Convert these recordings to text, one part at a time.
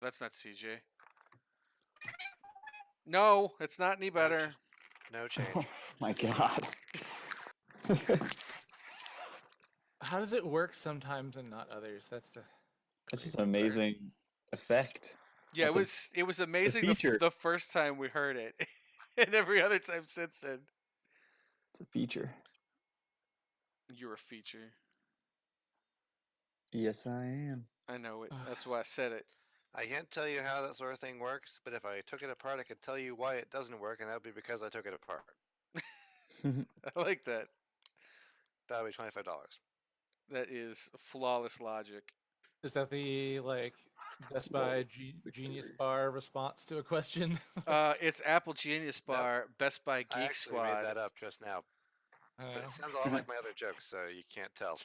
That's not CJ. No, it's not any better. No change. Oh my god. How does it work sometimes and not others? That's the. That's just Crazy an bird. amazing effect. Yeah, That's it was amazing feature. the first time we heard it, and every other time since then. It's a feature. You're a feature. Yes, I am. I know it. That's why I said it. I can't tell you how that sort of thing works, but if I took it apart, I could tell you why it doesn't work, and that would be because I took it apart. I like that. That would be $25. That is flawless logic. Is that the like Best Buy Genius Bar response to a question? It's Apple Genius Bar, Best Buy I Geek actually Squad. made that up just now, but it sounds a lot like my other jokes, so you can't tell.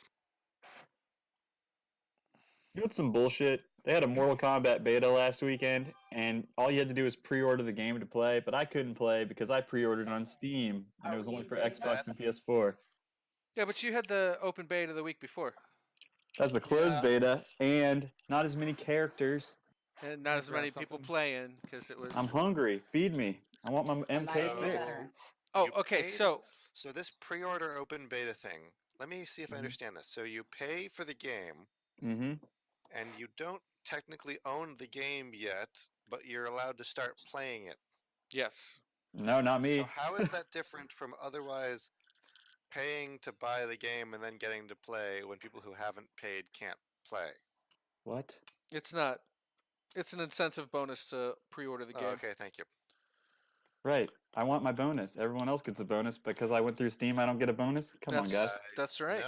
You know what's some bullshit? They had a Mortal Kombat beta last weekend, and all you had to do was pre-order the game to play, but I couldn't play because I pre-ordered on Steam, and it was only for Xbox and PS4. Yeah, but you had the open beta the week before, That's the closed beta, and not as many characters. and not as grab many people something. playing because it was. I'm hungry. Feed me. I want my MK might be fix. better. Oh, You okay. paid- So So this pre-order open beta thing, let me see if I understand this. So you pay for the game, Mm-hmm. and you don't technically own the game yet, but you're allowed to start playing it. yes, No, not me. So how is that different from otherwise paying to buy the game and then getting to play when people who haven't paid can't play? What? it's not. It's an incentive bonus to pre-order the Oh, game. okay, thank you. Right. I want my bonus. Everyone else gets a bonus because I went through Steam. I don't get a bonus. Come on, guys. That's right.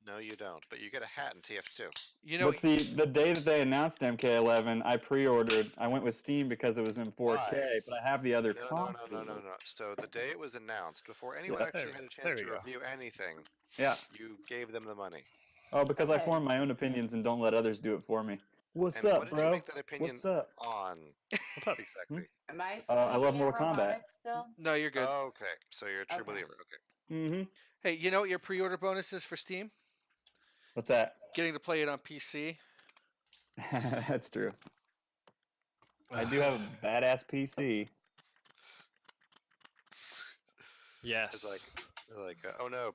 No, you don't. But you get a hat in TF2. You know, But see, the day that they announced MK11, I pre-ordered. I went with Steam because it was in 4K, Why? but I have the other No. console. So the day it was announced, before anyone Yeah. actually had a There chance we to go. review anything, Yeah. you gave them the money. Oh, because I Okay. form my own opinions and don't let others do it for me. What's And up, what did you bro? make that opinion What's up? on? What's up? Exactly. Am I I love speaking at Mortal Kombat. robotics still? no, you're good. Okay, so you're a true Okay. believer. Okay. Mm-hmm. Hey, you know what your pre-order bonus is for Steam? What's that? Getting to play it on PC. That's true. I do have a badass PC. Yes. It's like, oh no.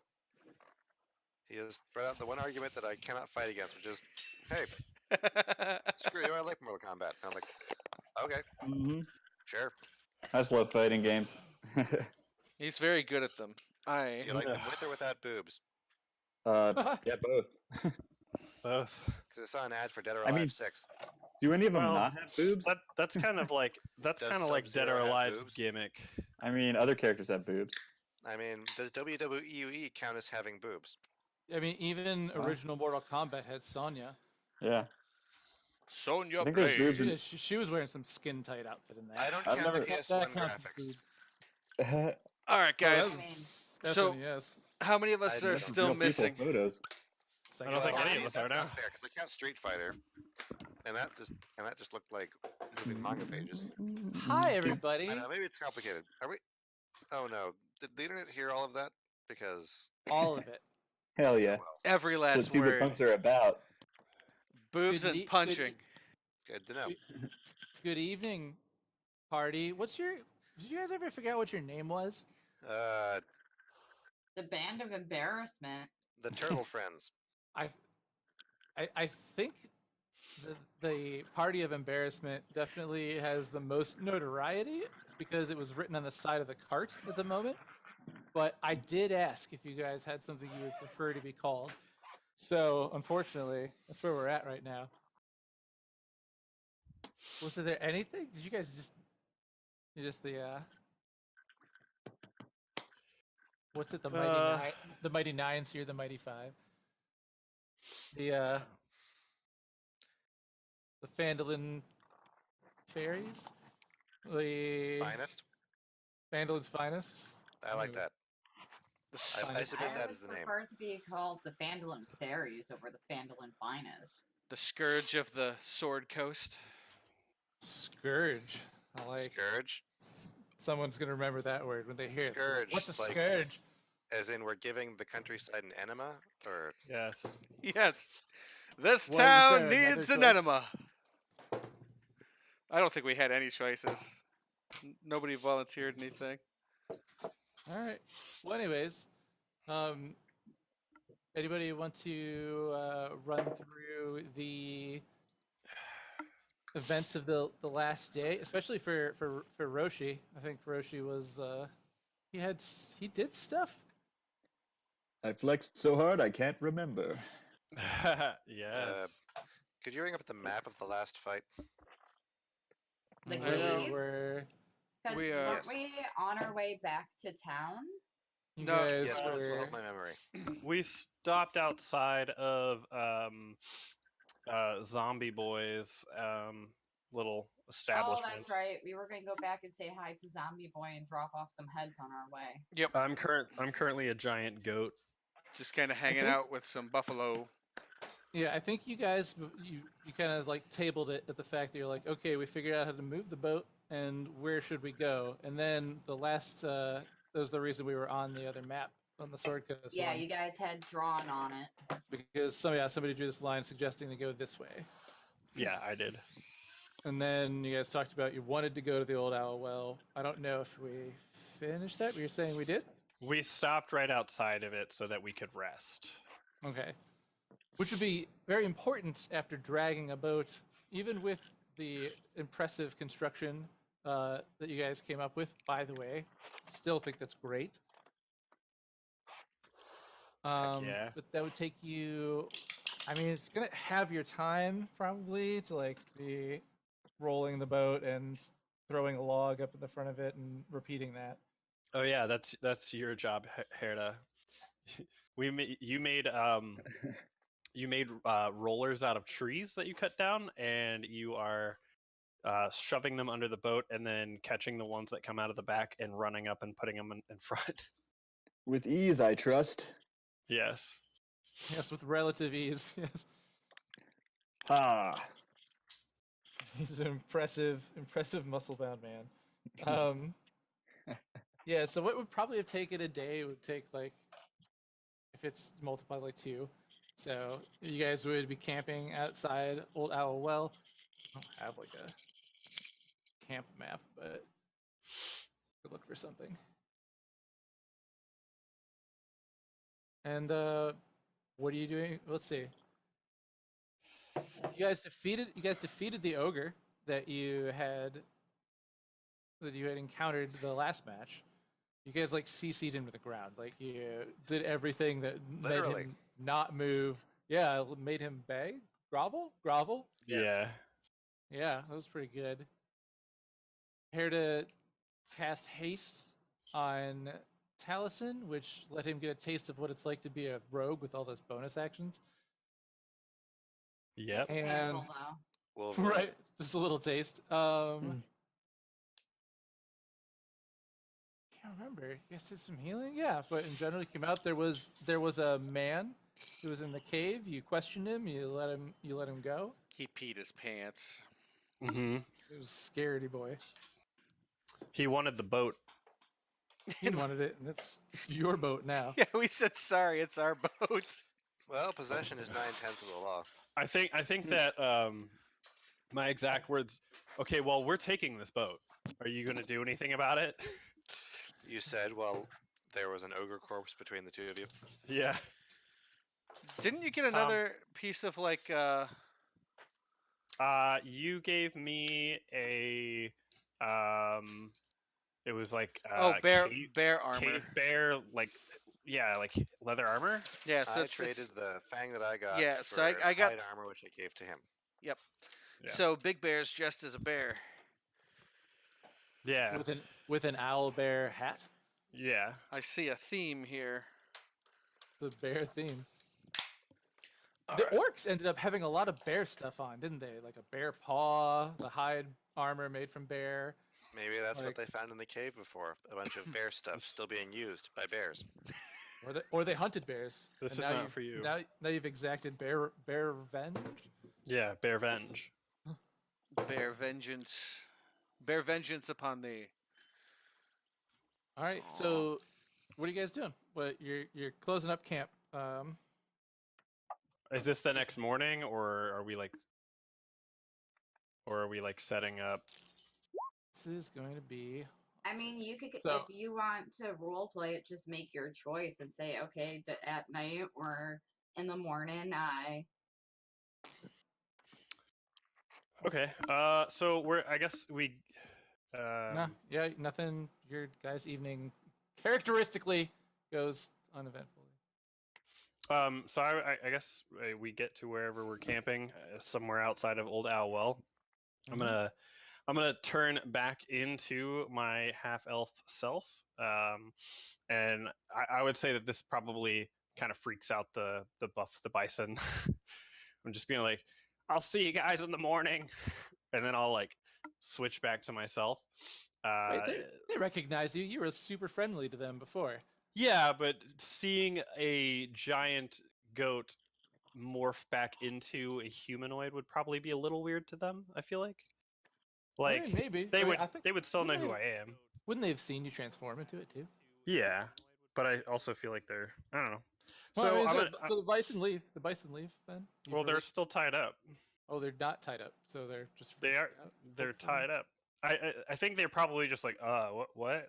He has brought out the one argument that I cannot fight against, which is, hey, screw you, I like Mortal Kombat. And I'm like, okay, Mm-hmm. sure. I just love fighting games. He's very good at them. Do you like them with or without boobs? Yeah, both. Both. Because I saw an ad for Dead or I Alive mean, 6. Do any of them Well, not have boobs? That's kind of like Does Dead or Sub-Zero have Alive's boobs? gimmick. I mean, other characters have boobs. I mean, does WWE count as having boobs? I mean, even Huh? original Mortal Kombat had Sonya. Yeah. Sonya I think there's boobs in- She was wearing some skin tight outfit in that. I don't I've count never- the That PS1 counts as graphics. boobs. All right, Oh, guys. that's So- SNES. How many of us I are know. still Real people missing? Photos. I don't think any of us are that's now. not fair, because I count Street Fighter, and that just looked like moving manga pages. Hi, everybody. I know, maybe it's complicated. Are we? Oh no, did the internet hear all of that? Because All of it. Hell yeah. Every That's last what word. punks are about. Boobs Good and e- good punching. good to know. Good evening, party. What's your? Did you guys ever figure out what your name was? The Band of Embarrassment. The Turtle Friends. I think the Party of Embarrassment definitely has the most notoriety because it was written on the side of the cart at the moment. But I did ask if you guys had something you would prefer to be called. So unfortunately, that's where we're at right now. Was there anything? Did you guys just the what's it? The Mighty Nine, the Mighty Nines here, the Mighty Five. The Phandalin fairies, the Finest. Phandalin's finest. I like that. The I s- submit I that always as the name. prefer to be called the Phandalin Fairies over the Phandalin Finest. the scourge of the Sword Coast. Scourge. I like. Scourge. Someone's gonna remember that word when they hear it. Scourge, What's a like- scourge? As in, we're giving the countryside an enema, or Yes. Yes. This Was town there another needs an choice? enema. I don't think we had any choices. Nobody volunteered anything. All right. Well, anyways, anybody want to run through the events of the last day, especially for Roshi? I think Roshi was he did stuff. I flexed so hard I can't remember. Yes. Could you bring up the map of the last fight? The I know. cave? Were Because We, weren't Yes. we on our way back to town? you No, guys Yes, this will were help my memory. We stopped outside of Zombie Boy's little Oh, establishment. that's right. We were going to go back and say hi to Zombie Boy and drop off some heads on our way. I'm currently a giant goat. Just kind of hanging think- out with some buffalo. Yeah, I think you guys you kind of like tabled it at the fact that you're like, okay, we figured out how to move the boat and where should we go, and then the last that was the reason we were on the other map on the Sword Coast Yeah, one, you guys had drawn on it. because somebody drew this line suggesting to go this way, Yeah, I did. and then you guys talked about you wanted to go to the old owl well. I don't know if we finished that, but you're saying we did. We stopped right outside of it so that we could rest. Okay. Which would be very important after dragging a boat, even with the impressive construction that you guys came up with, by the way. Still think that's great. yeah. But that would take you, I mean, it's going to have your time probably to like be rolling the boat and throwing a log up in the front of it and repeating that. Oh yeah, that's your job, Herda. You made rollers out of trees that you cut down, and you are shoving them under the boat, and then catching the ones that come out of the back and running up and putting them in front. With ease, I trust. Yes. Yes, with relative ease. Yes. Ha! He's an impressive muscle-bound man. Yeah, so what would probably have taken a day would take like, if it's multiplied like 2. So you guys would be camping outside Old Owl Well. I don't have like a camp map, but could look for something. And what are you doing? Let's see. You guys defeated the ogre that you had encountered the last match. You guys like CC'd him to the ground. Like you did everything that Literally. made him not move. Yeah, it made him beg, grovel. Yeah. Yeah, that was pretty good. Here to cast haste on Taliesin, which let him get a taste of what it's like to be a rogue with all those bonus actions. Yep. Just a And- sample, though. Wolverine. Right, just a little taste. Can't remember. You guys did some healing, yeah. But in general, you came out. There was a man who was in the cave. You questioned him. You let him go. He peed his pants. Mm-hmm. It was scaredy boy. He wanted the boat. He wanted it, and it's your boat now. Yeah, we said sorry. It's our boat. Well, possession is 9/10 of the law. I think that my exact words. Okay, well, we're taking this boat. Are you going to do anything about it? You said, well, there was an ogre corpse between the two of you. Yeah. Didn't you get another piece of like? You gave me a it was like bear cave armor. bear, like like leather armor. Yeah, so I it's, traded the fang that I got Yeah, for so I got- hide armor, which I gave to him. Yeah. so Big Bear's dressed as a bear. Yeah. With an owl bear hat. Yeah. I see a theme here. The bear theme. The orcs ended up having a lot of bear stuff on, didn't they? Like a bear paw, the hide armor made from bear. Maybe that's Like- what they found in the cave before. A bunch of bear stuff still being used by bears. Or they hunted bears. This and is now not you've- for you. Now you've exacted bear revenge. Yeah. Bear venge. Bear vengeance. Bear vengeance upon thee. All right, so what are you guys doing? What you're closing up camp? Is this the next morning, or are we like? or are we like setting up? This is going to be. I mean, you could, So- if you want to role play it, just make your choice and say, okay, at night or in the morning, Okay. So I guess we. No, yeah, nothing. Your guys' evening characteristically goes uneventfully. So I guess we get to wherever we're camping, somewhere outside of Old Owl Well. Mhm. I'm gonna turn back into my half elf self, and I would say that this probably kind of freaks out the bison. I'm just being like, I'll see you guys in the morning, and then I'll like switch back to myself. Wait, they recognize you. You were super friendly to them before. Yeah, but seeing a giant goat morph back into a humanoid would probably be a little weird to them, I feel like. I mean, maybe they I mean, would I think, they would still know wouldn't who they- I am. Wouldn't they have seen you transform into it too? Yeah, but I also feel like they're I don't know. Well, So I mean, I'm so, gonna, so the bison leave. The bison leave then. You've well, they're released- still tied up. Oh, they're not tied up, so they're just. They freaking are. out, They're hopefully. tied up. I think they're probably just like what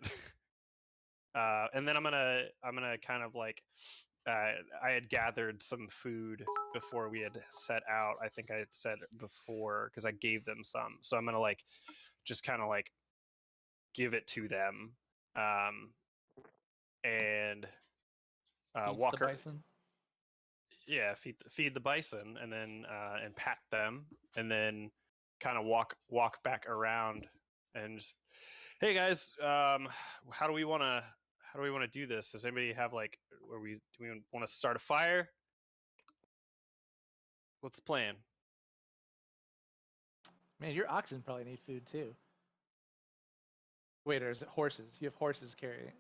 and then I'm gonna kind of like I had gathered some food before we had set out. I think I had said before because I gave them some, so I'm gonna like just kind of like give it to them, and Feeds walk the her. bison. Yeah, feed the bison, and then and pat them, and then kind of walk back around and just, hey guys, how do we want to do this? Does anybody have like do we want to start a fire? What's the plan? Man, your oxen probably need food too. Wait, or is it horses? You have horses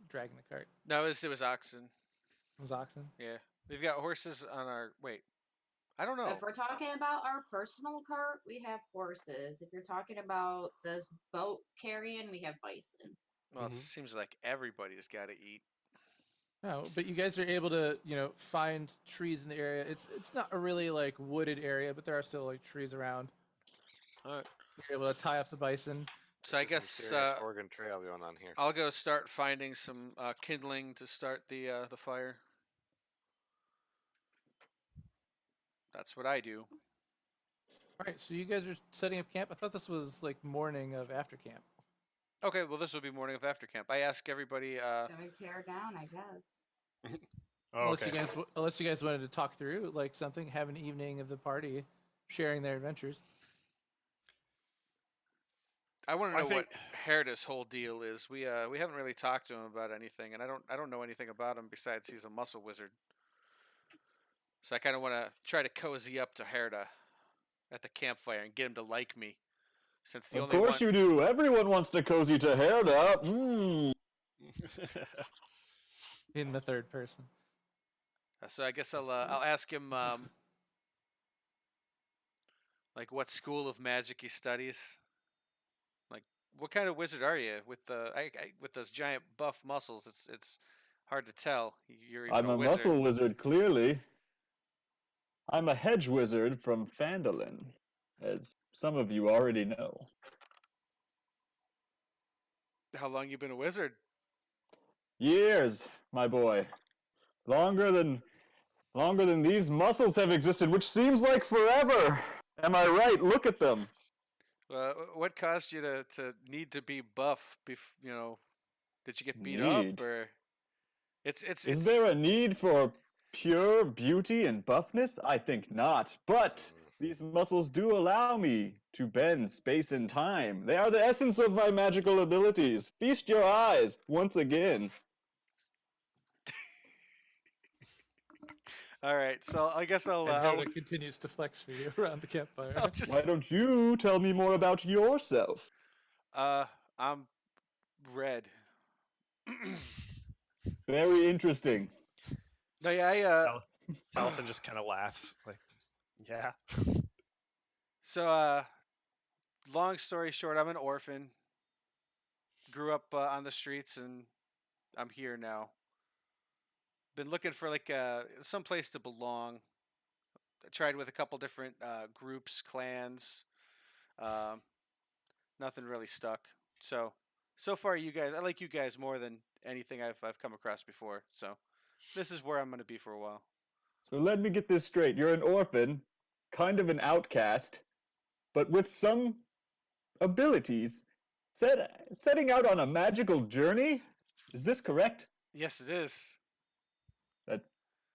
dragging the cart. No, it was oxen. It was oxen. Yeah, we've got horses on our. Wait, I don't know. if we're talking about our personal cart, we have horses. If you're talking about this boat carrying, we have bison. Well, it Mhm. seems like everybody's got to eat. No, but you guys are able to, find trees in the area. It's not a really like wooded area, but there are still like trees around. All right. You're able to tie up the bison. So I This is some guess serious Oregon Trail going on here. I'll go start finding some kindling to start the fire. That's what I do. All right, so you guys are setting up camp. I thought this was like morning of after camp. Okay, well this will be morning of after camp. I ask everybody. Can we tear down? I guess. Oh, Unless okay. unless you guys wanted to talk through like something, have an evening of the party, sharing their adventures. I want to I know what think- Herda's whole deal is. We haven't really talked to him about anything, and I don't know anything about him besides he's a muscle wizard. So I kind of want to try to cozy up to Herda at the campfire and get him to like me, since the Of only course one. you do. Everyone wants to cozy to Herda. In the third person. So I guess I'll ask him like what school of magic he studies. Like what kind of wizard are you with the with those giant buff muscles? It's hard to tell. You're even I'm a wizard. muscle wizard, clearly. I'm a hedge wizard from Phandalin, as some of you already know. How long you been a wizard? Years, my boy. Longer than these muscles have existed, which seems like forever. Am I right? Look at them. What caused you to need to be buff? Did you get beat Need? up or? It's Is there a need for pure beauty and buffness? I think not. But these muscles do allow me to bend space and time. They are the essence of my magical abilities. Feast your eyes once again. all right. So I guess I'll. And I'll Herda continues to flex for you around the campfire. I'll just. Why don't you tell me more about yourself? I'm red. Very interesting. No, yeah, Taliesin just kind of laughs, like, yeah. So, long story short, I'm an orphan. Grew up on the streets, and I'm here now. Been looking for like some place to belong. I tried with a couple different groups, clans. Nothing really stuck. So far, you guys, I like you guys more than anything I've come across before. So this is where I'm gonna be for a while. So let me get this straight. You're an orphan, kind of an outcast, but with some abilities. Setting out on a magical journey? Is this correct? Yes, it is.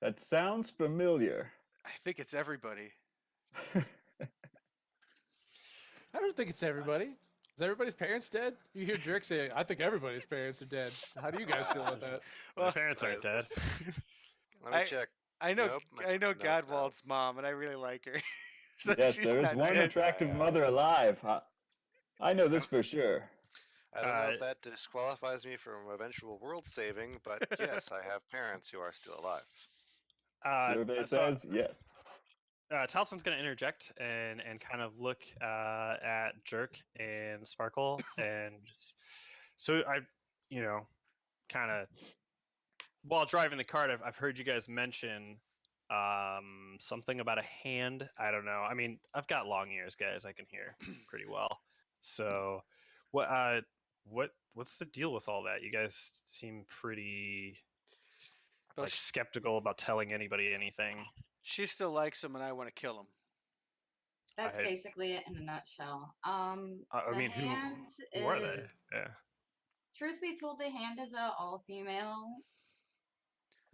That sounds familiar. I think it's everybody. I don't think it's everybody. Is everybody's parents dead? You hear Jerk say, "I think everybody's parents are dead." How do you guys feel about that? My Well, parents aren't dead. Let me check. I know, Nope, I know nope, no. Godwald's mom, and I really like her. So Yes, she's there is not one dead. attractive mother alive. I know this for sure. I don't know if Uh, that disqualifies me from eventual world saving, but yes, I have parents who are still alive. Survey so, says yes. Talson's going to interject and kind of look at Jerk and Sparkle and just so I, kind of while driving the cart, I've heard you guys mention something about a hand. I don't know. I mean, I've got long ears, guys. I can hear pretty well. So, what's the deal with all that? You guys seem pretty Well, skeptical about telling anybody anything. she still likes him, and I want to kill him. That's I- basically it in a nutshell. I The mean, Hand who are they? is- Yeah. Truth be told, the Hand is a all-female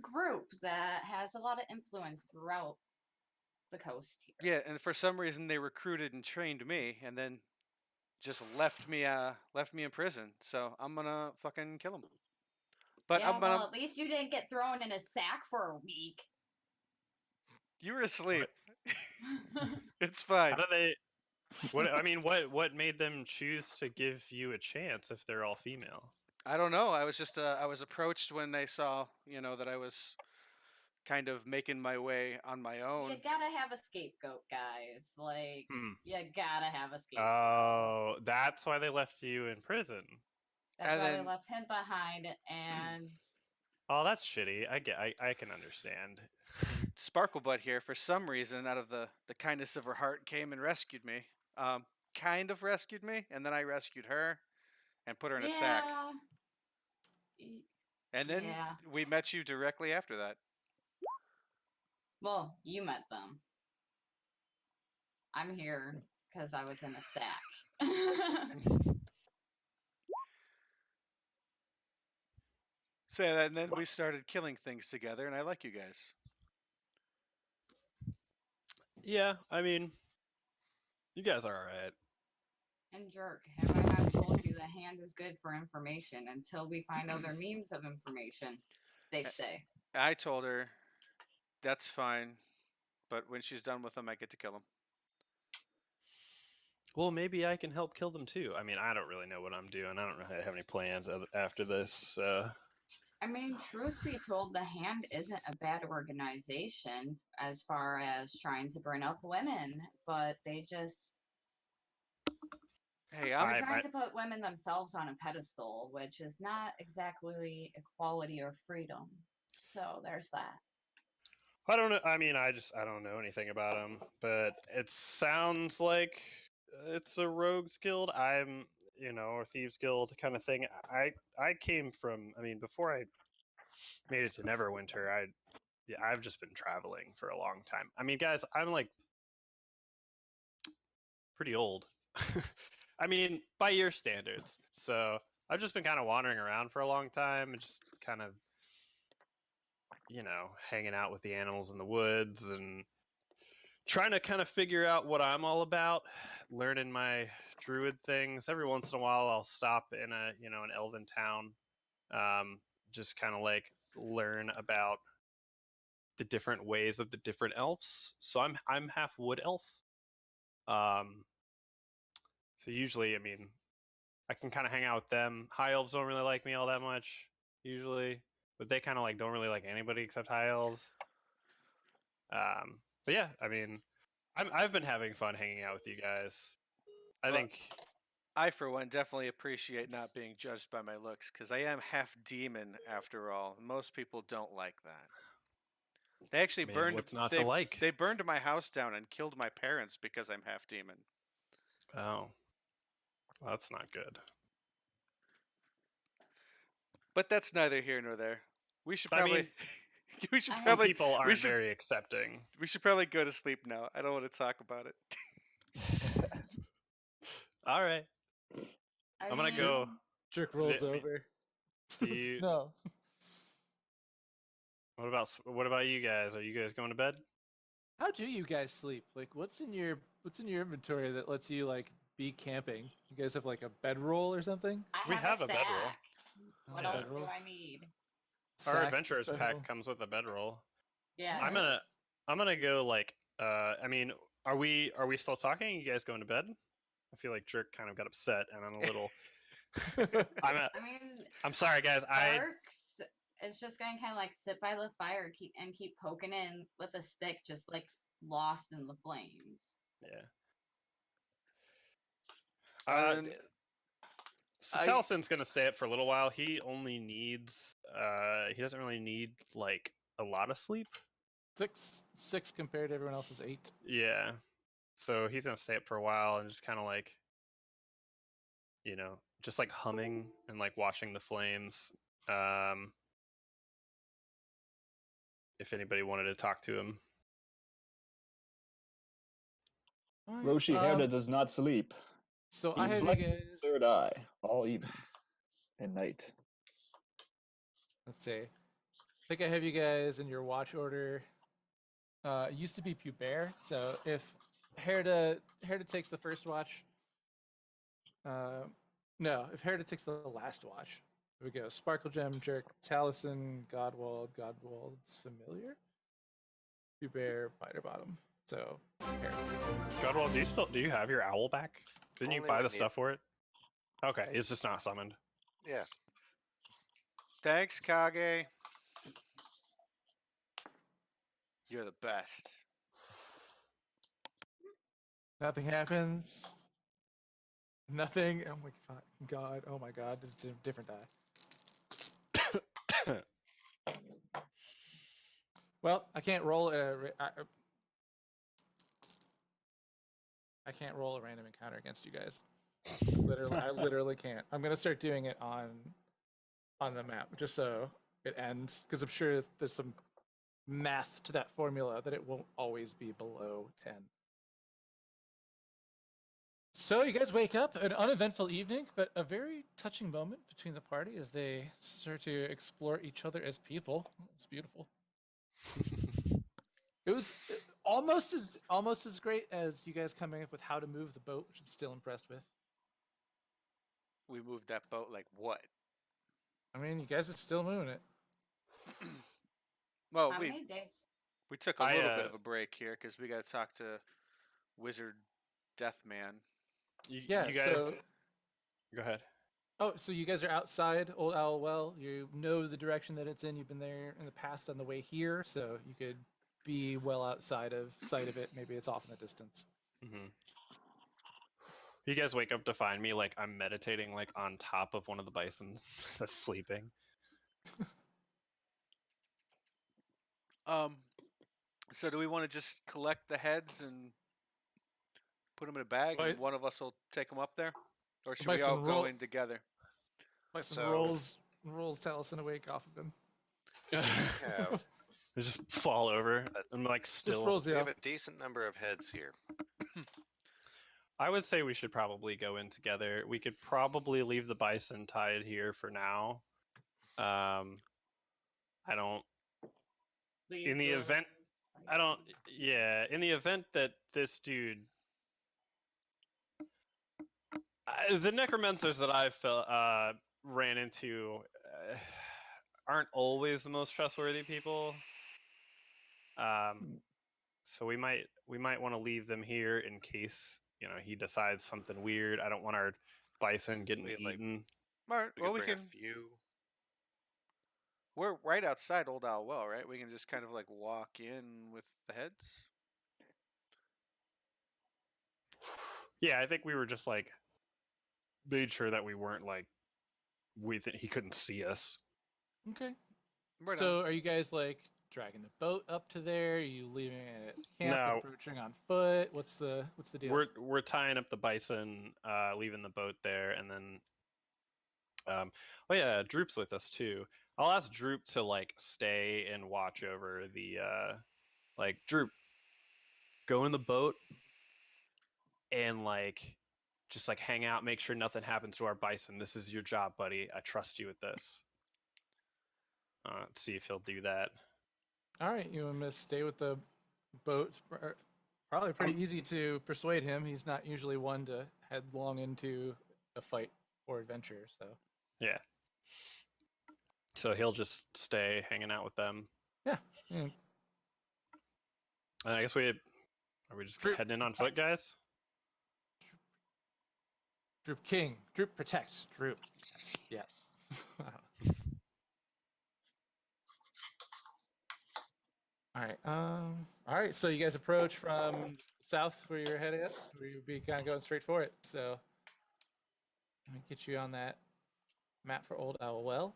group that has a lot of influence throughout the coast here. Yeah, and for some reason they recruited and trained me, and then just left me in prison. So I'm gonna fucking kill him. But Yeah, I'm gonna. well, at least you didn't get thrown in a sack for a week. You were asleep. It's fine. How do they? What I mean, what made them choose to give you a chance if they're all female? I don't know. I was just I was approached when they saw that I was kind of making my way on my own. You gotta have a scapegoat, guys. Like, Hmm. you gotta have a scapegoat. Oh, that's why they left you in prison. That's and why then- we left him behind, and Oh, that's shitty. I can understand. Sparklebutt here, for some reason, out of the kindness of her heart, came and rescued me. Kind of rescued me, and then I rescued her, and put her in a sack. Y- And then yeah. we met you directly after that. Well, you met them. I'm here because I was in a sack. So yeah, and then we started killing things together, and I like you guys. Yeah, I mean, you guys are alright. And Jerk, have I not told you the Hand is good for information until we find other memes of information? They stay. I told her that's fine, but when she's done with them, I get to kill them. Well, maybe I can help kill them too. I mean, I don't really know what I'm doing. I don't really have any plans after this. I mean, truth be told, the Hand isn't a bad organization as far as trying to burn up women, but they just Hey, they're I'm trying to put women themselves on a pedestal, which is not exactly equality or freedom. So there's that. I don't know. I mean, I don't know anything about them, but it sounds like it's a rogues guild. I'm, or thieves guild kind of thing. I came from. I mean, before I made it to Neverwinter, I've just been traveling for a long time. I mean, guys, I'm like pretty old. I mean, by your standards. So I've just been kind of wandering around for a long time and just kind of, hanging out with the animals in the woods and trying to kind of figure out what I'm all about, learning my druid things. Every once in a while, I'll stop in an elven town, just kind of like learn about the different ways of the different elves. So I'm half wood elf. So usually, I mean, I can kind of hang out with them. High elves don't really like me all that much, usually, but they kind of like don't really like anybody except high elves. But yeah, I mean, I've been having fun hanging out with you guys. I Well, think I, for one, definitely appreciate not being judged by my looks, because I am half demon after all. Most people don't like that. They actually I mean, burned. what's not they, to like? They burned my house down and killed my parents because I'm half demon. Oh, Well, that's not good. But that's neither here nor there. We should I probably mean, we should Some Some probably people aren't should- very accepting. we should probably go to sleep now. I don't want to talk about it. All right. I'm gonna go. Jerk rolls The- over. do you- No. What about you guys? Are you guys going to bed? How do you guys sleep? Like, what's in your inventory that lets you like be camping? You guys have like a bedroll or something? I We have a bedroll. sack. What Yeah. else do Bedroll? I need? Our Sack, adventurers bedroll? pack comes with a bedroll. Yeah. I'm it gonna- is. I'm gonna go like. I mean, are we still talking? You guys going to bed? I feel like Jerk kind of got upset, and I'm a little. I mean, I'm sorry, guys. Arks is just going to kind of like sit by the fire, keep poking in with a stick, just like lost in the flames. Yeah. And So I- Talison's gonna stay up for a little while. He only needs. He doesn't really need like a lot of sleep. Six compared to everyone else's 8. Yeah. So he's gonna stay up for a while and just kind of like, just like humming and like watching the flames. If anybody wanted to talk to him. Alright, Roshi Herda does not sleep. So He I have you blinks guys. his third eye all evening and night. Let's see. I think I have you guys in your watch order. It used to be Pubert, so if Herda takes the first watch. No, if Herda takes the last watch, here we go. Sparkle Gem, Jerk, Taliesin, Godwald's Familiar, Pubert, Biter Bottom. So Herda. Godwall, do you have your owl back? Didn't you Only buy when the need- stuff for it? Okay, it's just not summoned. Yeah. Thanks, Kage. You're the best. Nothing happens. Nothing. Oh my god. Oh my god. It's a different die. Well, I can't roll I can't roll a random encounter against you guys. I literally can't. I'm gonna start doing it on the map just so it ends, because I'm sure there's some math to that formula that it won't always be below 10. So you guys wake up, an uneventful evening, but a very touching moment between the party as they start to explore each other as people. It's beautiful. It was almost as great as you guys coming up with how to move the boat, which I'm still impressed with. We moved that boat like what? I mean, you guys are still moving it. Well, How we many days? took a I, little bit uh, of a break here because we got to talk to Wizard Deathman. Yeah, you guys. so Go ahead. oh, so you guys are outside Old Owl Well. You know the direction that it's in. You've been there in the past on the way here, so you could be well outside of sight of it. Maybe it's off in the distance. Mm-hmm. You guys wake up to find me like I'm meditating like on top of one of the bison that's sleeping. So do we want to just collect the heads and put them in a bag, Well, and one of us will take them up there, or should By we all some go roll- in together? Bison So- rolls Taliesin awake off of him. have, They just fall over. I'm like Just still. rolls we you have off. a decent number of heads here. I would say we should probably go in together. We could probably leave the bison tied here for now. I don't. In the event, I don't. Yeah, in the event that this dude, the necromancers that I've ran into, aren't always the most trustworthy people. So we might want to leave them here in case he decides something weird. I don't want our bison getting We, like, eaten. All right. We Well, could we bring can. a few. We're right outside Old Owl Well, right? We can just kind of like walk in with the heads. Yeah, I think we were just like made sure that we weren't like he couldn't see us. Okay. Right So are you guys like dragging the boat up to there? Are you leaving it at camp and No. approaching on foot? What's the deal? We're tying up the bison, leaving the boat there, and then oh yeah, Droop's with us too. I'll ask Droop to like stay and watch over the like Droop, go in the boat and like just like hang out, make sure nothing happens to our bison. This is your job, buddy. I trust you with this. Let's see if he'll do that. All right, you want me to stay with the boat? Probably pretty easy to persuade him. He's not usually one to headlong into a fight or adventure. So Yeah. So he'll just stay hanging out with them. yeah. And I guess are we just Droop. heading in on foot, guys? Droop King, Droop protect, Droop. Yes. All right. All right. So you guys approach from south where you're headed up. Where you'd be kind of going straight for it. So let me get you on that map for Old Owl Well.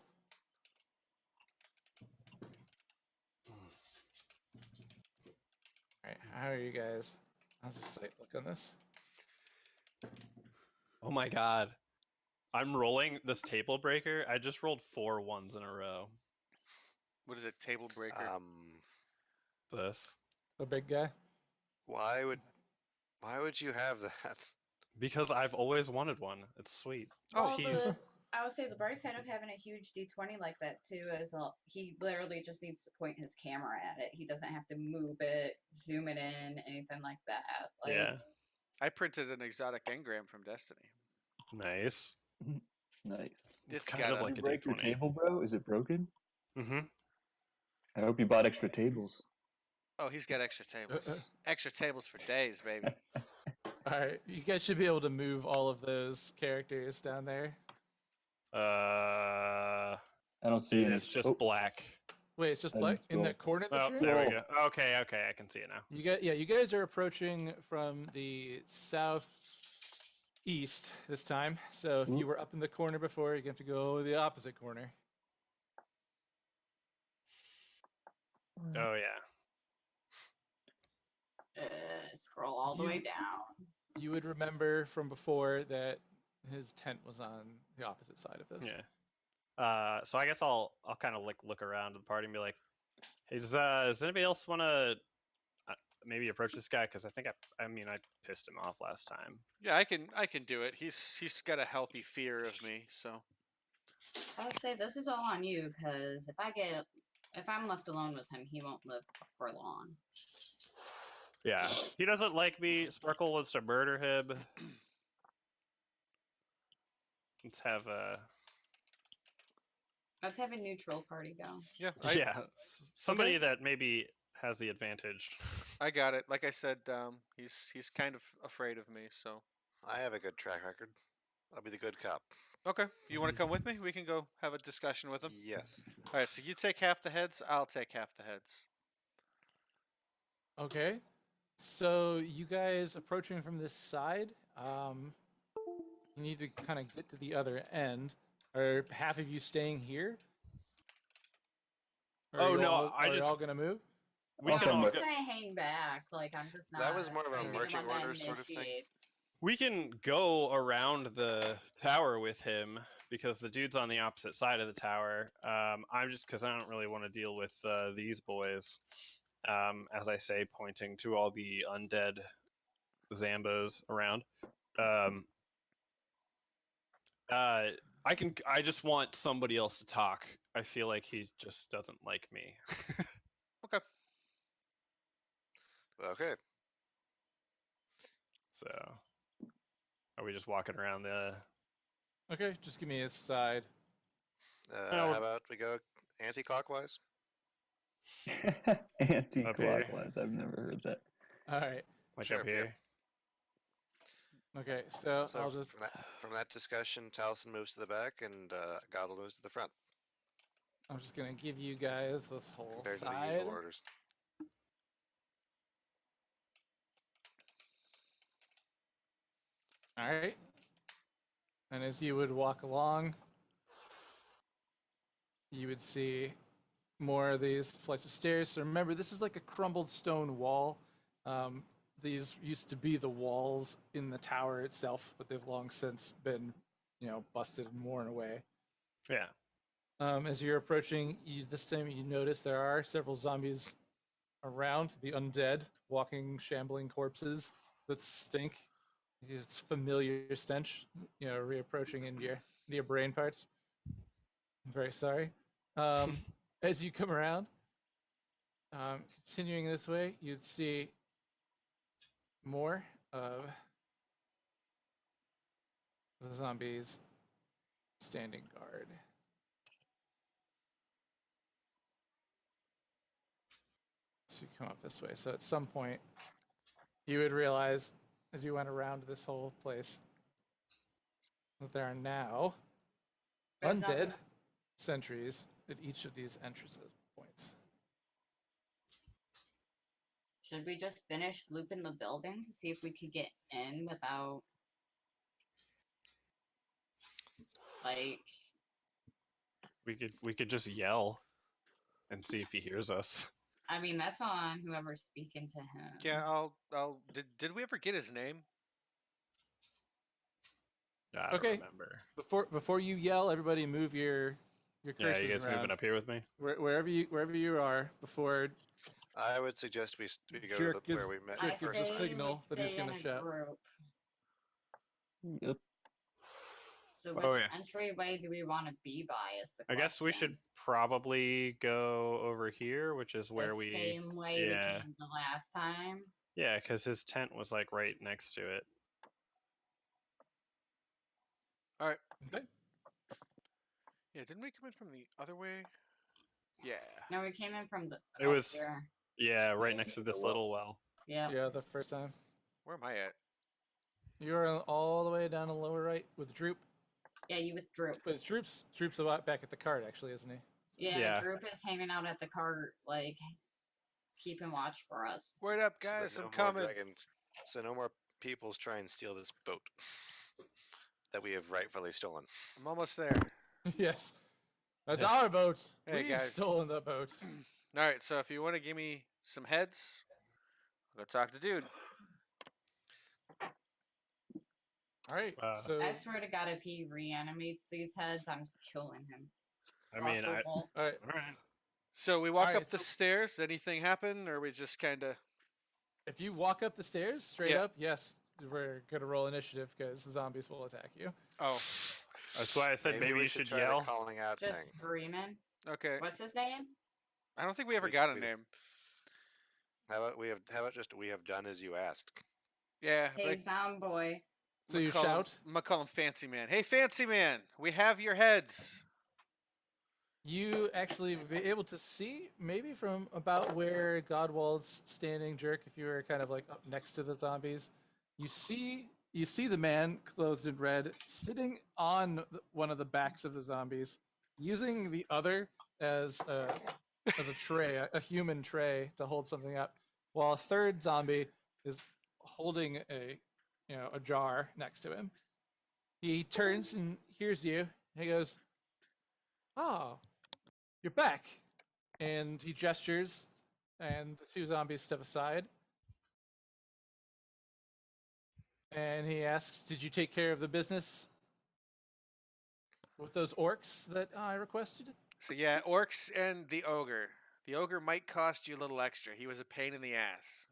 All right. How are you guys? How's the sight look on this? Oh my god. I'm rolling this table breaker. I just rolled 4 ones in a row. What is it? Table breaker. This. The big guy. Why would you have that? Because I've always wanted one. It's sweet. Oh, It's huge. I would say the bright side of having a huge D20 like that too is he literally just needs to point his camera at it. He doesn't have to move it, zoom it in, anything like that. Like, Yeah. I printed an exotic engram from Destiny. Nice. Nice. This It's kind got of a- like Did a you break your D20. table, bro? Is it broken? Mm-hmm. I hope you bought extra tables. Oh, he's got extra tables. Extra tables for days, baby. All right. You guys should be able to move all of those characters down there. I don't see any. It's just Oh, black. Wait, it's just I like didn't in the scroll. corner that Oh, you're in? there we Whoa. go. Okay, I can see it now. You guys are approaching from the southeast this time. So if you were up in the corner before, you have to go the opposite corner. Oh yeah. scroll all the way You- down. You would remember from before that his tent was on the opposite side of this. Yeah. So I guess I'll kind of like look around the party and be like, "Hey, does anybody else want to maybe approach this guy? Because I think I pissed him off last time." Yeah, I can do it. He's got a healthy fear of me, so I would say this is all on you because if I'm left alone with him, he won't live for long. Yeah, he doesn't like me. Sparkle wants to murder him. Let's have a Let's have a neutral party go. yeah, somebody that maybe has the advantage. I got it. Like I said, he's kind of afraid of me, so I have a good track record. I'll be the good cop. okay. You want to come with me? We can go have a discussion with him. Yes. All right. So you take half the heads. I'll take half the heads. Okay. So you guys approaching from this side, you need to kind of get to the other end. Are half of you staying here? Or Oh, are you no, all, I are you just- all gonna move? We I'll can come all with go, I'm just gonna hang back. Like I'm just not. That was more of a gonna be the marching one that orders sort of thing. initiates. we can go around the tower with him because the dude's on the opposite side of the tower. I'm just because I don't really want to deal with these boys. As I say, pointing to all the undead Zambos around. I just want somebody else to talk. I feel like he just doesn't like me. Okay. Okay. So, are we just walking around the? Okay, just give me a side. No. How about we go anti-clockwise? Anti-clockwise. I've never heard that. All right. Like Sure, up yeah. here? Okay, so So I'll just from that discussion, Taliesin moves to the back and Goddle moves to the front. I'm just gonna give you guys this whole Compared to the side. usual orders. All right. And as you would walk along, you would see more of these flights of stairs. So remember, this is like a crumbled stone wall. These used to be the walls in the tower itself, but they've long since been, busted and worn away. Yeah. As you're approaching, this time you notice there are several zombies around, the undead, walking, shambling corpses that stink. It's familiar stench, reapproaching into your brain parts. I'm very sorry. As you come around, continuing this way, you'd see more of the zombies standing guard. So you come up this way. So at some point, you would realize, as you went around this whole place, that there are now There's undead nothing- sentries at each of these entrances points. Should we just finish looping the building to see if we could get in without, like, We could just yell and see if he hears us. I mean, that's on whoever's speaking to him. Yeah, I'll. Did we ever get his name? I don't Okay. remember. Before you yell, everybody move your Yeah, cursors you guys around. moving up here with me? Wherever you are before I would suggest we go Jerk to where gives- we met Jerk I gives a say first. we signal that he's stay gonna in a shout. group. Yep. So which Oh, yeah. entryway do we want to be by is the I guess we should question. probably go over here, which is where the we. same way yeah. we came the last time. Yeah, because his tent was like right next to it. All right. Okay. Yeah, didn't we come in from the other way? Yeah. No, we came in from the It up was- here. Yeah, right next to this little well. Yeah. Yeah, the first time. Where am I at? You're all the way down the lower right with Droop. Yeah, you with Droop. But it's Droop's a lot back at the cart, actually, isn't he? Yeah, Yeah. Droop is hanging out at the cart, like keeping watch for us. Wait up, So that guys! no I'm more coming. so no more peoples try and steal this boat that we have rightfully stolen. I'm almost there. Yes. That's our boat. Hey, We've guys. stolen the boat. All right. So if you want to give me some heads, I'll go talk to dude. All right. Uh, So I swear to God, if he reanimates these heads, I'm just killing him. I mean, Crossbow bolt. all right. all right. So we walk Alright, up the so- stairs. Anything happen, or we just kind of? If you walk up the stairs straight Yeah. up, yes, we're gonna roll initiative because the zombies will attack you. Oh, That's why I said maybe, you should try yell. the calling out Just thing. screaming. okay. What's his name? I don't think we ever We- got a we- name. How about just we have done as you asked. Yeah. Hey, like, Sound Boy. So you call him- shout. I'm gonna call him Fancy Man. Hey, Fancy Man, we have your heads. You actually would be able to see maybe from about where Godwald's standing, Jerk. If you were kind of like up next to the zombies, you see the man clothed in red sitting on one of the backs of the zombies, using the other as a tray, a human tray to hold something up, while a third zombie is holding a jar next to him. He turns and hears you. And he goes, "Oh, you're back." And he gestures, and the two zombies step aside. And he asks, "Did you take care of the business with those orcs that I requested?" So yeah, orcs and the ogre. The ogre might cost you a little extra. He was a pain in the ass.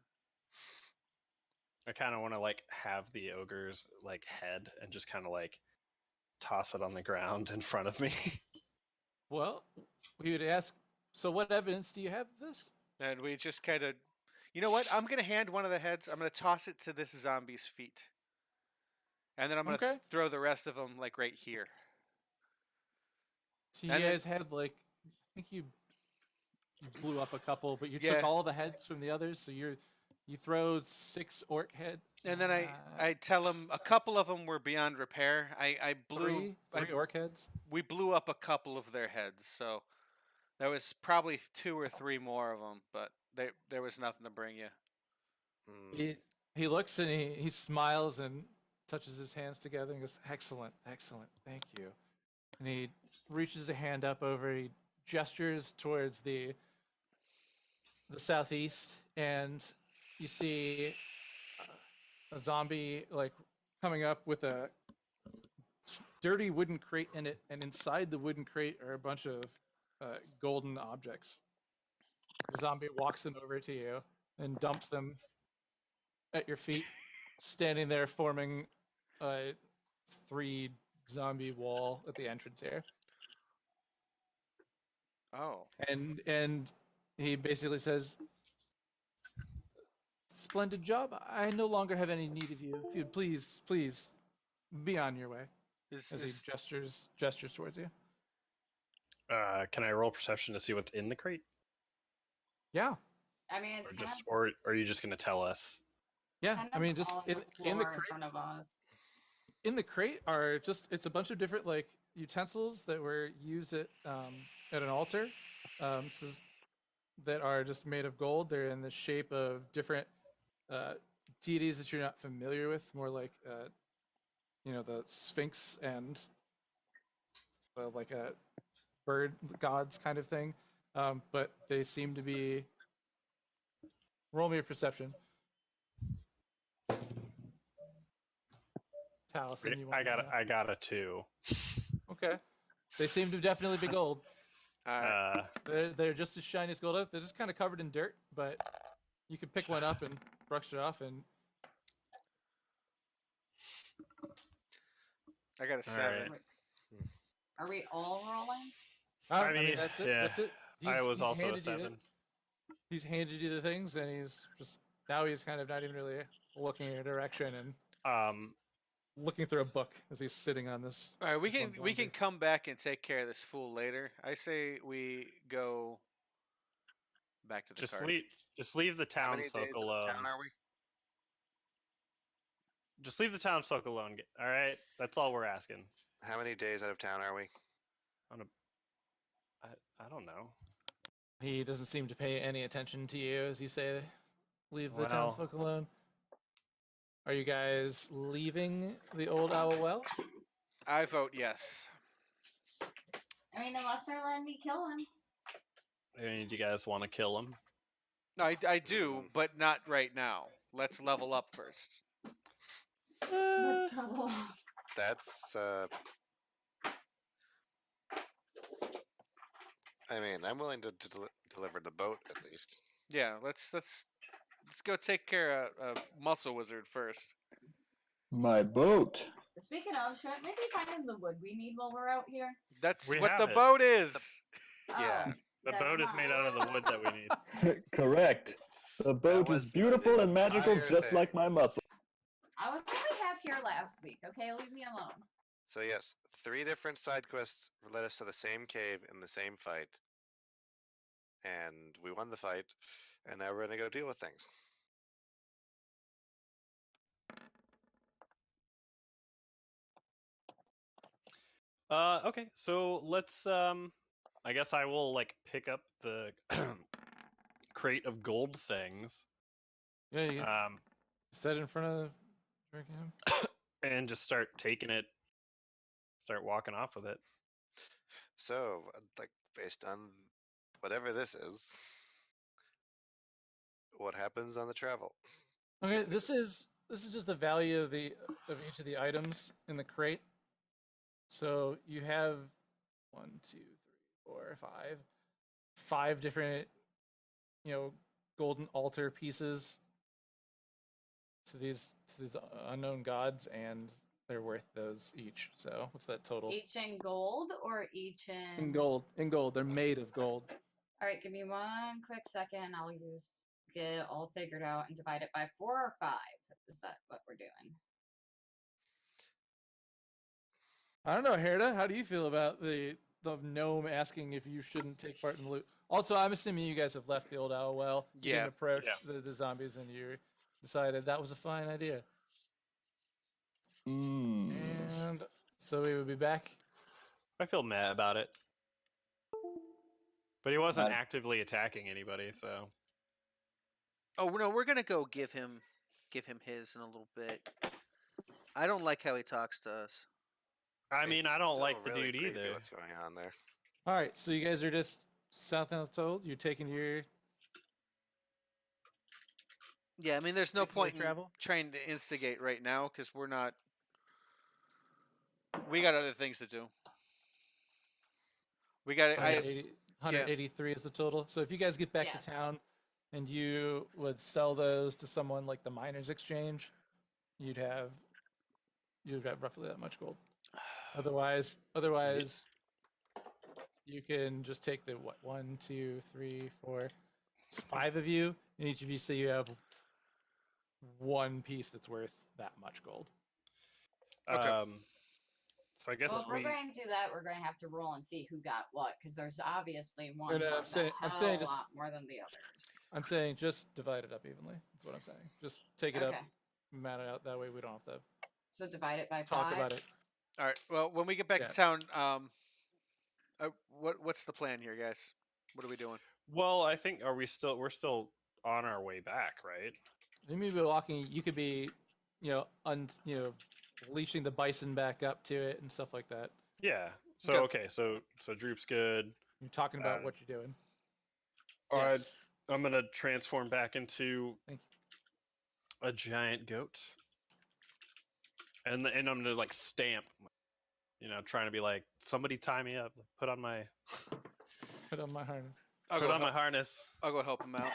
I kind of want to like have the ogre's like head and just kind of like toss it on the ground in front of me. Well, we would ask, "So what evidence do you have of this?" And we just kind of, you know what? I'm gonna hand one of the heads. I'm gonna toss it to this zombie's feet, and then I'm gonna Okay. throw the rest of them like right here. So you And then- guys had like, I think you blew up a couple, but you Yeah. took all the heads from the others. So you throw 6 orc head. And then I uh, tell him a couple of them were beyond repair. I blew three orc heads. we blew up a couple of their heads, so there was probably 2 or 3 more of them, but there was nothing to bring you. Hmm. He looks and he smiles and touches his hands together and goes, "Excellent, excellent, thank you." And he reaches a hand up over, he gestures towards the southeast, and you see a zombie like coming up with a dirty wooden crate in it, and inside the wooden crate are a bunch of golden objects. The zombie walks them over to you and dumps them at your feet, standing there forming a 3 zombie wall at the entrance here. Oh. And he basically says, "Splendid job. I no longer have any need of you. If you'd please be on your way." Is As he this, gestures towards you. Can I roll perception to see what's in the crate, Yeah, I mean, it's or kind just of, or are you just gonna tell us? yeah. kind I of mean, just all in the the floor in crate, front of us. in the crate are it's a bunch of different like utensils that were used at an altar, that are just made of gold. They're in the shape of different deities that you're not familiar with, more like the Sphinx and like a bird gods kind of thing. But they seem to be. Roll me a perception. Taliesin, you want I got a 2. Okay. They seem to definitely be gold. uh, They're just as shiny as gold. They're just kind of covered in dirt, but you can pick one up and brush it off. And I got a 7. right. Are we all rolling? I mean, mean, that's it. yeah, That's it. I was he's also a handed you 7. He's handed you the things, and he's kind of not even really looking in your direction and looking through a book as he's sitting on this. All right, we this can one we can zombie. come back and take care of this fool later. I say we go back to the Just cart. leave the How many days townsfolk in alone. town are we? Just leave the townsfolk alone. All right, that's all we're asking. How many days out of town are we? I don't know. He doesn't seem to pay any attention to you as you say, "Leave the Well. townsfolk alone." Are you guys leaving the old Owl Well? I vote yes. I mean, unless they're letting me kill him. And do you guys want to kill him? No, I do, but not right now. Let's level up first. Let's double. That's. I mean, I'm willing to deliver the boat at least. Yeah, let's go take care of Muscle Wizard first. My boat. Speaking of, should I maybe find the wood we need while we're out here? That's We what have the it. boat is. Yeah. Oh, The never boat is made out of the wood that we need. Correct. The boat was is the beautiful and magical, entire just like thing. my muscle. I was only half here last week. Okay, leave me alone. So yes, 3 different side quests led us to the same cave in the same fight, and we won the fight, and now we're gonna go deal with things. Okay, so let's I guess I will like pick up the crate of gold things Yeah, you can set in front of him. and just start taking it, start walking off with it. So, like, based on whatever this is, what happens on the travel? Okay, this is just the value of each of the items in the crate. So you have 1, 2, 3, 4, 5 different, golden altar pieces to these unknown gods, and they're worth those each. So what's that total? Each in gold or each in? In gold. In gold. They're made of gold. All right, give me one quick second. I'll get it all figured out and divide it by 4 or 5. Is that what we're doing? I don't know, Herda. How do you feel about the gnome asking if you shouldn't take part in the loot? Also, I'm assuming you guys have left the old owl well. You Yeah. didn't approach Yeah. the zombies, and you decided that was a fine idea. Mm. And so we would be back. I feel mad about it, but he wasn't I- actively attacking anybody, so Oh no, we're gonna go give him his in a little bit. I don't like how he talks to us. I mean, I don't Still like the really dude creepy either. What's going on there? All right, so you guys are just south of Told. You're taking your Yeah, I mean, there's no taking your point in travel. trying to instigate right now because we're not. We got other things to do. We got. I 180, 183 is the total. So if you guys get back Yes. to town and you would sell those to someone like the Miners Exchange, you'd have roughly that much gold. Otherwise, you can just take the what 1, 2, 3, 4. It's 5 of you, and each of you say you have one piece that's worth that much gold. Okay. So I guess Well, if we're we. going to do that, we're going to have to roll and see who got what, because there's obviously one no, I'm worth saying- a I'm hell saying of a just- lot more than the others. I'm saying just divide it up evenly. That's what I'm saying. Just take it Okay. up, mat it out. That way we don't have to So divide it by talk 5. about it. All right. Well, when we get back Yeah. to town, what's the plan here, guys? What are we doing? Well, I think we're still on our way back, right? You may be walking. You could be, leashing the bison back up to it and stuff like that. Yeah. So okay, so Droop's good. You're talking about Uh, what you're doing. Alright, Yes. I'm gonna transform back into Thank a giant goat, and I'm gonna like stamp, trying to be like, somebody tie me up, put on my Put on my harness. I'll put go on my help. harness. I'll go help him out.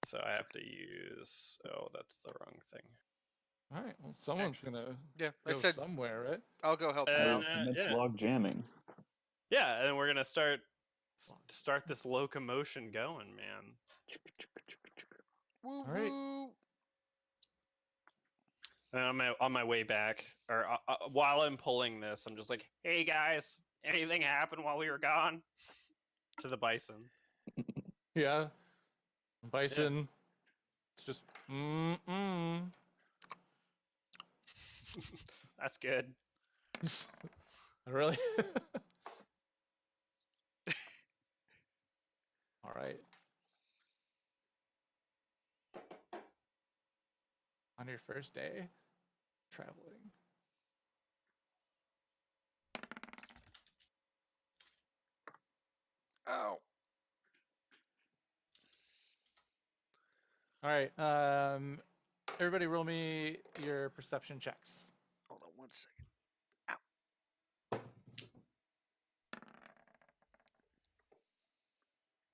So I have to use. Oh, that's the wrong thing. All right. Well, someone's gonna Yeah, I go said somewhere, right? I'll go help him And, out. And it's yeah. log jamming. Yeah, and we're gonna start this locomotion going, man. Woo right. woo. And I'm on my way back, or while I'm pulling this, I'm just like, "Hey guys, anything happened while we were gone?" To the bison. Yeah. Bison. It's just mm. That's good. Really? All right. On your first day traveling. Ow. All right. Everybody roll me your perception checks. Hold on 1 second.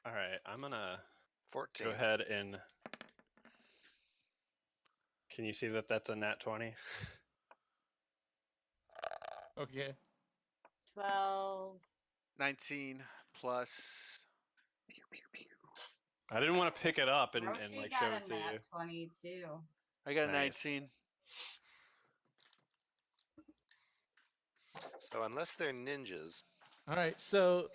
All right, I'm gonna 14. go ahead and. Can you see that that's a nat 20? Okay. 12. 19 plus. I didn't want to pick it up and Roshi like got show a it to you. nat 22. I got a Nice. 19. So unless they're ninjas, All right. So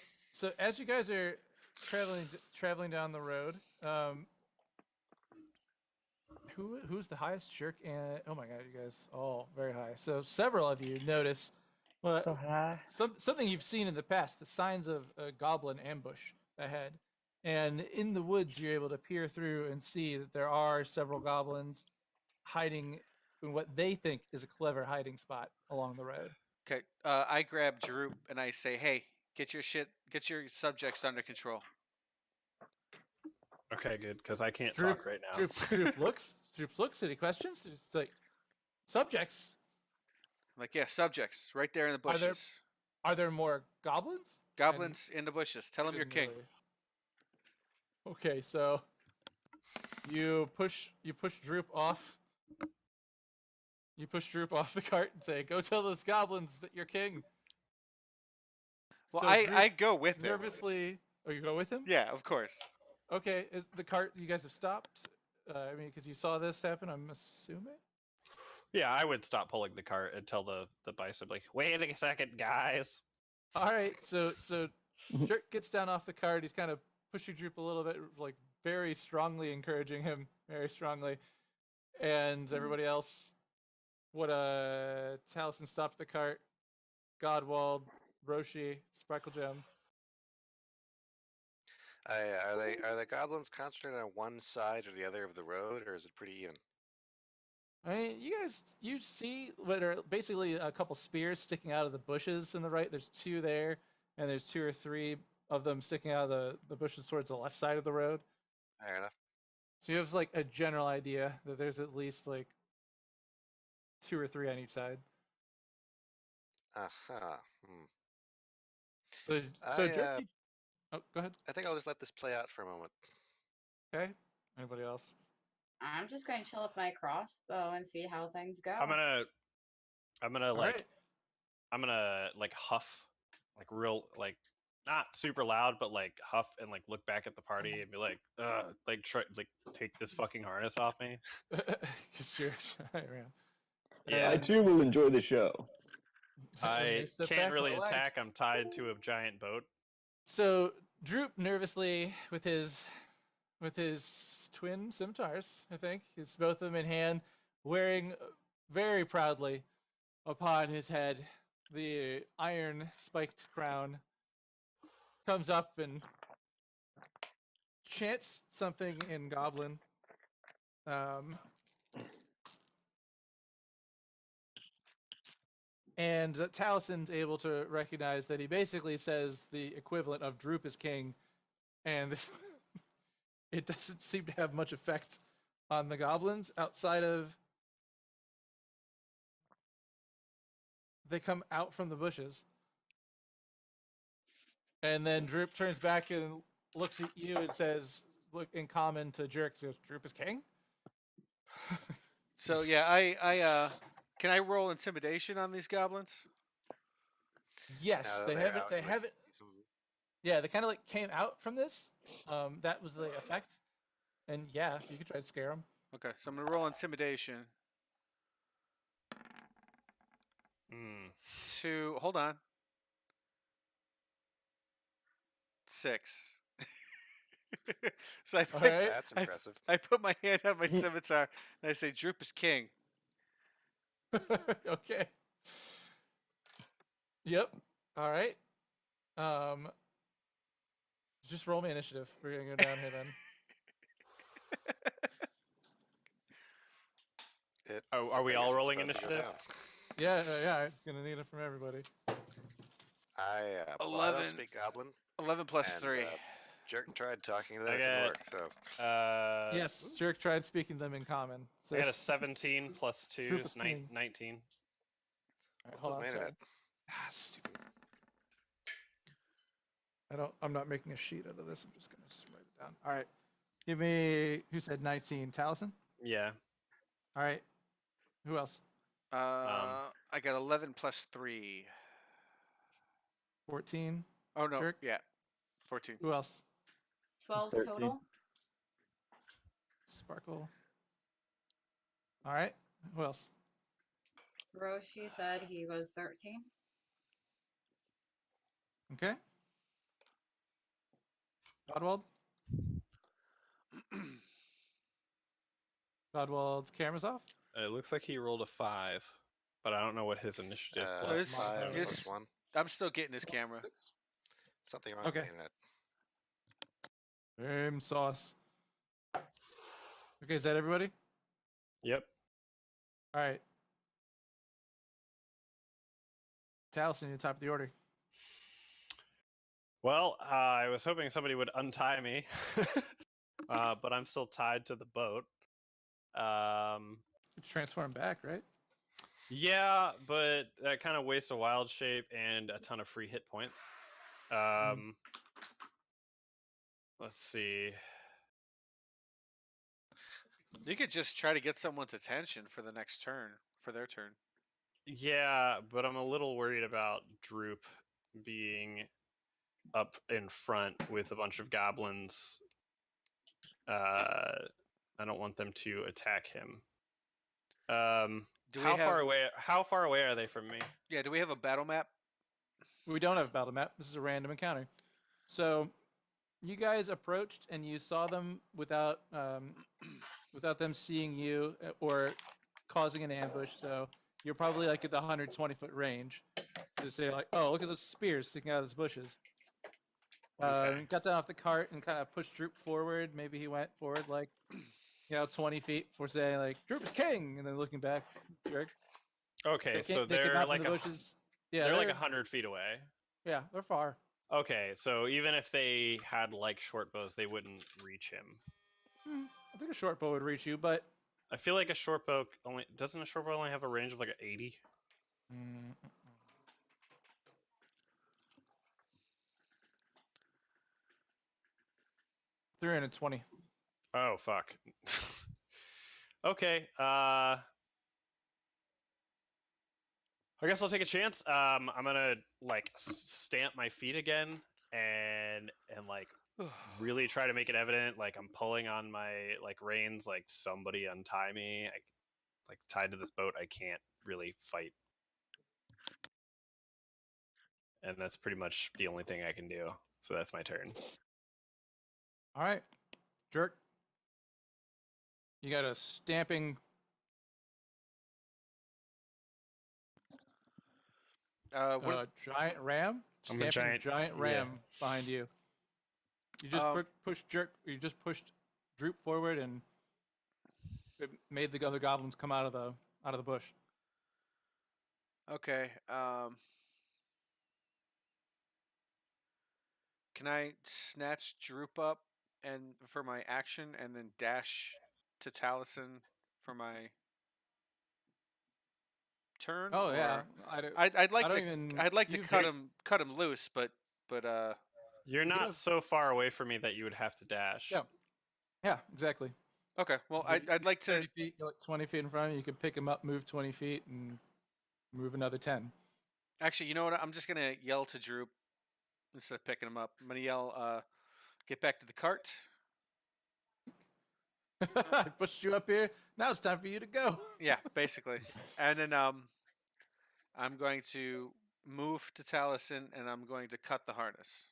as you guys are traveling down the road, who's the highest jerk? And oh my god, you guys all very high. So several of you notice something you've seen in the past: the signs of a goblin ambush ahead. And in the woods, you're able to peer through and see that there are several goblins hiding in what they think is a clever hiding spot along the road. Okay. I grab Droop and I say, "Hey, get your subjects under control." Okay, good, because I can't Droop, talk right now. Droop looks. Any questions? It's like subjects. I'm like, yeah, subjects right there in the Are there- bushes. Are there more goblins? Goblins in the bushes. Tell him you're Didn't king. really- Okay, so you push Droop off. You push Droop off the cart and say, "Go tell those goblins that you're king." Well, So I Droop go with him. nervously. Oh, you go with him? Yeah, of course. Okay, is the cart? You guys have stopped. I mean, because you saw this happen, I'm assuming. Yeah, I would stop pulling the cart and tell the bison, like, "Wait a second, guys." All right, so Jerk gets down off the cart. He's kind of pushing Droop a little bit, like very strongly encouraging him, very strongly. And everybody else, Taliesin stops the cart. Godwald, Roshi, Sparklegem. are the goblins concentrated on one side or the other of the road, or is it pretty even? I mean, you see what are basically a couple spears sticking out of the bushes in the right. There's two there, and there's 2 or 3 of them sticking out of the bushes towards the left side of the road. Fair enough. So you have like a general idea that there's at least like 2 or 3 on each side. Uh-huh. So I, Drip, oh, go ahead. I think I'll just let this play out for a moment. Okay. Anybody else? I'm just going to chill with my crossbow and see how things go. I'm gonna All like right. I'm gonna like huff, like real like not super loud, but like huff and like look back at the party and be like try like take this fucking harness off me. Because you're around. Yeah. I too will enjoy the show. And I they sit can't back, really relax. attack. I'm tied to a giant boat. So Droop nervously with his twin scimitars, I think, it's both of them in hand, wearing very proudly upon his head the iron spiked crown, comes up and chants something in Goblin. And Talison's able to recognize that he basically says the equivalent of Droop is king, and it doesn't seem to have much effect on the goblins outside of they come out from the bushes. And then Droop turns back and looks at you and says, look in common to Jerk, says, Droop is king? So yeah, I can I roll intimidation on these goblins? Yes, Now that they they're have it. out They and we have can it. do some- Yeah, they kind of like came out from this. That was the effect. And yeah, you could try to scare them. Okay, so I'm gonna roll intimidation. Mm. Hold on. 6. So All right. That's impressive. I put my hand on my scimitar and I say, "Droop is king." Okay. Yep. All right. Just roll me initiative. We're gonna go down here then. Oh, are we I all guess it's rolling about to go initiative? down. Yeah. I'm gonna need it from everybody. Well, I 11. don't speak Goblin. 11 plus and, 3. Jerk tried talking to them. I It didn't got- work. So Yes, Jerk tried speaking them in common. So I got a 17 plus 2 Troop is is king. 19. All right, what's hold on. his Sorry. main Stupid. I'm not making a sheet out of this. I'm just gonna write it down. All right. Give me. Who said 19? Taliesin. Yeah. All right. Who else? I got 11 plus 3. 14. Oh no, Jerk? yeah, 14. Who else? 12 13. total. Sparkle. All right. Who else? Roshi said he was 13. Okay. Godwald. Godwald's camera's off. It looks like he rolled a 5, but I don't know what his initiative Uh, plus this- 5 this- plus 1. I'm still getting his camera. Something wrong Okay. with the internet. Same sauce. Okay, is that everybody? Yep. All right. Taliesin, you're top of the order. Well, I was hoping somebody would untie me, but I'm still tied to the boat. Transform back, right? Yeah, but that kind of wastes a wild shape and a ton of free hit points. Let's see. You could just try to get someone's attention for the next turn, for their turn. Yeah, but I'm a little worried about Droop being up in front with a bunch of goblins. I don't want them to attack him. Do we How far have- away? How far away are they from me? Yeah, do we have a battle map? We don't have a battle map. This is a random encounter. So, you guys approached and you saw them without without them seeing you or causing an ambush. So you're probably like at the 120-foot range. To say like, oh, look at those spears sticking out of those bushes. Okay. Got down off the cart and kind of pushed Droop forward. Maybe he went forward like 20 feet before saying like Droop is king, and then looking back, jerk. Okay, They so came they're out from like the bushes. Yeah, they're like 100 feet away. Yeah, they're far. Okay, so even if they had like short bows, they wouldn't reach him. I think a short bow would reach you, but I feel like a short bow doesn't a short bow only have a range of like 80? 320. Oh fuck. Okay. I guess I'll take a chance. I'm gonna like stamp my feet again and like really try to make it evident. Like I'm pulling on my like reins. Like somebody untie me. Like tied to this boat. I can't really fight. And that's pretty much the only thing I can do. So that's my turn. All right, jerk. You got a stamping. What Giant ram. I'm a Stamping giant- yeah. ram behind you. You just Um, pushed jerk. You just pushed Droop forward, and it made the other goblins come out of the bush. Okay. Can I snatch Droop up and for my action, and then dash to Taliesin for my turn? Oh yeah, or- I don't, I'd like I don't to. even. I'd like to you- cut him loose, but You're You not have- so far away from me that you would have to dash. Yeah. Yeah, exactly. okay. Well, You- I'd like to. 30 feet, you're like 20 feet in front of you. You can pick him up, move 20 feet, and move another 10. Actually, you know what? I'm just gonna yell to Droop instead of picking him up. I'm gonna yell, "Get back to the cart." I pushed you up here. Now it's time for you to go. Yeah, basically. And then I'm going to move to Taliesin, and I'm going to cut the harness.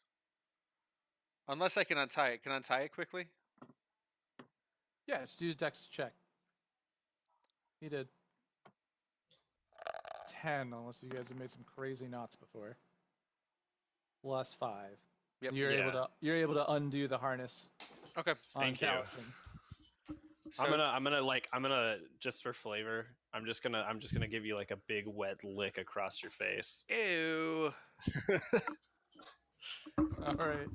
Unless I can untie it. Can I untie it quickly? Yeah, just do a dex check. He did 10, unless you guys have made some crazy knots before. Plus 5. Yep. So you're able to undo the harness Okay. on Thank you. Taliesin. So, I'm gonna just for flavor, I'm just gonna give you like a big wet lick across your face. Ew. All right.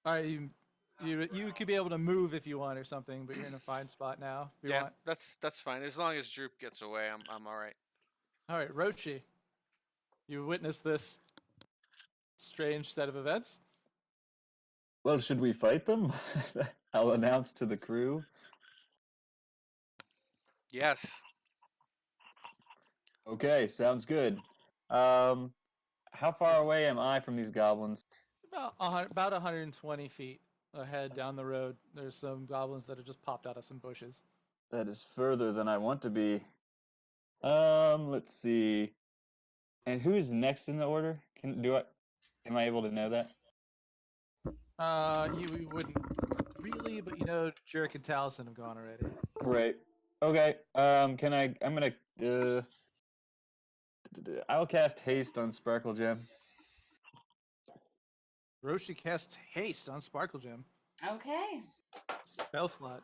All right, you could be able to move if you want or something, but you're in a fine spot now. If you Yeah, want. that's fine. As long as Droop gets away, I'm all right. All right, Roshi, you witnessed this strange set of events. Well, should we fight them? I'll announce to the crew. Yes. Okay, sounds good. How far away am I from these goblins? About 120 feet ahead down the road. There's some goblins that have just popped out of some bushes. That is further than I want to be. Let's see. And who's next in the order? Am I able to know that? You wouldn't really, but Jurek and Taliesin have gone already. Right. Okay. I'm gonna. I'll cast haste on Sparkle Gem. Roshi casts haste on Sparkle Gem. Okay. Spell slot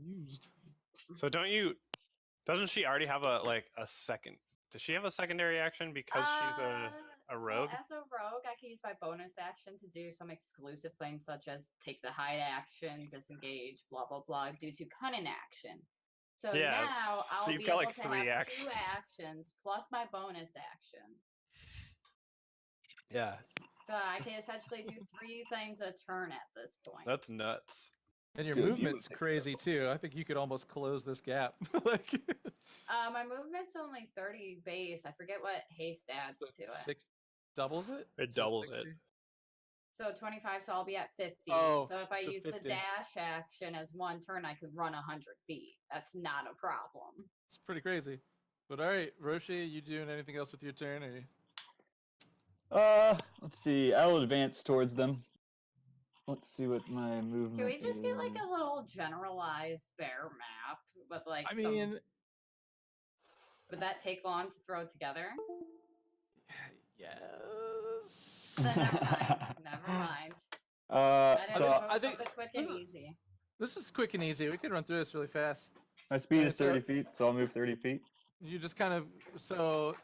used. So doesn't she already have a second? Does she have a secondary action because she's a rogue? Well, as a rogue, I can use my bonus action to do some exclusive things such as take the hide action, disengage, blah blah blah, due to cunning action. So Yeah, now so I'll you've be got, able like, to 3 have 2 actions. actions plus my bonus action. Yeah, So I can essentially do 3 things a turn at this point. that's nuts. And your Good, you movement's would pick it crazy too. I think you could almost close this gap. My movement's only 30 base. I forget what haste adds So to it. 6 doubles it. It So doubles it. 60? So 25, so I'll be at 50. Oh, so if I so use 50. the dash action as 1 turn, I could run 100 feet. That's not a problem. It's pretty crazy. But all right, Roshi, you doing anything else with your turn? Or... Let's see. I'll advance towards them. Let's see what my movement. Can we just get like is. a little generalized bear map with like I some... mean, Would that take long to throw together? yes. Then never mind. Never mind. Uh, I so didn't I think something quick this and is- easy. This is quick and easy. We can run through this really fast. My speed Okay, is 30 so- feet, so I'll move 30 feet. You just kind of so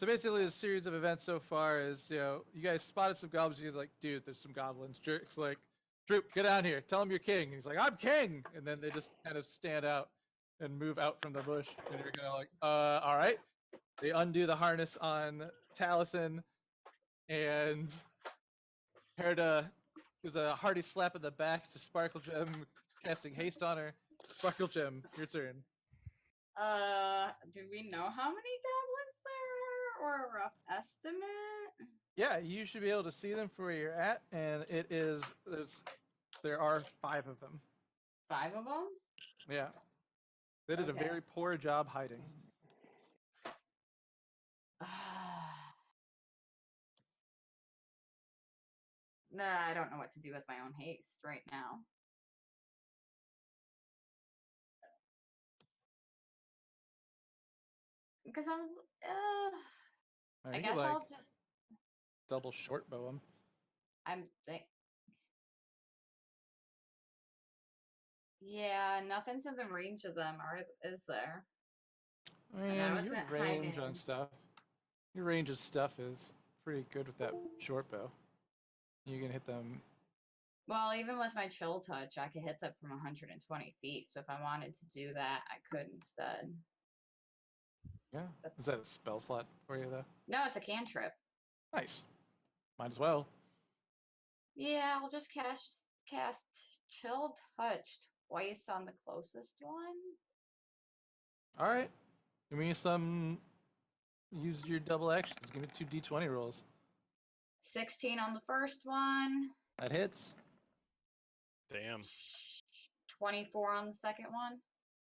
basically the series of events so far is you guys spotted some goblins. You guys are like, dude, there's some goblins. Jerk's like, Droop, get down here. Tell him you're king. And he's like, I'm king. And then they just kind of stand out and move out from the bush. And you're kind of like, all right. They undo the harness on Taliesin, and Herda gives a hearty slap in the back to Sparkle Gem, casting haste on her. Sparkle Gem, your turn. Do we know how many goblins there are, or a rough estimate? Yeah, you should be able to see them from where you're at, and there are 5 of them. 5 of them? Yeah, they did a Okay. very poor job hiding. Nah, I don't know what to do with my own haste right now. Because I You guess could, like, I'll just. double short bow them. Yeah, nothing's in the range of them, is there? I I mean, was your at range hiding. on stuff. Your range of stuff is pretty good with that short bow. You can hit them. Well, even with my chill touch, I could hit them from 120 feet. So if I wanted to do that, I could instead. Yeah. Is that a spell slot for you though? No, it's a cantrip. Nice. Might as well. Yeah, I'll just cast chill touch twice on the closest one. All right. Give me some. Use your double actions. Give me 2 d20 rolls. 16 on the first one. That hits. Damn. 24 on the second one.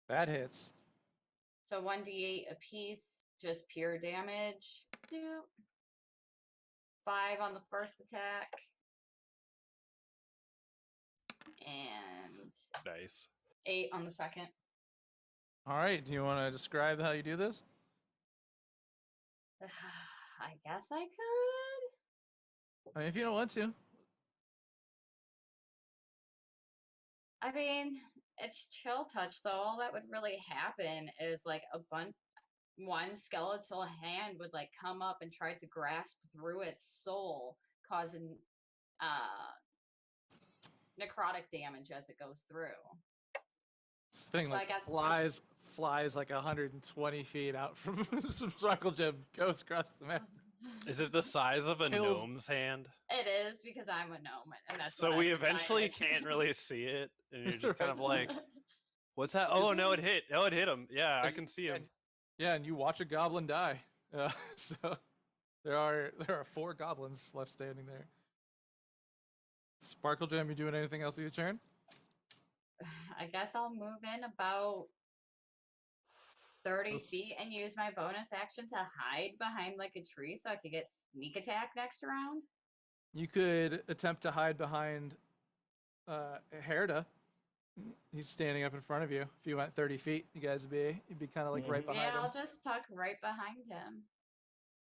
That hits. So 1d8 apiece, just pure damage. 5 on the first attack. And Nice. 8 on the second. All right. Do you want to describe how you do this? I guess I could. I mean, if you don't want to. I mean, it's chill touch, so all that would really happen is like one skeletal hand would like come up and try to grasp through its soul, causing necrotic damage as it goes through. This thing So I like guess- flies like 120 feet out from some Sparkle Gem, goes across the map. Is it the size of a Kills- gnome's hand? It is because I'm a gnome, and that's So what we I've eventually decided. can't really see it, and you're just kind of Right. like, "What's that? Oh no, it hit! Oh, it hit him! Yeah, I And- can see him." and- Yeah, and you watch a goblin die. So there are 4 goblins left standing there. Sparkle Gem, you doing anything else with your turn? I guess I'll move in about 30 Those- feet and use my bonus action to hide behind like a tree so I could get sneak attack next round. You could attempt to hide behind Herda. He's standing up in front of you. If you went 30 feet, you guys you'd be kind of like right Mhm. behind Yeah, him. I'll just tuck right behind him.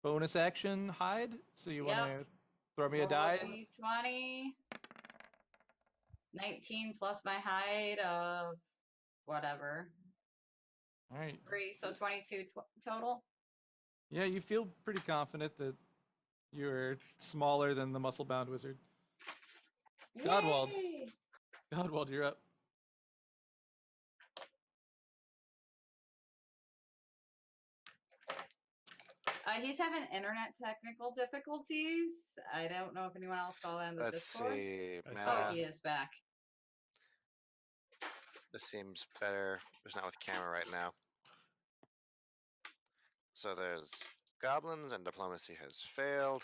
Bonus action hide. So you want Yep. to throw me a Roll die? D20. 19 plus my hide of whatever. All right. 3, so 22 total. Yeah, you feel pretty confident that you're smaller than the muscle-bound wizard. Godwald. Yay! Godwald, you're up. He's having internet technical difficulties. I don't know if anyone else saw that in the Let's Discord. see. I Oh, saw Math. he is back. This seems better. It's not with camera right now. So there's goblins and diplomacy has failed.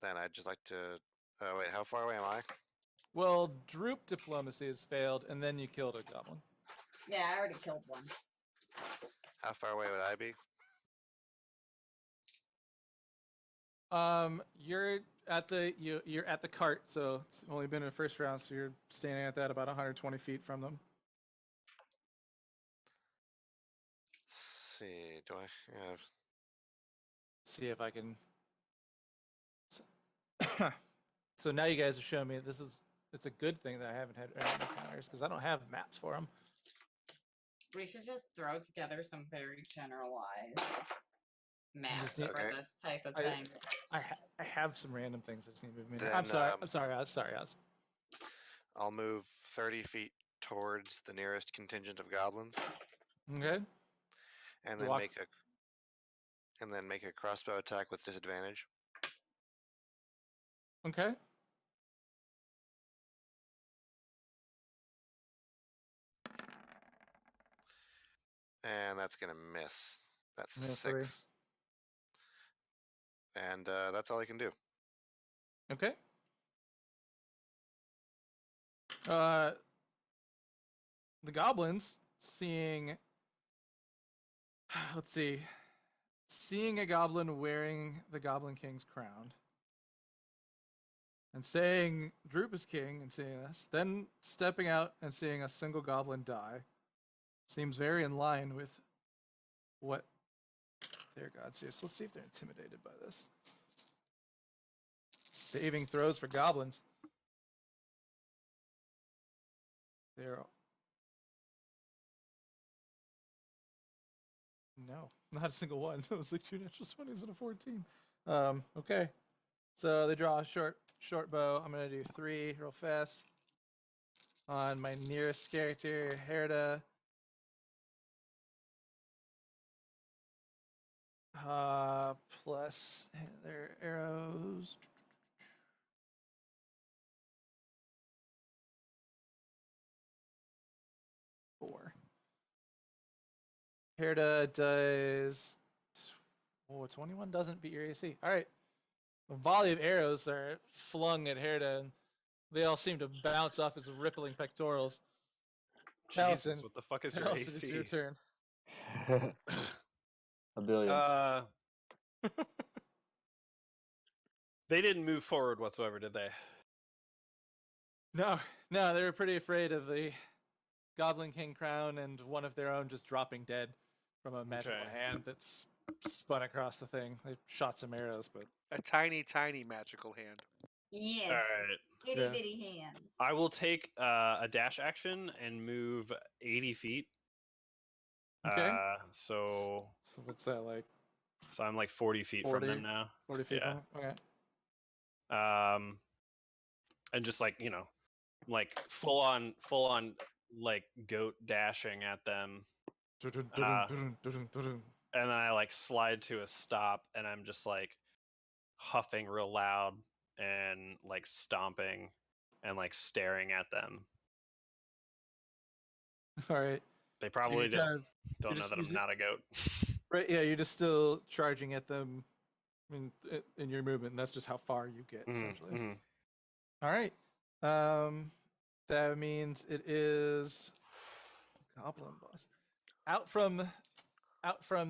Then I'd just like to. Oh wait, how far away am I? Well, Droop diplomacy has failed, and then you killed a goblin. Yeah, I already killed one. How far away would I be? You're at you're at the cart, so it's only been in the first round, so you're standing at that about 120 feet from them. Let's see. Do I have? See if I can. So now you guys are showing me this is it's a good thing that I haven't had random encounters because I don't have maps for them. We should just throw together some very generalized maps need- for Okay. this type of I- thing. I have some random things I just need to move. In. Then, I'm sorry, Oz. Sorry, Oz. I'll move 30 feet towards the nearest contingent of goblins, Okay. and You then walk- make a crossbow attack with disadvantage. Okay. And that's gonna miss. That's a Yeah, 3. 6. And that's all I can do. Okay. The goblins seeing. Let's see. Seeing a goblin wearing the Goblin King's crown and saying Droop is king and seeing this, then stepping out and seeing a single goblin die seems very in line with what their gods do. So let's see if they're intimidated by this. Saving throws for goblins. They're no, not a single one. It was like 2 natural 20s and a 14. Okay. So they draw a short bow. I'm gonna do 3 real fast. On my nearest character, Herda. Plus their arrows. Four. Herda does. 21 doesn't beat your AC. All right. A volley of arrows are flung at Herda, and they all seem to bounce off his rippling pectorals. Jesus, Taliesin, what the fuck is your Taliesin, AC? it's your turn. A billion. They didn't move forward whatsoever, did they? No, they were pretty afraid of the Goblin King crown and one of their own just dropping dead from a magical Okay. hand that's spun across the thing. They shot some arrows, but A tiny, tiny magical hand. Yes. All right. Itty Yeah. bitty hands. I will take a dash action and move 80 feet. Okay. So what's that like? I'm like 40 feet 40? from them now. 40 feet Yeah. from? Okay. And just like like full on like goat dashing at them, and then I like slide to a stop, and I'm just like huffing real loud and like stomping and like staring at them. All right. They probably kind of- don't know just- that you I'm just- not a goat. Right. Yeah, you're just still charging at them in your movement. And that's just how far you get, Mhm, essentially. mhm. All right. That means it is Goblin Boss. Out from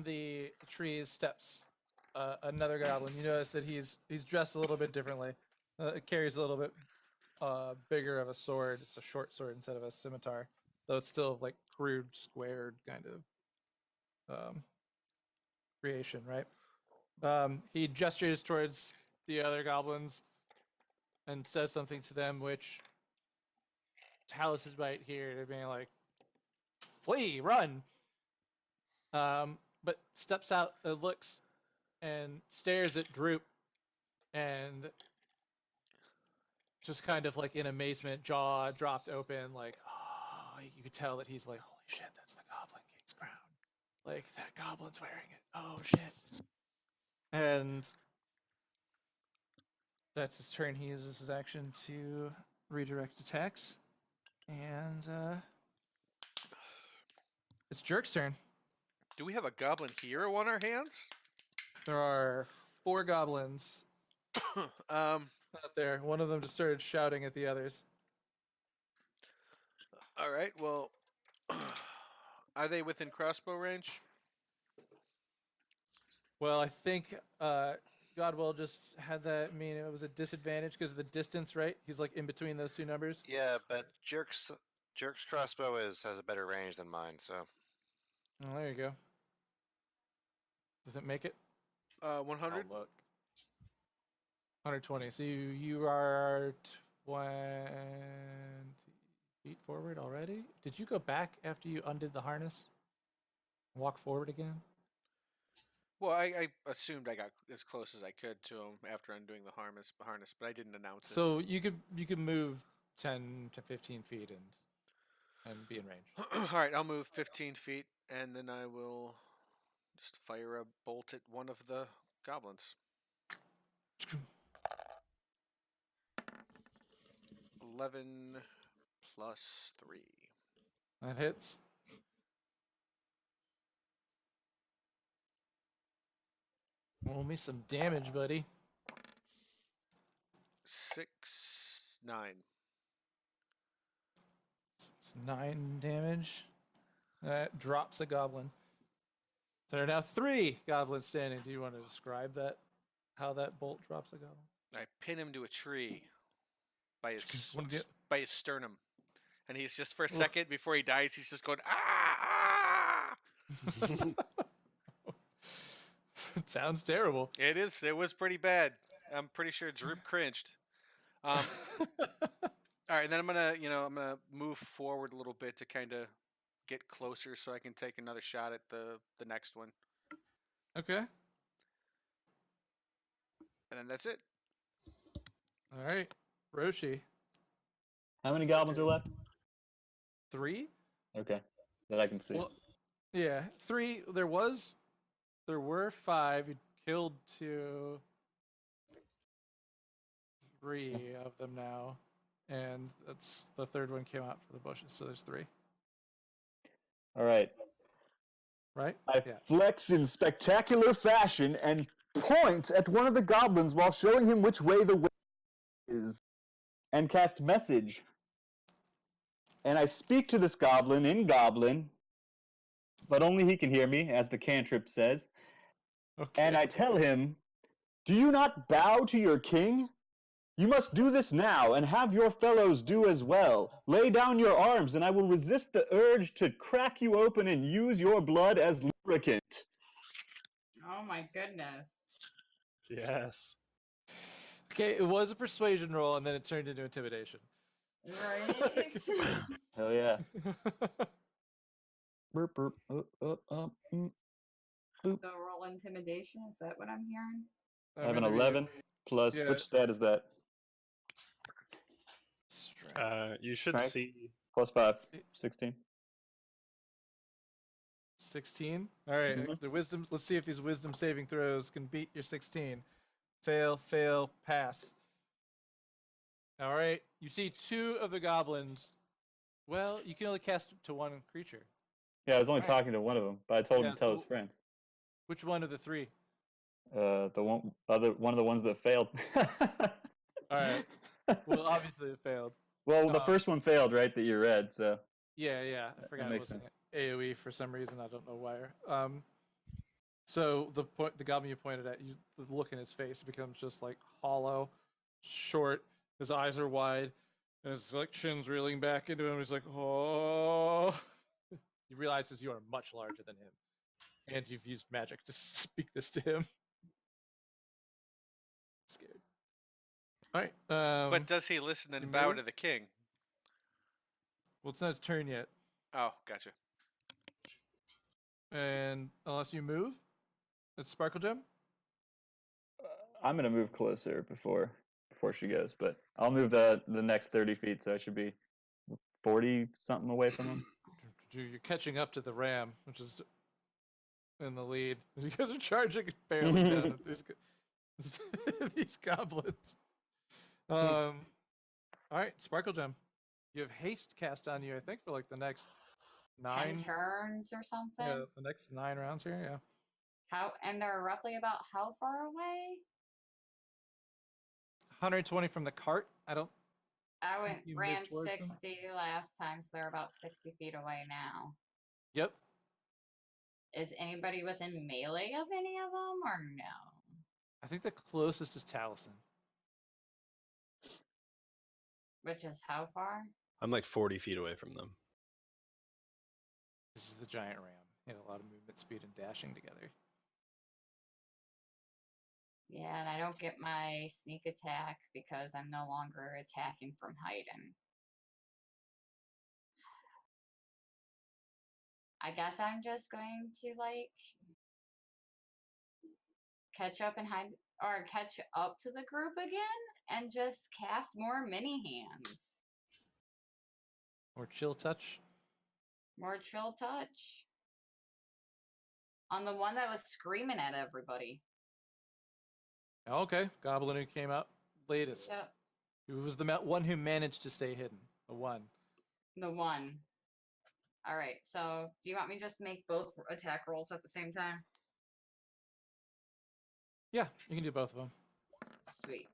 the trees steps another goblin. You notice that he's dressed a little bit differently. It carries a little bit bigger of a sword. It's a short sword instead of a scimitar, though it's still like crude, squared kind of creation, right? He gestures towards the other goblins and says something to them, which Taliesin might hear. They're being like, "Flee, run!" But steps out, looks, and stares at Droop, and just kind of like in amazement, jaw dropped open, like, oh, you could tell that he's like, "Holy shit, that's the Goblin King's crown! Like that goblin's wearing it. Oh shit!" And that's his turn. He uses his action to redirect attacks. And it's Jerk's turn. Do we have a goblin hero on our hands? There are 4 goblins out there. One of them just started shouting at the others. All right. Well, are they within crossbow range? Well, I think Godwell just had that mean it was a disadvantage because of the distance, right? He's like in between those 2 numbers. Yeah, but Jerk's crossbow has a better range than mine, so Oh, there you go. Does it make it? 100. I'll look. 120. So you are 20 feet forward already. Did you go back after you undid the harness? Walk forward again? Well, I assumed I got as close as I could to him after undoing the harness, but I didn't announce So you could move 10 to 15 feet and be in range. it. All right, I'll move 15 feet, and then I will just fire a bolt at one of the goblins. 11 plus 3. That hits. Roll me some damage, buddy. 6, 9. It's 9 damage. That drops a goblin. There are now 3 goblins standing. Do you want to describe that? How that bolt drops a goblin? I pin him to a tree by his Wanna get- by his sternum, and he's just for a Oof. second before he dies, he's just going ah. It sounds terrible. It is. It was pretty bad. I'm pretty sure Droop cringed. All right, and then I'm gonna move forward a little bit to kind of get closer so I can take another shot at the next one, Okay. and then that's it. All right. Roshi. How many goblins are left? 3? Okay, that I can see. Well, yeah, 3. There were 5. You killed 2. 3 of them now, and that's the third one came out for the bushes. So there's 3, All right. right? I Yeah. flex in spectacular fashion and point at one of the goblins while showing him which way the way is, and cast message. And I speak to this goblin in Goblin, but only he can hear me, as the cantrip says. Okay. And I tell him, "Do you not bow to your king? You must do this now, and have your fellows do as well. Lay down your arms, and I will resist the urge to crack you open and use your blood as lubricant." Oh my goodness. Yes. Okay, it was a persuasion roll, and then it turned into intimidation. Right? Hell yeah. Burp, burp, mm. So roll intimidation, is that what I'm hearing? I have an Remember, you- 11 plus, yeah. which stat is that? Strength. You should Strength? see. Plus 5, 16. 16. All right, Mhm. the wisdom. Let's see if these wisdom saving throws can beat your 16. Fail, fail, pass. All right, you see 2 of the goblins. Well, you can only cast to 1 creature. Yeah, I was only Alright. talking to one of them, but I told him Yeah, to tell his so- friends. Which one of the 3? The one of the ones that failed. Alright. Well, obviously it failed. Well, the first one failed, right? That you read. So Yeah. I forgot it makes was an AOE for some reason. I don't know why. So the goblin you pointed at, the look in his face becomes just like hollow, short. His eyes are wide, and his like chin's reeling back into him. He's like, oh. He realizes you are much larger than him, and you've used magic to speak this to him. Scared. All right. But does he listen and you bow move? to the king? Well, it's not his turn yet, Oh, gotcha. and unless you move, it's Sparkle Gem. I'm gonna move closer before she goes, but I'll move the next 30 feet, so I should be 40 something away from him. You're catching up to the ram, which is in the lead. You guys are charging barely down at these goblins. All right, Sparkle Gem. You have haste cast on you, I think, for like the next 10 9. turns or something? Yeah, the next 9 rounds here. Yeah, And they're roughly about how far away? 120 from the cart. I You moved ran towards them? 60 last time, so they're about 60 feet away now. Yep. Is anybody within melee of any of them, or no? I think the closest is Taliesin. Which is how far? I'm like 40 feet away from them. This is the giant ram. He had a lot of movement speed and dashing together. Yeah, and I don't get my sneak attack because I'm no longer attacking from hiding. I guess I'm just going to like catch up and hide or catch up to the group again and just cast more mini hands. Or chill touch. More chill touch. On the one that was screaming at everybody. Okay, Goblin who came out latest. Yep, Who was the one who managed to stay hidden? The one. the one. Alright, so do you want me just to make both attack rolls at the same time? Yeah, you can do both of them. Sweet.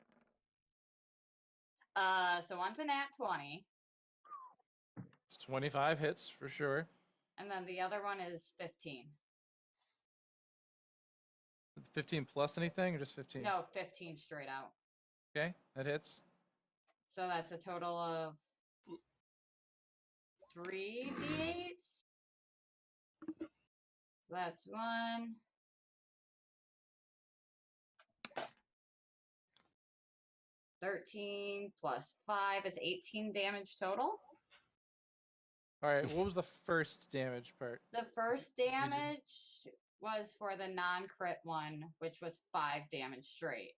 So one's a nat 20, It's 25 hits for sure. and then the other one is 15. It's 15 plus anything or just 15? No, 15 straight out. Okay, that hits. So that's a total of 3 d8s. So that's 1. $13 plus 5 is 18 damage total. All right, what was the first damage part? The first damage was for the non-crit one, which was 5 damage straight.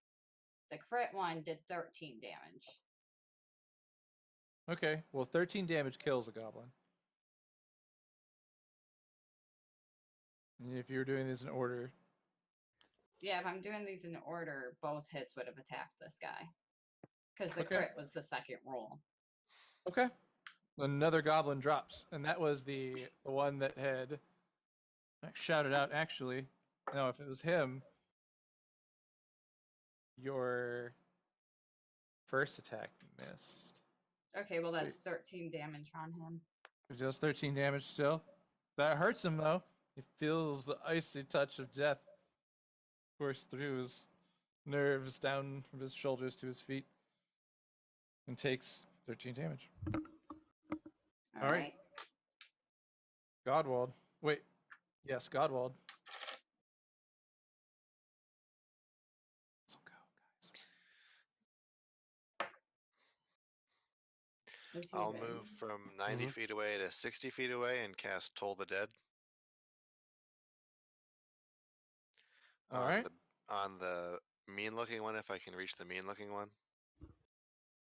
The crit one did 13 damage. Okay, well, 13 damage kills a goblin. And if you're doing this in order, Yeah, if I'm doing these in order, both hits would have attacked this guy. Because the Okay. crit was the second roll. okay, another goblin drops, and that was the one that had shouted out. Actually, no, if it was him, your first attack missed. Okay, well that's 13 damage on him. It does 13 damage still. That hurts him though. He feels the icy touch of death course through his nerves down from his shoulders to his feet, and takes 13 damage. All right. Godwald. Wait. Yes, Godwald. Let's go, guys. Is he I'll ready? move from 90 feet away to 60 feet away and cast Toll the Dead. All on right. On the mean-looking one, if I can reach the mean-looking one.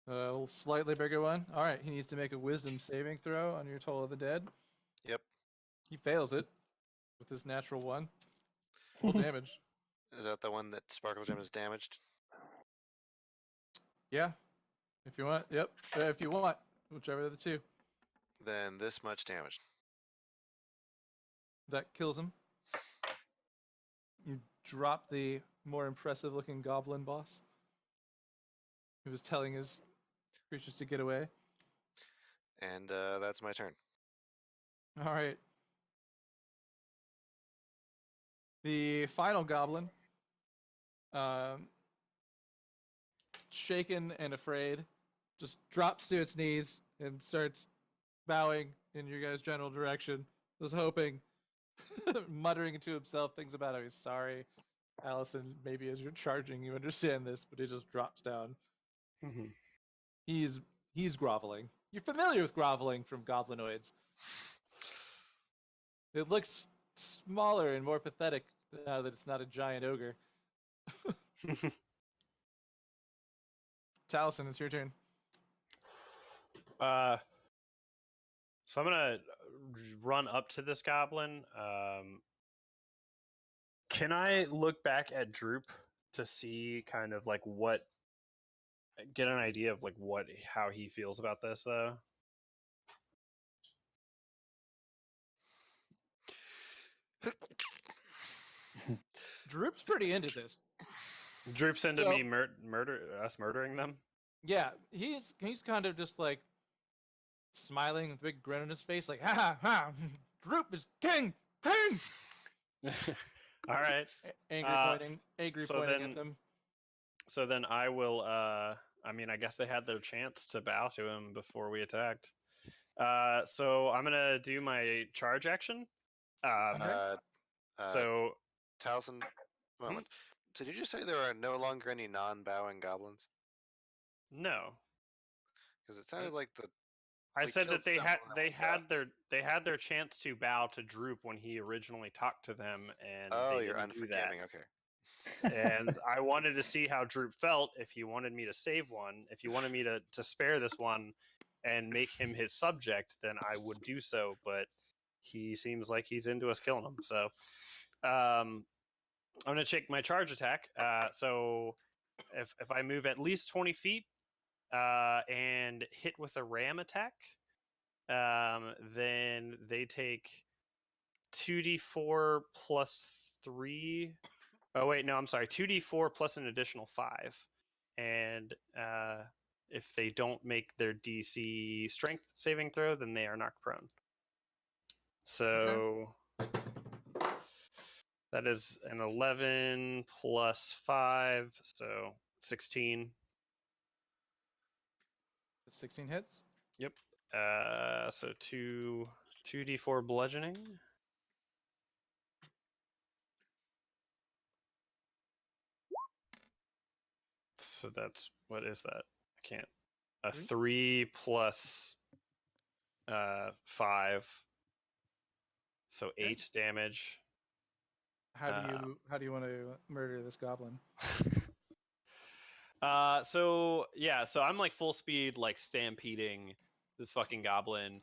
A slightly bigger one. All right. He needs to make a wisdom saving throw on your Toll of the Dead. Yep. He fails it with his natural one. Full damage. Is that the one that Sparkle Gem is damaged? Yeah. If you want. Yep. If you want. Whichever of the two. Then this much damage. That kills him. You drop the more impressive looking goblin boss, who was telling his creatures to get away. And that's my turn. All right. The final goblin, shaken and afraid, just drops to its knees and starts bowing in your guys' general direction. Was hoping, muttering to himself things about how he's sorry. Allison, maybe as you're charging, you understand this, but he just drops down. Mhm. He's groveling. You're familiar with groveling from goblinoids. It looks smaller and more pathetic now that it's not a giant ogre. Taliesin, it's your turn. So I'm gonna run up to this goblin. Can I look back at Droop to see kind of like get an idea of like how he feels about this though? Droop's pretty into this. Droop's into So- me murdering them. Yeah, he's kind of just like smiling with a big grin on his face, like ha ha. Droop is king. All right. Angry so pointing then- at them. So then I will. I mean, I guess they had their chance to bow to him before we attacked. So I'm gonna do my charge action. Uh, So Taliesin, moment. So did you say there are no longer any non-bowing goblins? No, Because it sounded like the I We said killed that they several had and then they had their chance to bow to Droop when he originally talked to them, and oh, they you're didn't do that. unforgiving. Okay. And I wanted to see how Droop felt if he wanted me to save one. If he wanted me to spare this one and make him his subject, then I would do so. But he seems like he's into us killing him. So I'm gonna check my charge attack. So if I move at least 20 feet and hit with a ram attack, then they take 2d4 plus 3. Oh wait, no, I'm sorry. 2d4 plus an additional 5, and if they don't make their DC strength saving throw, then they are knocked prone. So that is an 11 plus 5, so 16. 16 hits. Yep. So 2d4 bludgeoning. So that's, what is that? I can't. A 3 plus 5. So 8 damage. How do you want to murder this goblin? So I'm like full speed, like stampeding this fucking goblin,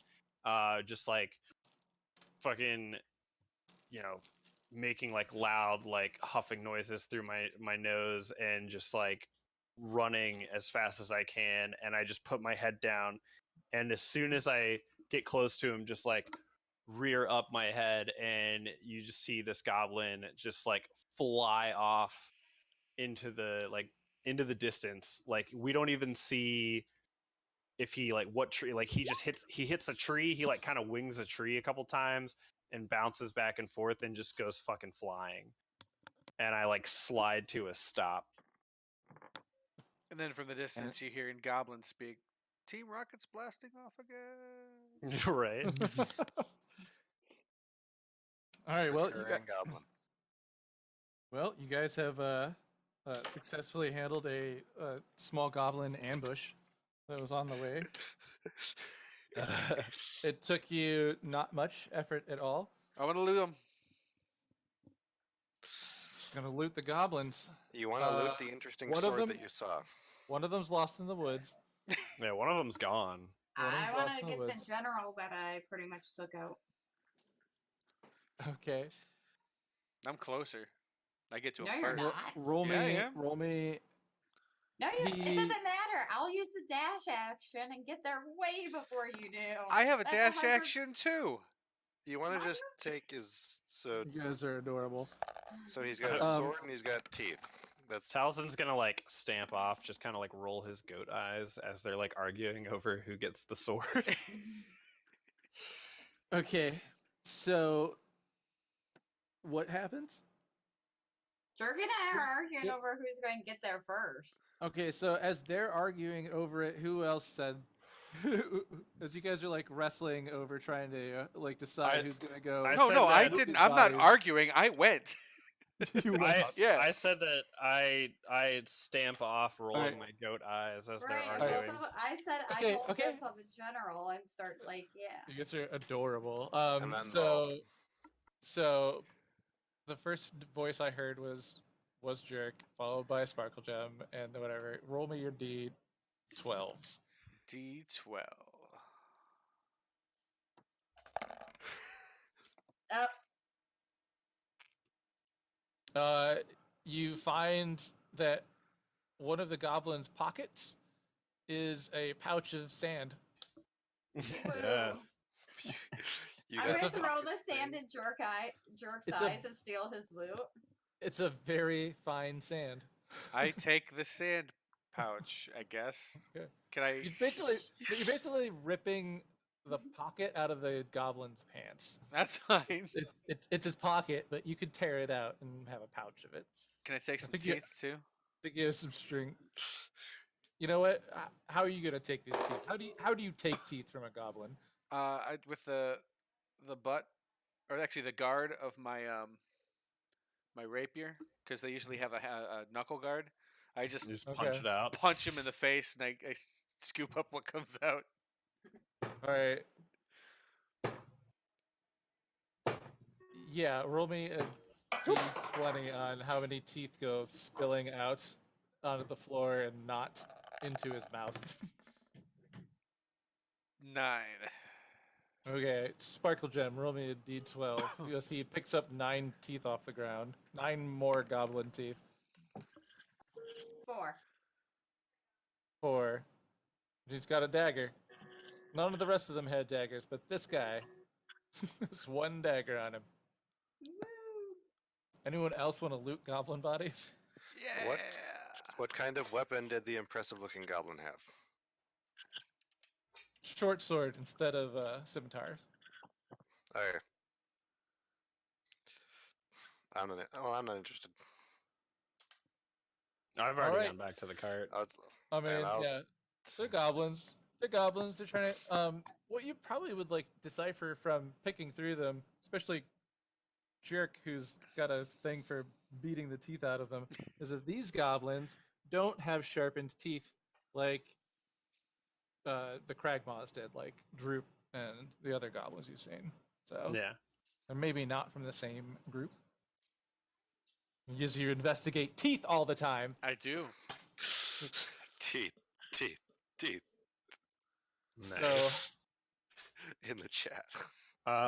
just like fucking, making like loud, like huffing noises through my nose, and just like running as fast as I can. And I just put my head down, and as soon as I get close to him, just like rear up my head, and you just see this goblin just like fly off into the distance. Like, we don't even see if he, like, what tree, like, he hits a tree. He like kind of wings a tree a couple times and bounces back and forth and just goes fucking flying. And I like slide to a stop. And then from the distance, you hear in Goblin speak, Team Rocket's blasting off again. Right. All right. Recurring goblin. Well, you guys have successfully handled a small goblin ambush that was on the way. It took you not much effort at all. I want to loot them. Just gonna loot the goblins. You want to loot the interesting one of sword them- that you saw. One of them's lost in the woods. Yeah, one of them's gone. One of I them's want lost to in the get woods. the general that I pretty much took out. Okay. I'm closer. I get to No, him you're first. not. Roll me. Yeah, I am. Roll me. No, it He- doesn't matter. I'll use the dash action and get there way before you do. I have a That's dash 100 action too. You want to Why just take his so You guys are adorable. he's got a Um, sword and he's got teeth. That's Talzin's gonna like stamp off, just kind of like roll his goat eyes as they're like arguing over who gets the sword. Okay. So, what happens? Jerk and I are arguing Yep. over who's going to get there first. Okay, so as they're arguing over it, who else said? As you guys are like wrestling over trying to like decide who's gonna go. I No, said no, I that- didn't. I'm not Bodies. arguing. I went. You I, went. Yeah. I said that I stamp off rolling Alright. my goat eyes as Right, they're and arguing. both of I said Okay, I called okay. dibs on the general and start like, yeah. You guys are adorable. And then So the first voice I heard was Jerk, followed by Sparkle Gem, and whatever. Roll me your D12s. D12. You find that one of the goblin's pockets is a pouch of sand. Yes. you I'm got gonna some throw pocket the sand thing. in Jerk's It's a- eyes and steal his loot. It's a very fine sand. I take the sand pouch, I guess. Okay. Can I? You're basically ripping the pocket out of the goblin's pants. That's fine. It's his pocket, but you could tear it out and have a pouch of it. Can I take some think you- teeth too? I think you have some string. You know what? How are you gonna take these teeth? How do you take teeth from a goblin? With the butt, or actually the guard of my my rapier because they usually have a knuckle guard. I just You just Okay. punch it out. punch him in the face and I scoop up what comes out. All right. Yeah, roll me a d20 on how many teeth go spilling out onto the floor and not into his mouth. 9. Okay, Sparkle Gem, roll me a d12. Because he picks up 9 teeth off the ground. 9 more goblin teeth. 4. 4. He's got a dagger. None of the rest of them had daggers, but this guy has 1 dagger on him. Woo! Anyone else want to loot goblin bodies? Yeah. What kind of weapon did the impressive-looking goblin have? Short sword instead of scimitars. Okay. I'm not interested. I've already Alright. gone back to the cart. I mean, And I'll- yeah, they're goblins. They're goblins. They're trying to. What you probably would like decipher from picking through them, especially Jerk, who's got a thing for beating the teeth out of them, is that these goblins don't have sharpened teeth like the Cragmaws did, like Droop and the other goblins you've seen. So Yeah. they're maybe not from the same group. Because you investigate teeth all the time. I do. Teeth. So In the chat.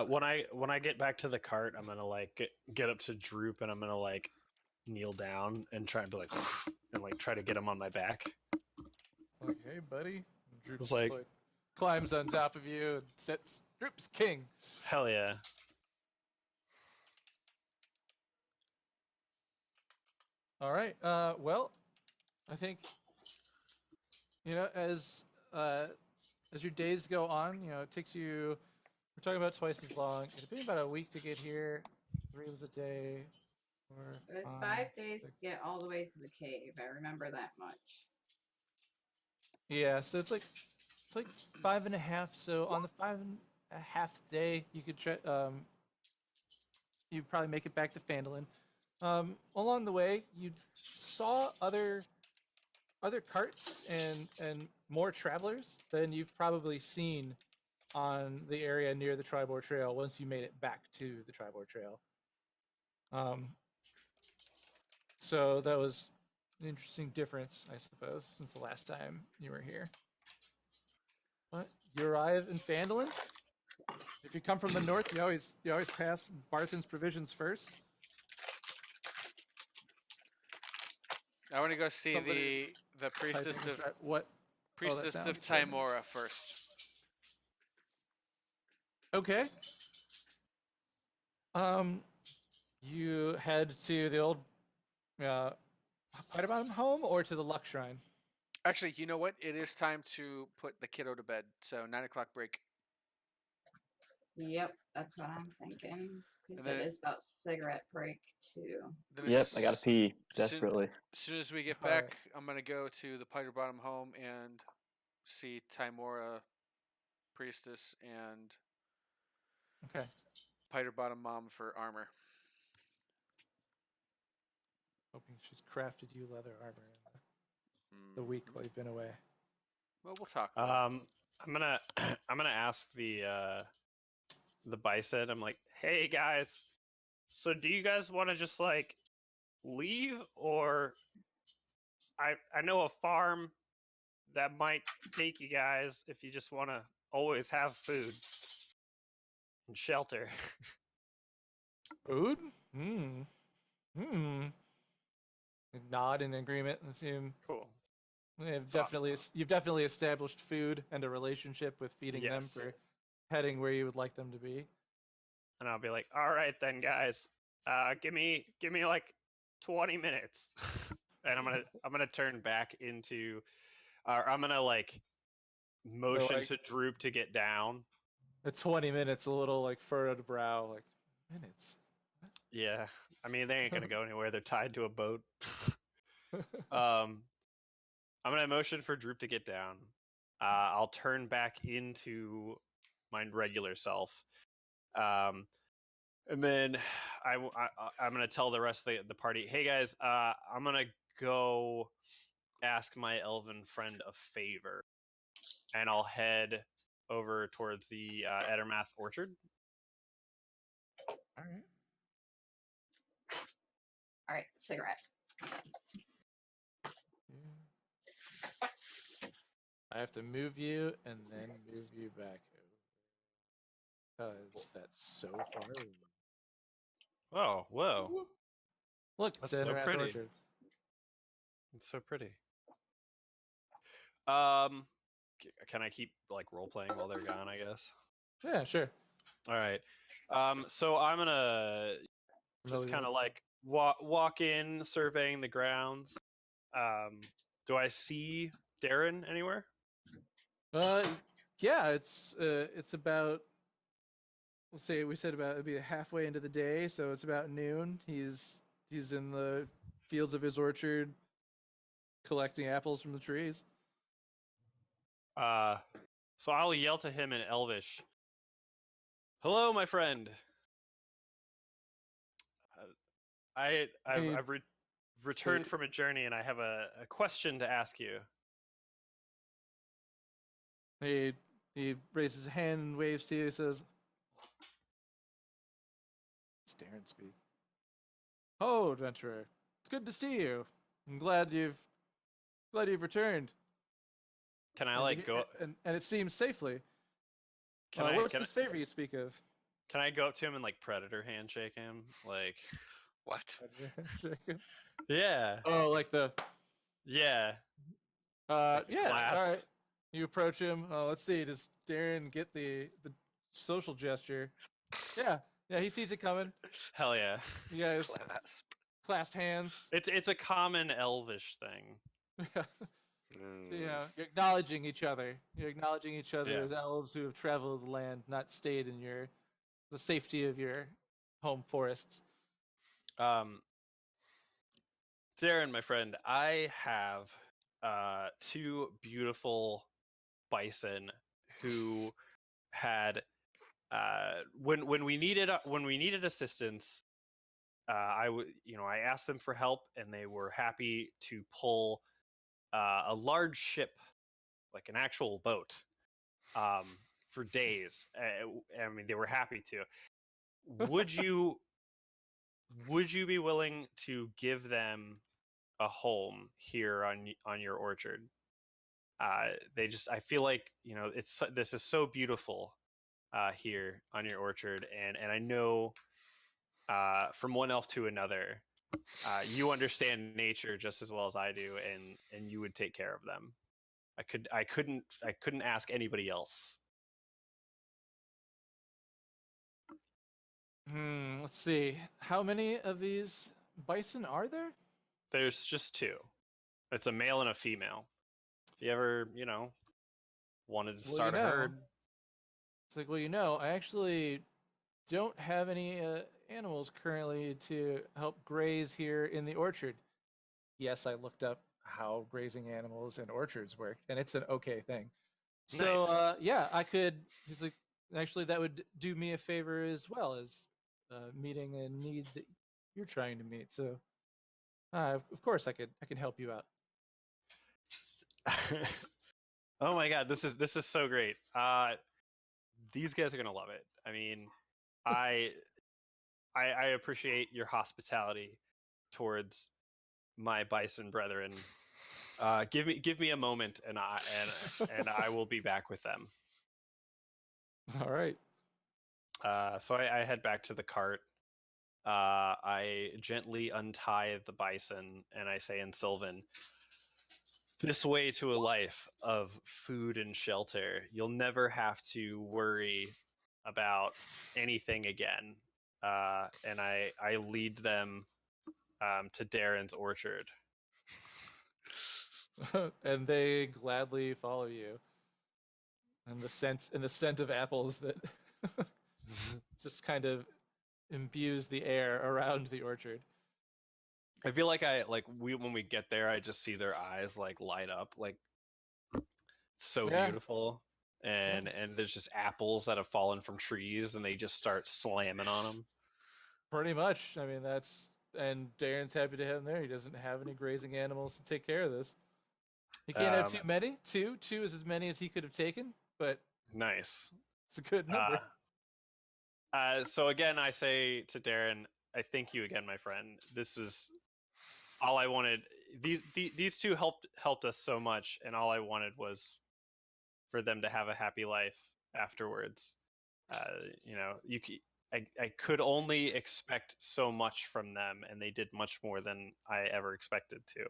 When I get back to the cart, I'm gonna like get up to Droop and I'm gonna like kneel down and try and be like and like try to get him on my back. like, hey, buddy. Droop's It's just, like- climbs on top of you and sits. Droop's king. Hell yeah. All right. Well, I think as your days go on, it takes you. We're talking about twice as long. It'd be about a week to get here. 3 was a day. 4, It was 5 5 days six- to get all the way to the cave. I remember that much. Yeah, so it's like 5.5. So on the 5.5 day, you could try. You'd probably make it back to Phandalin. Along the way, you saw other carts and more travelers than you've probably seen on the area near the Tribord Trail once you made it back to the Tribord Trail. So that was an interesting difference, I suppose, since the last time you were here. But you arrive in Phandalin. If you come from the north, you always pass Barthen's Provisions first. I want to go see Somebody's the priestess Typing of is right- what? priestess of sounds good. Timora first. Okay. You head to the old Bottom home or to the Luck Shrine? Actually, you know what? It is time to put the kiddo to bed. So 9 o'clock break. Yep, that's what I'm thinking. Because then it it- is about cigarette break too. Then Yep, I gotta as pee soon- desperately. soon as we get All right. back, I'm gonna go to the Piter Bottom home and see Timora priestess and Okay. Piter Bottom mom for armor. Hoping she's crafted you leather armor in the Mm, week while you've been away. Well, we'll talk. about it. I'm gonna I'm gonna ask the bison. I'm like, hey guys, so do you guys want to just like leave, or I know a farm that might take you guys if you just want to always have food and shelter. Food? Nod in agreement and assume Cool. you've definitely established food and a relationship with feeding them Yes. for heading where you would like them to be. And I'll be like, all right then, guys, give me like 20 minutes, and I'm gonna turn back into, or I'm gonna like motion like- to Droop to get down. At 20 minutes, a little like furrowed brow, like minutes. Yeah, I mean they ain't gonna go anywhere. They're tied to a boat. I'm gonna motion for Droop to get down. I'll turn back into my regular self. And then I'm gonna tell the rest of the party, hey guys, I'm gonna go ask my elven friend a favor, and I'll head over towards the Edermath Orchard. All right. All right, cigarette. I have to move you and then move you back over. Because that's so far over. Oh, whoa. Look, it's That's so Edermath pretty. Orchard. It's so pretty. Can I keep like role playing while they're gone, I guess? Yeah, sure. All right. So I'm gonna just Really kind of wonderful. like walk in, surveying the grounds. Do I see Darren anywhere? Yeah, it's about, let's say we said about, it'd be halfway into the day, so it's about noon. He's in the fields of his orchard collecting apples from the trees. So I'll yell to him in Elvish. Hello, my friend. I've Hey, returned hey. from a journey, and I have a question to ask you. He raises his hand and waves to you. Says, "It's Darren speak. Oh, adventurer, it's good to see you. I'm glad you've returned. Can I And to like hear- go? and it seems safely. Can What's I this favor you speak of? can I go up to him and like predator handshake him? Like, What? yeah, Oh, like the yeah. Like the yeah. clasp. All right. You approach him. Let's see. Does Darren get the social gesture? Yeah. Yeah. He sees it coming. Hell yeah. You guys Clasp. clasp hands. It's a common Elvish thing. So, you know, you're acknowledging each other. You're acknowledging each other Yeah. as elves who have traveled the land, not stayed in the safety of your home forests. Darren, my friend, I have two beautiful bison who had when we needed assistance. I asked them for help, and they were happy to pull a large ship, like an actual boat, for days. I mean, they were happy to. Would you be willing to give them a home here on your orchard? I feel like, this is so beautiful here on your orchard, and I know from one elf to another, you understand nature just as well as I do, and you would take care of them. I couldn't ask anybody else. Let's see. How many of these bison are there? There's just two. It's a male and a female. If you ever, wanted to Well, start a herd. It's like, well, I actually don't have any animals currently to help graze here in the orchard. Yes, I looked up how grazing animals in orchards work, and it's an okay thing. So, Nice. yeah, I could. He's like, actually, that would do me a favor as well as meeting a need that you're trying to meet. So, of course, I can help you out. Oh my god, this is so great. These guys are gonna love it. I mean, I appreciate your hospitality towards my bison brethren. Give me a moment, and I will be back with them. All right. So I head back to the cart. I gently untie the bison, and I say in Sylvan, "This way to a life of food and shelter. You'll never have to worry about anything again." And I lead them to Darren's orchard. And they gladly follow you. And the scent of apples that just kind of imbues the air around the orchard. I feel like when we get there, I just see their eyes like light up, like so Yeah. beautiful, and there's just apples that have fallen from trees, and they just start slamming on them. Pretty much. I mean, and Darren's happy to have him there. He doesn't have any grazing animals to take care of this. He can't have too many. Two is as many as he could have taken, but Nice. it's a good number. So again, I say to Darren, I thank you again, my friend. This was all I wanted. These two helped us so much, and all I wanted was for them to have a happy life afterwards. I could only expect so much from them, and they did much more than I ever expected to.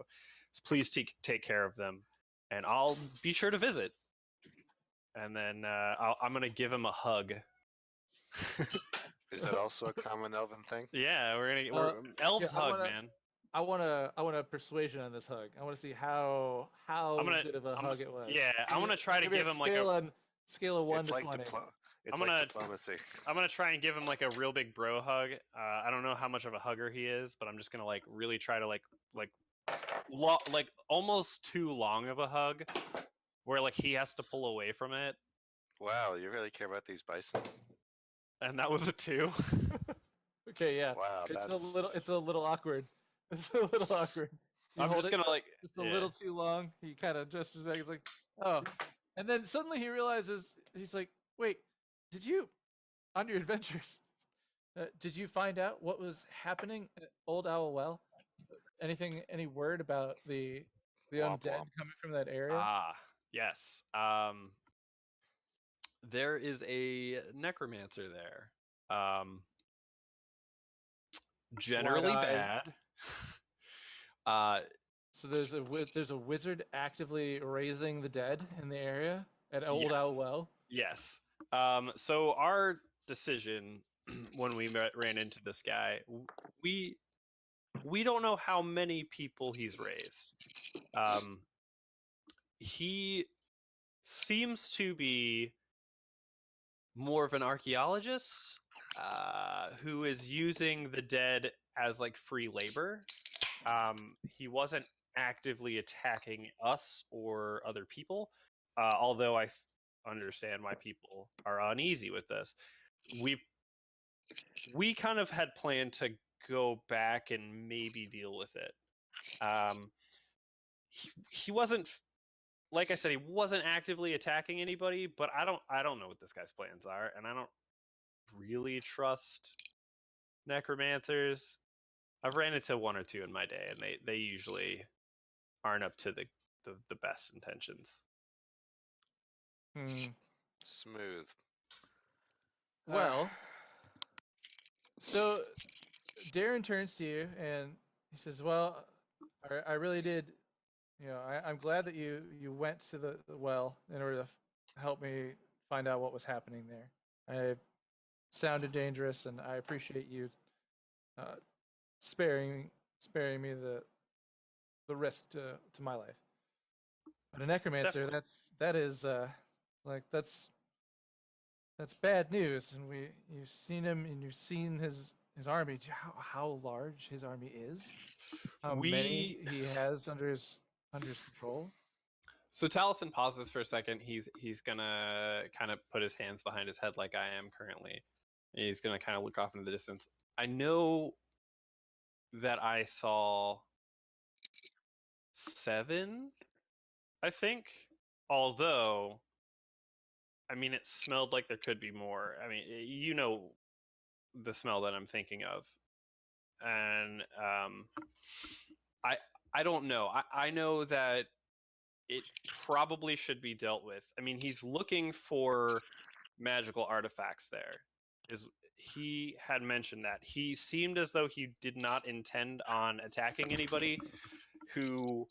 So please take care of them, and I'll be sure to visit. And then I'm gonna give him a hug. Is that also a common elven thing? Yeah, elves yeah, hug, man. I want a persuasion on this hug. I want to see how good of a hug it was. Yeah, I'm gonna try to give him like a scale of 1 It's to like 20. It's like diplomacy. I'm gonna try and give him like a real big bro hug. I don't know how much of a hugger he is, but I'm just gonna like really try to like almost too long of a hug, where like he has to pull away from it. Wow, you really care about these bison? And that was a 2. Okay, yeah. Wow, It's a little awkward. It's a little awkward. I'm just gonna just a little too long. He kind of gestures back. He's like, oh, and then suddenly he realizes he's like, wait, did you on your adventures? Did you find out what was happening at Old Owl Well? Any word about the Womp undead womp. coming from that area? Yes. There is a necromancer there. Generally Wide-eyed. bad. So there's a wizard actively raising the dead in the area at Old Yes. Owl Well. Yes. So our decision when we ran into this guy, we don't know how many people he's raised. He seems to be more of an archaeologist who is using the dead as like free labor. He wasn't actively attacking us or other people, although I understand why people are uneasy with this. We kind of had planned to go back and maybe deal with it. He wasn't, like I said, he wasn't actively attacking anybody, but I don't know what this guy's plans are, and I don't really trust necromancers. I've ran into 1 or 2 in my day, and they usually aren't up to the best intentions. Smooth. Well, so Darren turns to you and he says, "Well, I really did. You know, I'm glad that you went to the well in order to help me find out what was happening there. It sounded dangerous, and I appreciate you sparing me the risk to my life. But a necromancer, that's bad news. And you've seen him, and you've seen his army. Do you know how large his army is? How many he has under his control? So Taliesin pauses for a second. He's gonna kind of put his hands behind his head like I am currently. And he's gonna kind of look off into the distance. I know that I saw 7, I think. Although, I mean, it smelled like there could be more. I mean, you know the smell that I'm thinking of. And I don't know. I know that it probably should be dealt with. I mean, he's looking for magical artifacts there. He had mentioned that. He seemed as though he did not intend on attacking anybody who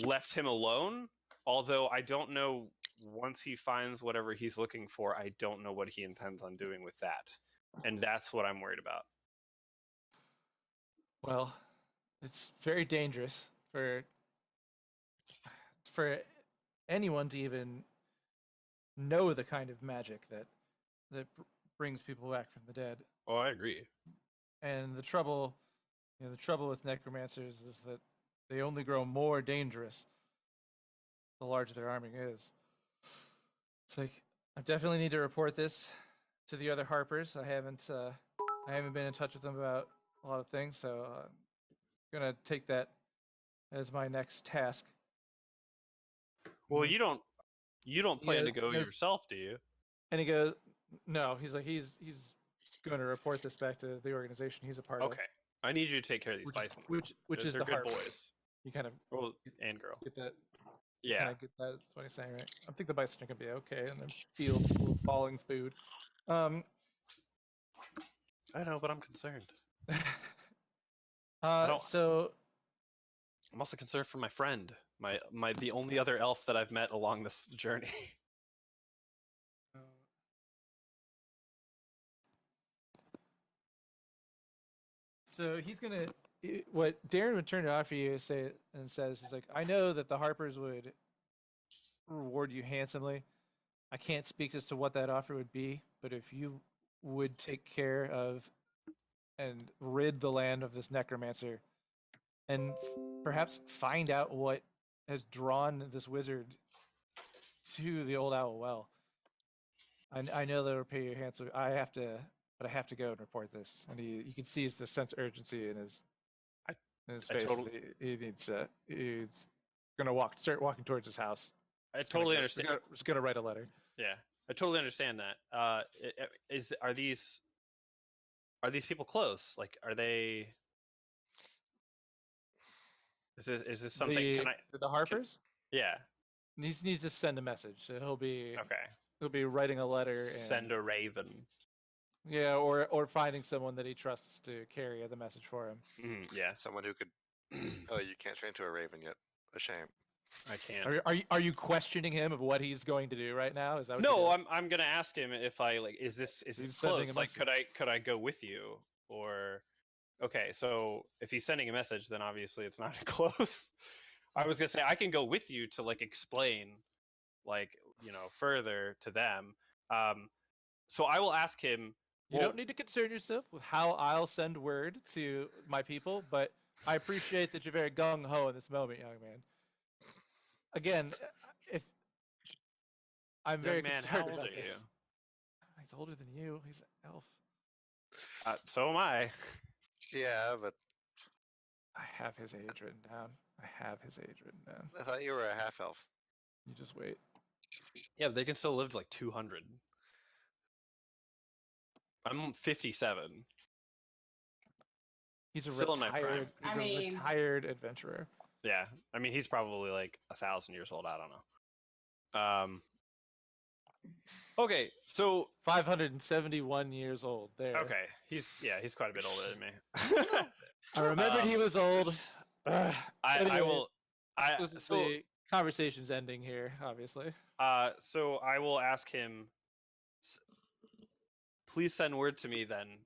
left him alone. Although I don't know, once he finds whatever he's looking for, I don't know what he intends on doing with that. And that's what I'm worried about. Well, it's very dangerous for anyone to even know the kind of magic that brings people back from the dead. Oh, I agree. And the trouble with necromancers is that they only grow more dangerous the larger their army is. It's like, I definitely need to report this to the other Harpers. I haven't I haven't been in touch with him about a lot of things, so I'm gonna take that as my next task. Well, Mhm. you don't He plan to goes- go he goes- yourself, do you? And he goes, "No." He's like, he's going to report this back to the organization he's a part of, Okay. I need you to take care of these which is bison. which is They're the good Harper. boys. You kind of Well, and girl. get that. Yeah. Kind of get that. That's what he's saying, right? I think the bison are gonna be okay in the field full of falling food. I know, but I'm concerned. don't- So I'm also concerned for my friend, the only other elf that I've met along this journey. So he's gonna. What Darren would turn to offer you says, he's like, I know that the Harpers would reward you handsomely. I can't speak as to what that offer would be, but if you would take care of and rid the land of this necromancer, and perhaps find out what has drawn this wizard to the old owl well. I know they'll repay you handsomely. I have to go and report this. And you can see the sense of urgency in his I face. totally- He's gonna start walking towards his house. I totally understand. Just gonna write a letter. Yeah, I totally understand that. Are these people close? Like, are they? Is this something? Can I? The Harpers? Yeah. He needs to send a message. So he'll be Okay. writing a letter. Send a raven. Yeah, or finding someone that he trusts to carry the message for him. Yeah, Someone who could. Oh, you can't train to a raven yet. A shame. I can't. Are you questioning him of what he's going to do right now? Is that what No, you're doing? I'm gonna ask him if I like. Is this He's close? sending a Like, could I go with you? Or okay, so if he's sending a message, then obviously it's not close. I was gonna say I can go with you to like explain, like further to them. So I will ask him. You don't need to concern yourself with how I'll send word to my people, but I appreciate that you're very gung ho in this moment, young man. Again, if I'm very Young man, concerned how old about are you? this. He's older than you. He's an elf. So am I. Yeah, but I have his age written down. I thought you were a half elf. You just wait. Yeah, but they can still live to like 200. I'm 57. He's a Still in my prime. retired. He's I a mean- retired adventurer. Yeah, I mean he's probably like 1,000 years old. I don't know. Okay, so 571 years old. There. okay, he's quite a bit older than me. I remembered he was old. Ugh. I Anyway, will. This is So the conversation's ending here, obviously. so I will ask him. Please send word to me then.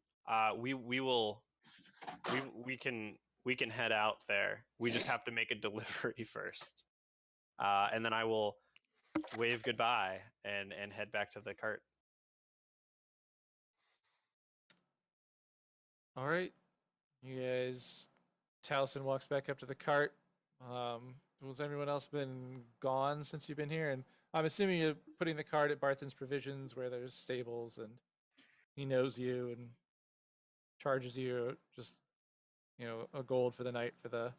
We can head out there. We just have to make a delivery first, and then I will wave goodbye and head back to the cart. All right, you guys. Taliesin walks back up to the cart. Has everyone else been gone since you've been here? And I'm assuming you're putting the cart at Barthen's Provisions, where there's stables, and he knows you and charges you just a gold for the night for the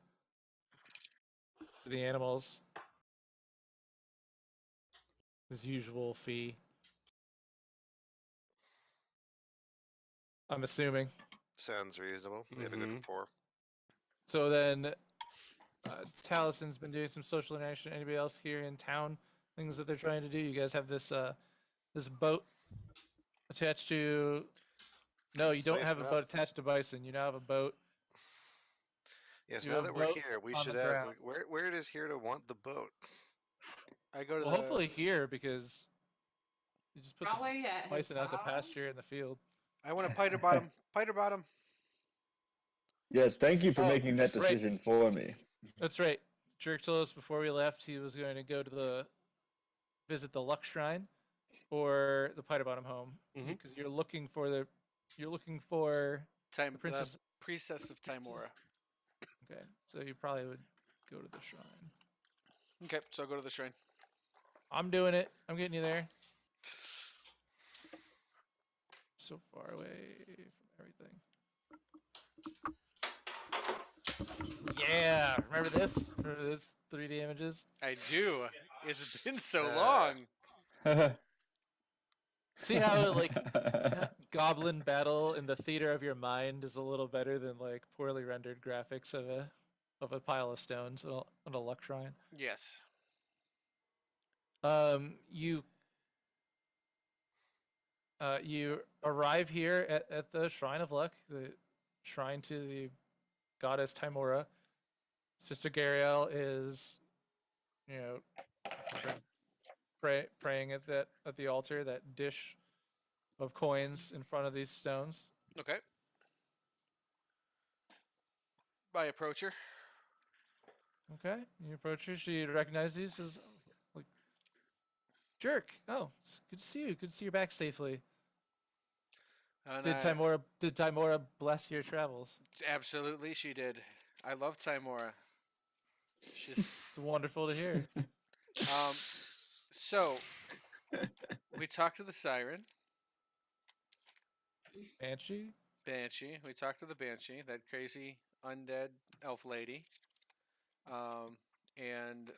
animals. His usual fee. I'm assuming. Sounds reasonable. We have a good Mhm. rapport. So then, Talison's been doing some social interaction. Anybody else here in town? Things that they're trying to do. You guys have this this boat attached to. No, you don't Safe have a enough. boat attached to Bison. You now have a boat. Yes, You now have that we're boat here, we on should the ask, ground. like, where it is here to want the boat? I go to Well, the. hopefully here because you just put the Probably at his bison out to house. pasture in the field. I want a piter bottom. Piter bottom. Yes, thank you for Oh, making that right. decision for me. That's right. Jerk told us before we left he was going to go to visit the Lux Shrine or the Piter Bottom home Mhm. because you're looking for the Time. princess. Priestess of Timora. Okay, so you probably would go to the shrine. Okay, so I'll go to the shrine. I'm doing it. I'm getting you there. So far away from everything. Yeah, remember this? Remember this 3D images? I do. It's been so Uh, long. See how like goblin battle in the theater of your mind is a little better than like poorly rendered graphics of a pile of stones on a luck shrine. Yes. You you arrive here at the Shrine of Luck, the shrine to the goddess Timora. Sister Gariel is, you know, praying at the altar, that dish of coins in front of these stones. Okay. I approach her. Okay, you approach her. She recognizes you. Says, "Like, Jerk. Oh, it's good to see you. Good to see you're back safely. And Did Timora bless your travels? Absolutely, she did. I love Timora. She's It's wonderful to hear. so we talked to the siren, Banshee. Banshee. We talked to the Banshee, that crazy undead elf lady. And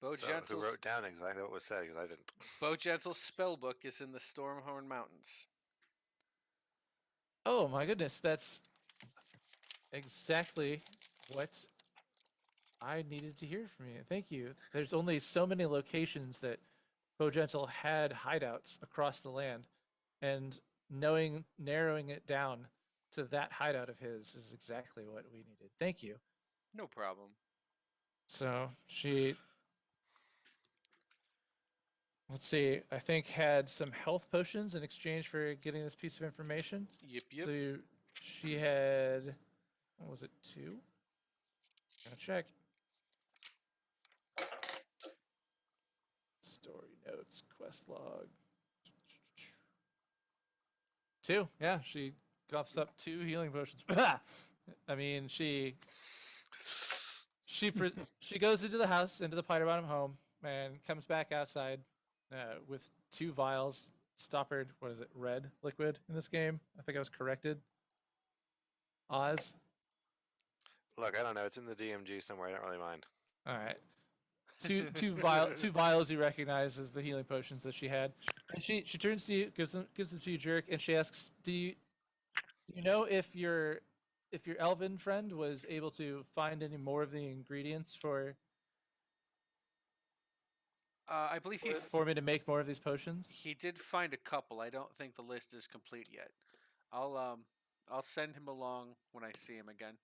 Bo so who Gentle's wrote down exactly what was said? Because I didn't. Bo Gentle's spell book is in the Stormhorn Mountains. Oh my goodness, that's exactly what I needed to hear from you. Thank you. There's only so many locations that Bogentle had hideouts across the land, and narrowing it down to that hideout of his is exactly what we needed. Thank you. No problem. So she, let's see, I think had some health potions in exchange for getting this piece of information. Yep, yep. So she had, what was it, 2? Gonna check. Story notes, quest log. 2, yeah, she coughs up 2 healing potions. I mean, she goes into the house, into the Piter Bottom home, and comes back outside with 2 vials, stoppered, what is it, red liquid in this game? I think I was corrected. Oz. Look, I don't know. It's in the DMG somewhere. I don't really mind. All right. Two vials you recognize as the healing potions that she had, and she turns to you, gives them to you, Jerk, and she asks, "Do you know if your elven friend was able to find any more of the ingredients for I believe for me to make more of these potions?" he did find a couple. I don't think the list is complete yet. I'll send him along when I see him again.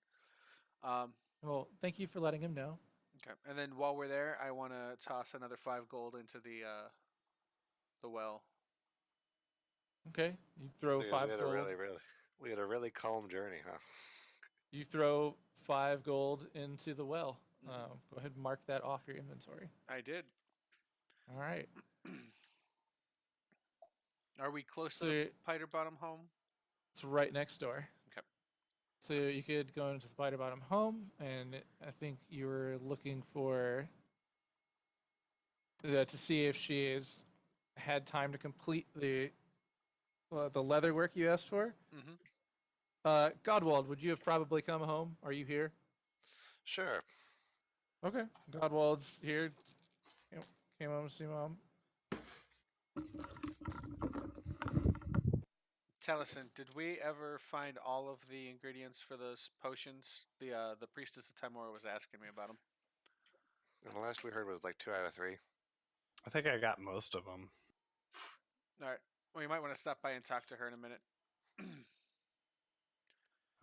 Well, thank you for letting him know. Okay. And then while we're there, I want to toss another 5 gold into the well. Okay, you throw We had- 5 we had gold. we had a really calm journey, huh? You throw 5 gold into the well. Go ahead and mark that off your inventory. I did. All right. Are we close So to the you're- Piter Bottom home? It's right next door. Okay. So you could go into the Piter Bottom home, and I think you were looking for to see if she has had time to complete the leather work you asked for. Mm-hmm. Godwald, would you have probably come home? Are you here? Sure. Okay. Godwald's here. Came home to see Mom. Tellison, did we ever find all of the ingredients for those potions? The priestess of Timora was asking me about them. And the last we heard was like 2 out of 3. I think I got most of them. All right. Well, you might want to stop by and talk to her in a minute.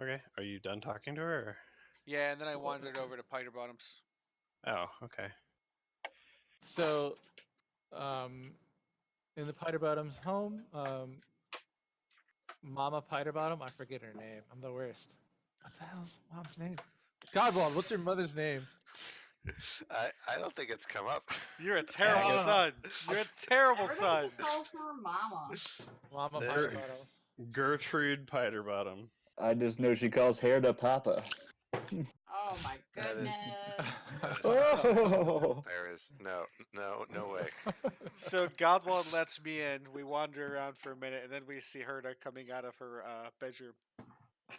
Okay, are you done talking to her? Or? Yeah, and then I wandered over to Piter Bottoms. Oh, okay. So, in the Piter Bottom's home, Mama Piter Bottom, I forget her name. I'm the worst. What the hell's Mom's name? Godwald, what's your mother's name? I don't think it's come up. You're a terrible Yeah. son. You're a terrible Everybody son. just calls her Mama. Mama There Piter it Bottom. Gertrude Piterbottom. I just know she calls Herda Papa. Oh, Oh my That is- goodness. Oh! There is no way. So Godwald lets me in. We wander around for a minute, and then we see Herda coming out of her bedroom,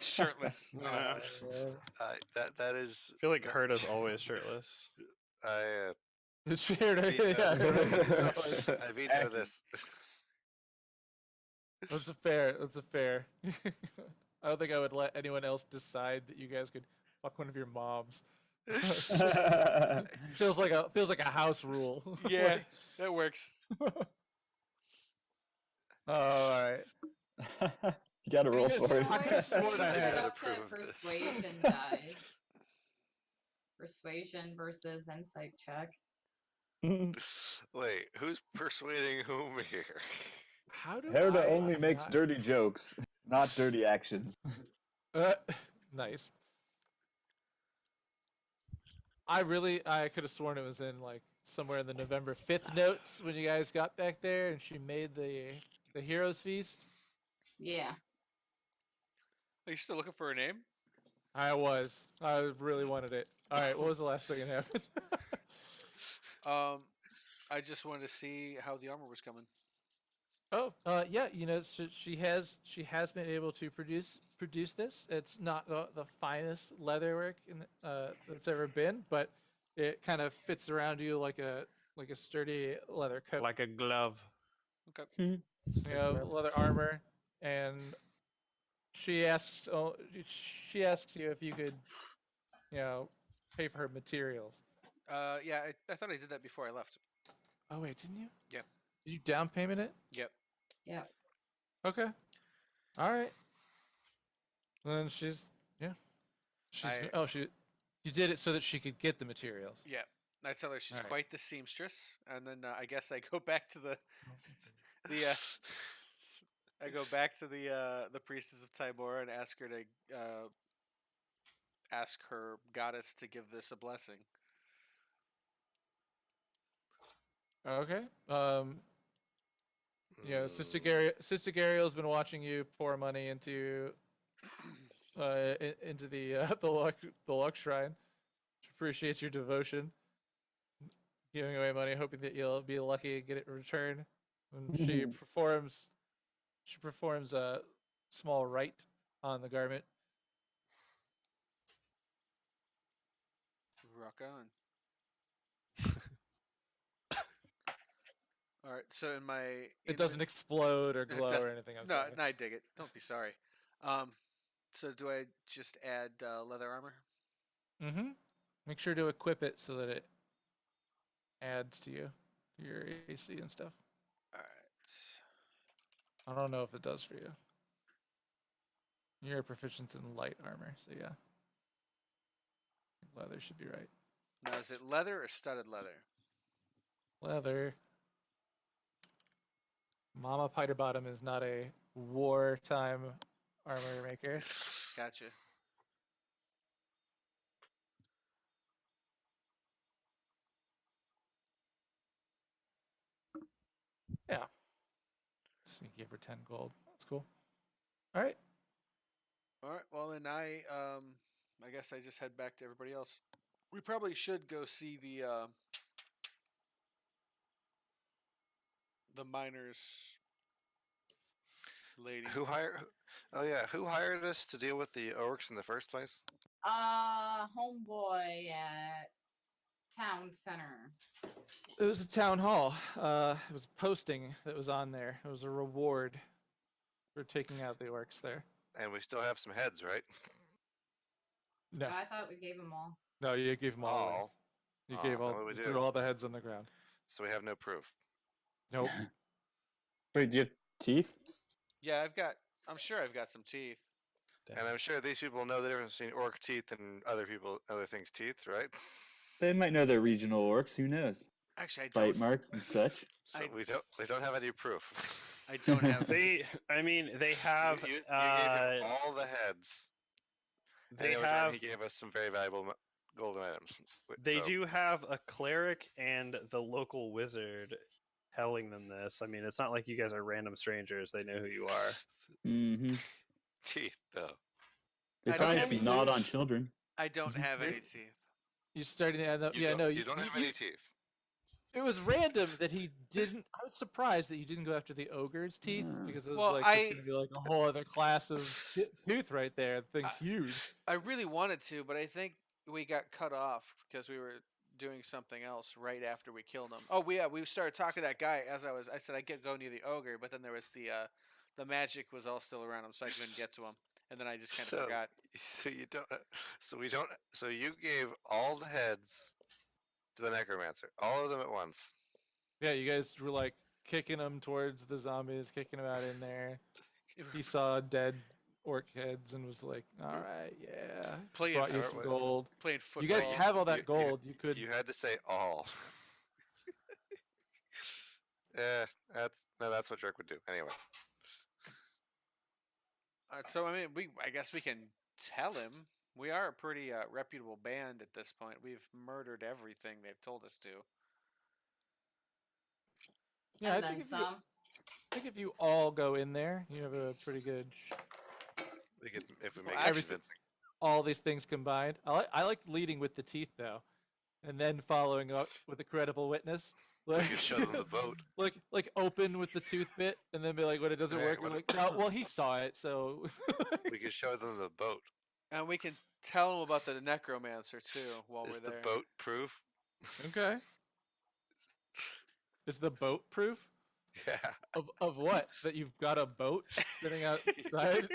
shirtless. Yeah. That is. I feel like Herda's always shirtless. I It's shared. Veto. Yeah, it's always- I veto Accurate. this. that's a fair. That's a fair. I don't think I would let anyone else decide that you guys could fuck one of your moms. feels like a house rule. Yeah, Like, that works. oh, all right. You gotta roll guys- for it. I could've sworn I had Up approve to of this. persuasion die. Persuasion versus insight check. Wait, who's persuading whom here? How do Herda I only makes not- dirty jokes, not dirty actions. Nice. I could have sworn it was in like somewhere in the November 5th notes when you guys got back there and she made the Heroes Feast. Yeah. Are you still looking for a name? I really wanted it. All right, what was the last thing that happened? I just wanted to see how the armor was coming. Oh, yeah, she has been able to produce this. It's not the finest leatherwork that's ever been, but it kind of fits around you like a sturdy leather coat. Like a glove. Leather armor, and she asks you if you could, pay for her materials. Yeah, I thought I did that before I left. Oh wait, didn't you? Yep. Did you down payment it? Yep. Yep. Okay. All right. Then you did it so that she could get the materials. Yeah. I tell her she's Alright. quite the seamstress, and then I guess I go back to the priestess of Tybora and ask her to ask her goddess to give this a blessing. Okay. Sister Mm, Gariel's been watching you pour money into into the Luck Shrine. She appreciates your devotion. Giving away money, hoping that you'll be lucky and get it in return. And she performs a small rite on the garment. Rock on. All right. So in my It doesn't explode or It glow or does- anything. I'm no, sorry. no, I dig it. Don't be sorry. So do I just add leather armor? Mm-hmm. Make sure to equip it so that it adds to your AC and stuff. All right. I don't know if it does for you. You're proficient in light armor, so yeah. Leather should be right. Now is it leather or studded leather? Leather. Mama Piterbottom is not a wartime armor maker. Gotcha. Yeah. So you give her 10 gold. That's cool. All right. All right. Well, then I guess I just head back to everybody else. We probably should go see the miners lady. who hired? Oh yeah, who hired us to deal with the orcs in the first place? Homeboy at town center. It was a town hall. It was a posting that was on there. It was a reward for taking out the orcs there. And we still have some heads, right? No, I thought we gave them all. no, you gave them all. away. All. You Oh, gave then all. what do we You threw do? all the heads on the ground. So we have no proof. Nope. Wait, do you have teeth? Yeah, I'm sure I've got some teeth. And I'm sure these people know the difference between orc teeth and other things' teeth, right? They might know their regional orcs. Who knows? Actually, I Bite don't. marks and such. So I- we don't have any proof. I don't have. They have you gave him all the heads. they and over have time he gave us some very valuable golden items. they So, do have a cleric and the local wizard telling them this. I mean, it's not like you guys are random strangers. They know who you are. Mm-hmm. teeth though. They I don't probably have just any nod teeth. on children. I don't have any teeth. You're starting to add up. You Yeah, don't, no, you don't have any teeth. It was random that he didn't. I was surprised that you didn't go after the ogre's teeth because it was Well, like it's gonna be like a whole other class of tooth right there. The thing's huge. I really wanted to, but I think we got cut off because we were doing something else right after we killed him. Oh, we started talking to that guy as I said I could go near the ogre, but then there was the magic was all still around him, so I couldn't get to him, and then I just kind of So, forgot. so you don't. So we don't. So you gave all the heads to the necromancer, all of them at once. Yeah, you guys were like kicking him towards the zombies, kicking him out in there. He saw dead orc heads and was like, "All right, yeah." Playing Brought you Alright, some well, gold. playing You football. guys have all that You- gold. You could. You had to say all. No, that's what Dirk would do. Anyway, So I mean, I guess we can tell him we are a pretty reputable band at this point. We've murdered everything they've told us to. Yeah, I and think then if you, some. I think if you all go in there, you have a pretty good. we could if we Well, make actually- it convincing. All these things combined. I like leading with the teeth though, and then following up with a credible witness. We Like, could show them the boat. like open with the tooth bit, and then be like, when it doesn't Yeah, work, what we're it- like, no, well he saw it, so. We could show them the boat. And we can tell them about the necromancer too while Is we're the there. boat proof? Okay. Is the boat proof Yeah. of what? That you've got a boat sitting outside?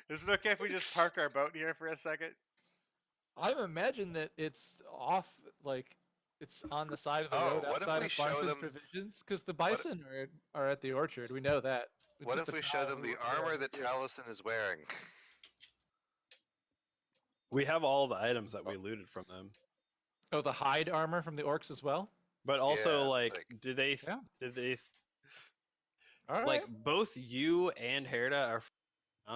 Is it okay if we just park our boat here for a second? I imagine that it's off, like it's on the side of the Oh, road what if outside we of show Barton's them- Provisions, because the bison are at the orchard. We know that. What took if the we show tile them and we the looked at it. armor that Taliesin is wearing? We have all the items that we looted from them. Oh, the hide armor from the orcs as well. But also, Yeah, like, like- did they? Yeah. Did they? All right. Like, both you and Herda are.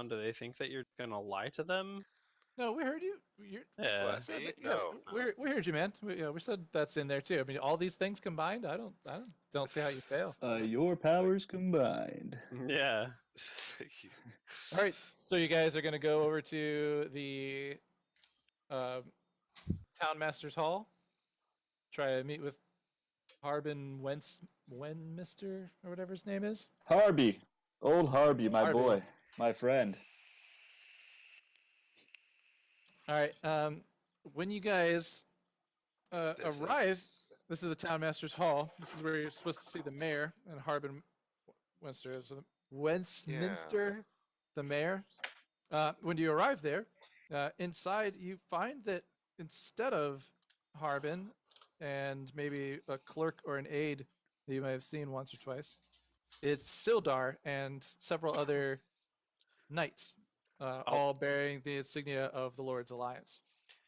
Do they think that you're gonna lie to them? No, we heard you. You're, Yeah. What? said Me? that- yeah, No, no. we heard you, man. We said that's in there too. I mean, all these things combined, I don't see how you fail. Your powers combined. Yeah. Thank you. All right, so you guys are gonna go over to the town master's hall. Try to meet with Harbin Wenmister or whatever his name is. Harby. Old Harby, my Harby. boy. My friend. All right. When you guys This arrive, is- this is the town master's hall. This is where you're supposed to see the mayor and Harbin Westminster, the mayor. When you arrive there, inside you find that instead of Harbin and maybe a clerk or an aide that you may have seen once or twice, it's Sildar and several other knights, all bearing the insignia of the Lord's Alliance.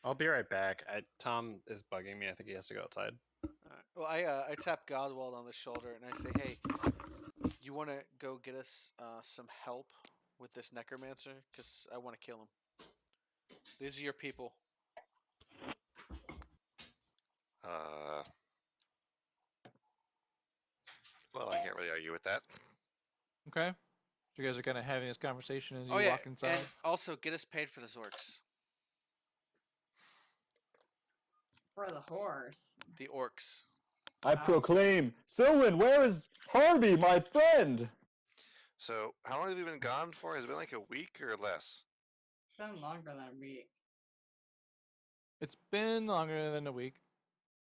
I'll be right back. Tom is bugging me. I think he has to go outside. Well, I tap Godwald on the shoulder and I say, "Hey, you want to go get us some help with this necromancer? Because I want to kill him. These are your people." Well, I can't really argue with that. Okay. So you guys are kind of having this conversation as you Oh yeah, walk inside. and also get us paid for the orcs. For the horse. The orcs. I Wow. proclaim, Silwyn, where is Harby, my friend? So, how long have you been gone for? Has it been like a week or less? It's been longer than a week. It's been longer than a week.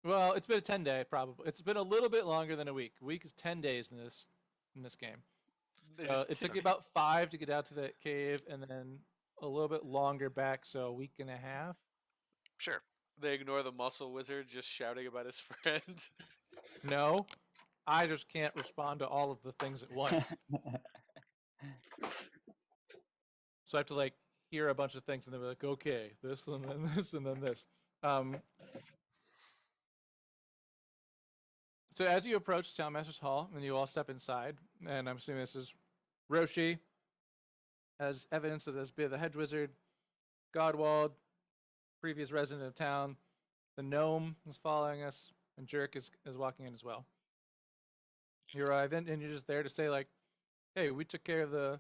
Well, it's been a 10-day probably. It's been a little bit longer than a week. A week is 10 days in this game. They So just- it took you about 5 to get out to that cave, and then a little bit longer back, so a week and a half. Sure. they ignore the muscle wizard just shouting about his friend. No, I just can't respond to all of the things at once. So I have to like hear a bunch of things and then be like, okay, this and then this and then this. So as you approach Town Master's Hall, and you all step inside, and I'm assuming this is Roshi, as evidence of this, be the hedge wizard, Godwald, previous resident of town, the gnome is following us, and Jerk is walking in as well. You arrive in, and you're just there to say like, hey, we took care of the.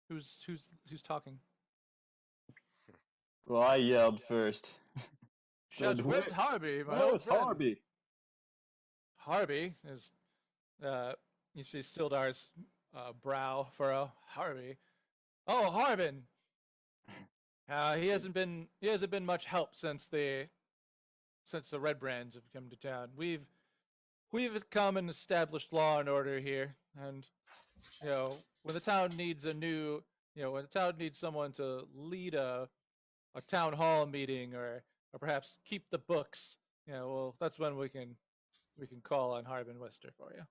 Who's talking? Well, I yelled first. Shout, Said, where's Harby, my Where's old friend? Harby? Harby is, you see Sildar's brow furrow. Harby. Oh, Harbin. He hasn't been much help since the Red Brands have come to town. We've come and established law and order here, and when the town needs when the town needs someone to lead a town hall meeting or perhaps keep the books, well, that's when we can call on Harbin Wester for you.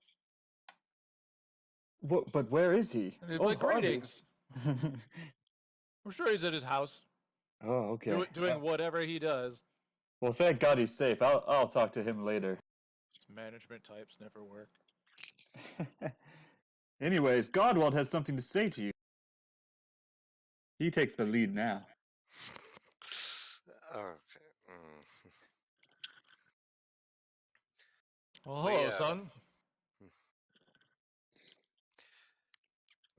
But where is he? But Harby. greetings. I'm sure he's at his house Oh, okay. doing whatever he does. Well, thank God he's safe. I'll talk to him later. Management types never work. Anyways, Godwald has something to say to you. He takes the lead now. Okay. Well, We, hello, son.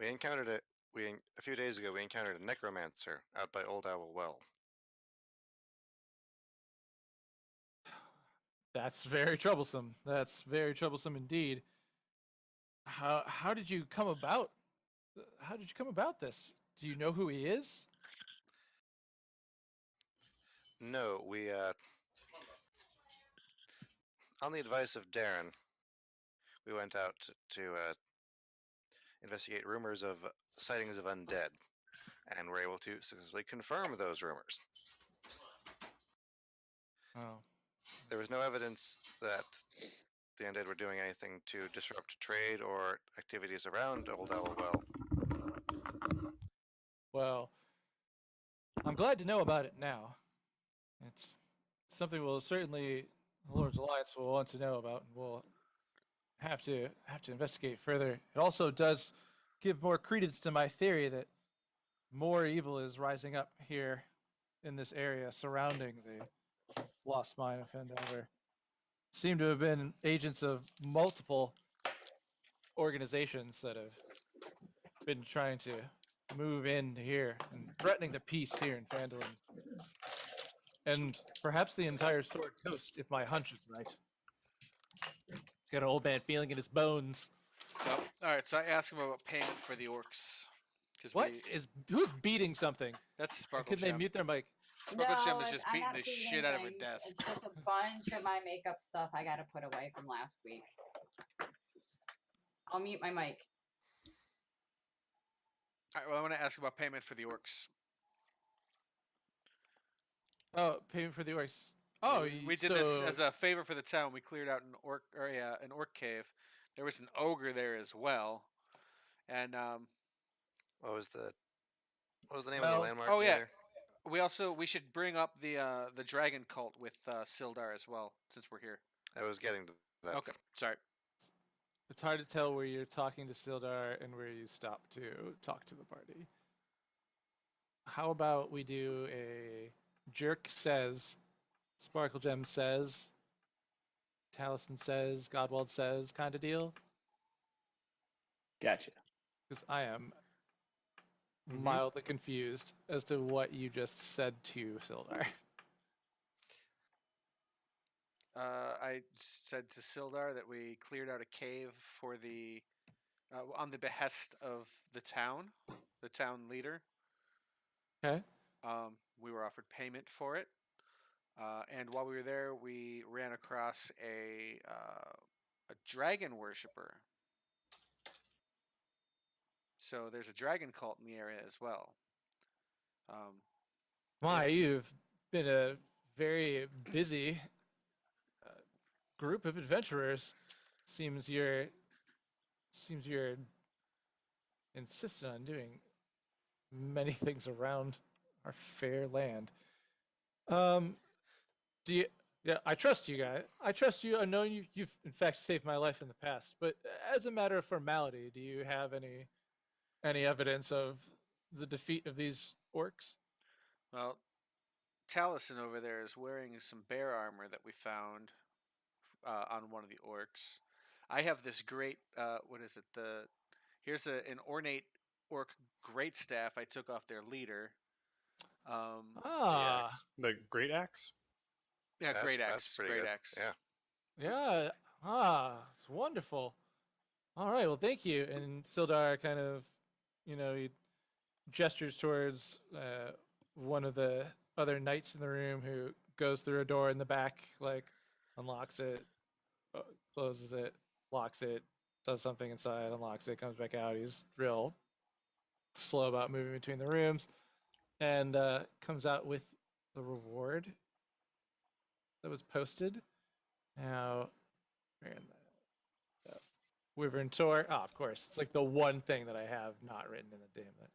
We encountered a few days ago. We encountered a necromancer out by Old Owl Well. That's very troublesome. That's very troublesome indeed. How did you come about? How did you come about this? Do you know who he is? No, we on the advice of Darren, we went out to investigate rumors of sightings of undead, and were able to successfully confirm those rumors. Oh, There was no evidence that the undead were doing anything to disrupt trade or activities around Old Owl Well. well, I'm glad to know about it now. It's something we'll certainly, the Lord's Alliance will want to know about, and we'll have to investigate further. It also does give more credence to my theory that more evil is rising up here in this area surrounding the Lost Mine of Fendelver. Seem to have been agents of multiple organizations that have been trying to move in here and threatening the peace here in Phandalin. And perhaps the entire Sword Coast, if my hunch is right. He's got an old man feeling in his bones. Well, all right, so I asked him about payment for the orcs. Who's beating something? That's And Sparkle can they Gem. mute their mic? Sparkle Gem is No, just I'm beating not the beating shit out of her things. desk. It's just a bunch of my makeup stuff I gotta put away from last week. I'll mute my mic. All right, well, I want to ask about payment for the orcs. Oh, payment for the orcs. Oh, we did this as a favor for the town. We cleared out an orc cave. There was an ogre there as well, and What was the name of Well, the landmark? oh, yeah. there? we should bring up the dragon cult with Sildar as well, since we're here. I was getting to that. Okay, sorry. it's hard to tell where you're talking to Sildar and where you stop to talk to the party. How about we do a Jerk says, Sparkle Gem says, Taliesin says, Godwald says kind of deal? Gotcha. Because I am Mm-hmm. mildly confused as to what you just said to Sildar. I said to Sildar that we cleared out a cave for on the behest of the town leader. Okay. We were offered payment for it, and while we were there, we ran across a dragon worshiper. So there's a dragon cult in the area as well. My, you've been a very busy group of adventurers. Seems you're insistent on doing many things around our fair land. Do you? Yeah, I trust you guys. I trust you. I know you've in fact saved my life in the past. But as a matter of formality, do you have any evidence of the defeat of these orcs? Well, Taliesin over there is wearing some bear armor that we found on one of the orcs. I have this great what is it? Here's an ornate orc great staff I took off their leader. Ah, axe. The great axe. Yeah, great That's axe. pretty Great good. axe. Yeah. Yeah. It's wonderful. All right. Well, thank you. And Sildar kind of, he gestures towards one of the other knights in the room who goes through a door in the back, like unlocks it, closes it, locks it, does something inside, unlocks it, comes back out. He's real slow about moving between the rooms, and comes out with the reward that was posted. Now, ran that up. Wyvern Tour. Oh, of course. It's like the one thing that I have not written in the damn thing.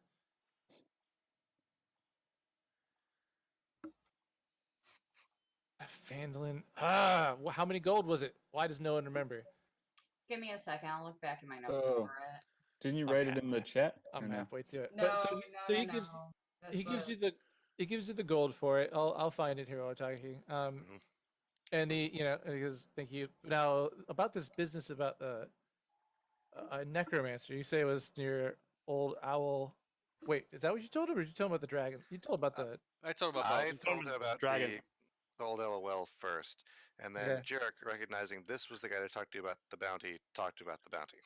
Fandolin. How many gold was it? Why does no one remember? Give me a second. I'll look back in my notes Oh. for it. Didn't you I'm write it in the chat? or I'm no? halfway to it. No, But so he no. gives This he gives was- you the gold for it. I'll find it here while we're talking. Mhm. And and he goes, thank you. Now about this business about a necromancer. You say it was near Old Owl. Wait, is that what you told him, or did you tell him about the dragon? You told him about the. I told him about I both. told him about Dragon. the old LOL first, and then Okay. Jarek, recognizing this was the guy to talk to about the bounty, talked about the bounty.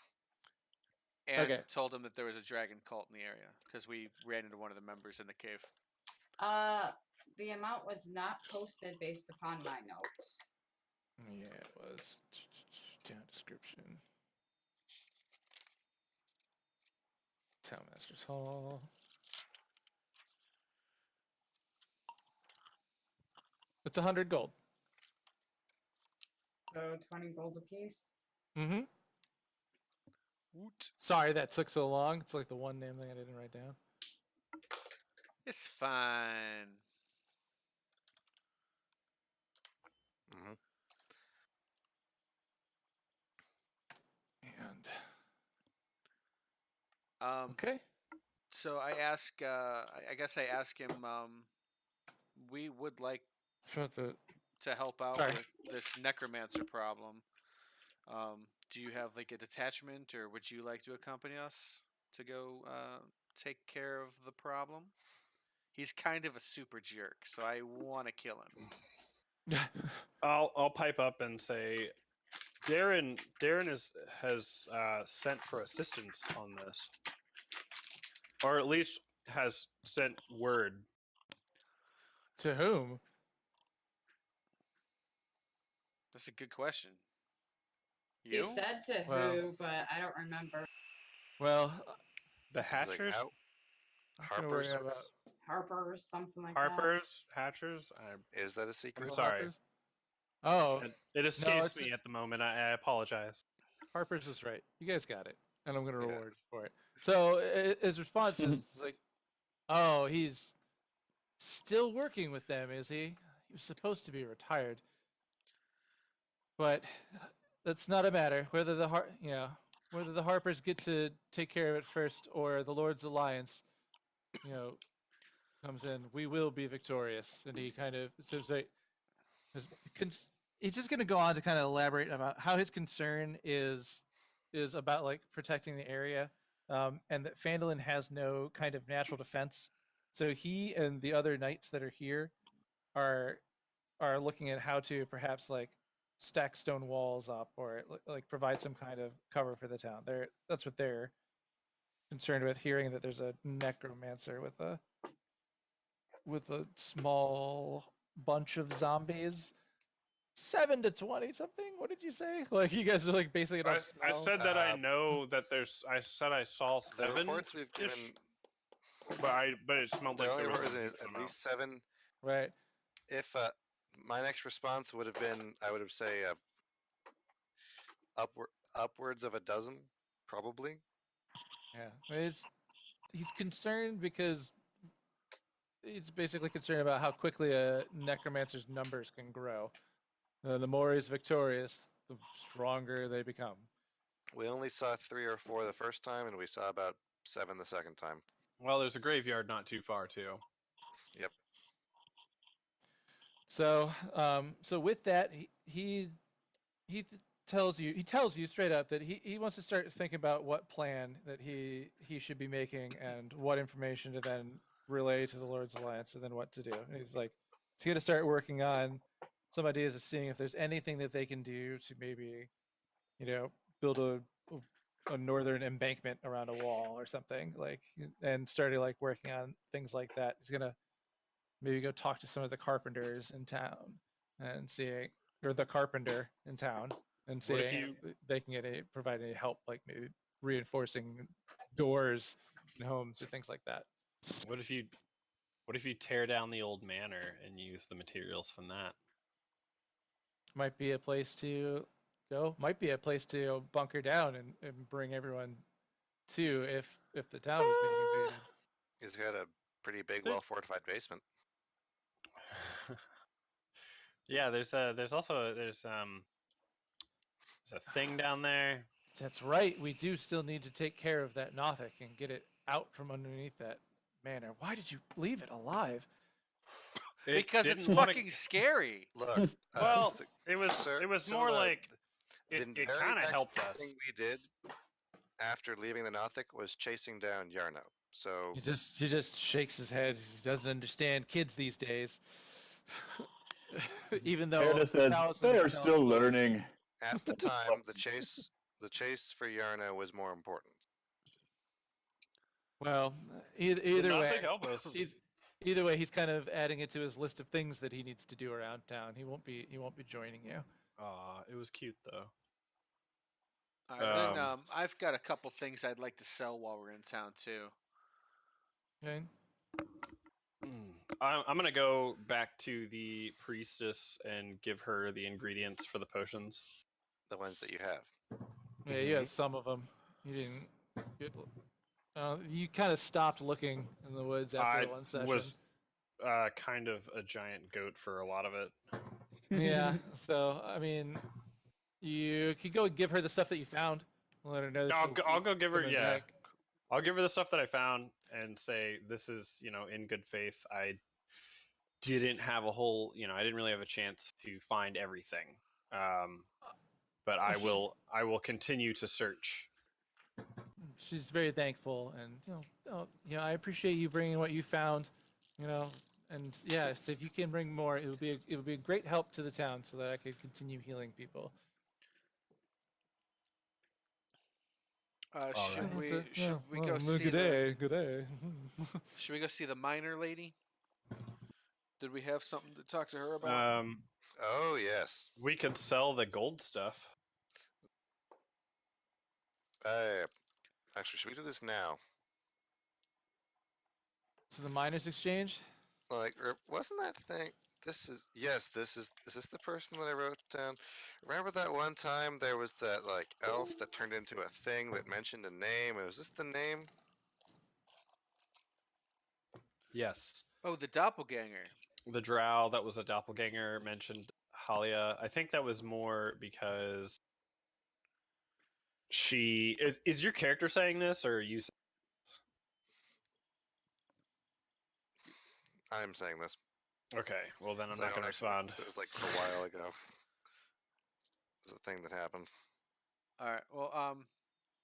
And Okay. told him that there was a dragon cult in the area because we ran into one of the members in the cave. The amount was not posted based upon my notes. Yeah, it was town description. Town Masters Hall. It's 100 gold. So 20 gold apiece. Mm-hmm. Woot. Sorry that took so long. It's like the one name thing I didn't write down. It's fine. Hmm. And Okay. So I ask. I guess I ask him. We would like so the to help out Sorry. with this necromancer problem. Do you have like a detachment, or would you like to accompany us to go take care of the problem? He's kind of a super jerk, so I want to kill him. I'll pipe up and say, Darren has sent for assistance on this, or at least has sent word. to whom? That's a good question. He You? said to Well- who, but I don't remember. Well, The It's like, Hatchers, how? I'm gonna worry Harper's? about Harper or something like that. Harpers, Hatchers. Is that a secret? I'm sorry. Harper's? Oh, It escapes it's me just- at the moment. I apologize. Harper's was right. You guys got it, and I'm gonna Yeah. reward for it. So his response is like, "Oh, he's still working with them, is he? He was supposed to be retired, but that's not a matter. Whether the whether the Harpers get to take care of it first, or the Lord's Alliance, comes in, we will be victorious." And he kind of says like, he's just going to go on to kind of elaborate about how his concern is about like protecting the area, and that Fandolin has no kind of natural defense. So he and the other knights that are here are looking at how to perhaps like stack stone walls up, or like provide some kind of cover for the town. That's what they're concerned with, hearing that there's a necromancer with a small bunch of zombies. 7 to 20 something. What did you say? Like you guys are like basically I, don't I smell? said that I Uh, know that there's. I said I saw The 7, reports we've given, but it smelled the like only there was report a is decent at amount. least 7. Right. If my next response would have been, I would have say upwards of a dozen, probably. Yeah. He's concerned because he's basically concerned about how quickly a necromancer's numbers can grow. The more he's victorious, the stronger they become. We only saw 3 or 4 the first time, and we saw about 7 the second time. Well, there's a graveyard not too far too. So, so with that, he tells you straight up that he wants to start thinking about what plan that he should be making, and what information to then relay to the Lord's Alliance, and then what to do. And he's like, he's going to start working on some ideas of seeing if there's anything that they can do to maybe, build a northern embankment around a wall or something and started like working on things like that. He's gonna maybe go talk to some of the carpenters in town and seeing, or the carpenter in town and What if seeing you- if they can provide any help, like maybe reinforcing doors in homes or things like that. What if you tear down the old manor and use the materials from that? Might be a place to go. Might be a place to bunker down and bring everyone to if the town was being invaded. He's got a pretty big, There's- well fortified basement. Yeah, there's a thing down there. That's right. We do still need to take care of that Nothic and get it out from underneath that manor. Why did you leave it alive? It Because it's didn't wanna- fucking scary. Look, Well, so- it was sir, it was so more the- like the it very kind of next helped us. thing we did after leaving the Nothic was chasing down Yarno. So He just shakes his head. He doesn't understand kids these days. Even though Herda says thousands they are of still dollars- learning. at the time, the chase for Yarno was more important. Well, Did either not way, think help us. either way, he's kind of adding it to his list of things that he needs to do around town. He won't be joining you. Aw, it was cute though. All right, then Um, I've got a couple things I'd like to sell while we're in town too. Okay. I'm gonna go back to the priestess and give her the ingredients for the potions. The ones that you have. Yeah, you had some of them. You didn't. You kind of stopped looking in the woods after I the one session. was kind of a giant goat for a lot of it. Yeah. So I mean, you could go give her the stuff that you found. Let her know. That I'll she'll I'll keep go give her them in yeah. check. I'll give her the stuff that I found and say this is in good faith. I didn't have a whole I didn't really have a chance to find everything. But I she's- will continue to search. She's very thankful, and I appreciate you bringing what you found. And yeah, so if you can bring more, it would be a great help to the town, so that I could continue healing people. Should right. we That's it. should we go well, see good the day, good day. should we go see the miner lady? Did we have something to talk to her about? Oh yes. We could sell the gold stuff. Actually, should we do this now? So the miners' exchange. Like, wasn't that thing? This is Is this the person that I wrote down? Remember that one time there was that like elf that turned into a thing that mentioned a name? Was this the name? Yes. Oh, the doppelganger. The drow that was a doppelganger mentioned Halia. I think that was more because she is your character saying this or are you I'm saying this. okay, well then I'm 'cause I not don't gonna actually- respond. 'cause It was like a while ago. It was a thing that happened. All right. Well,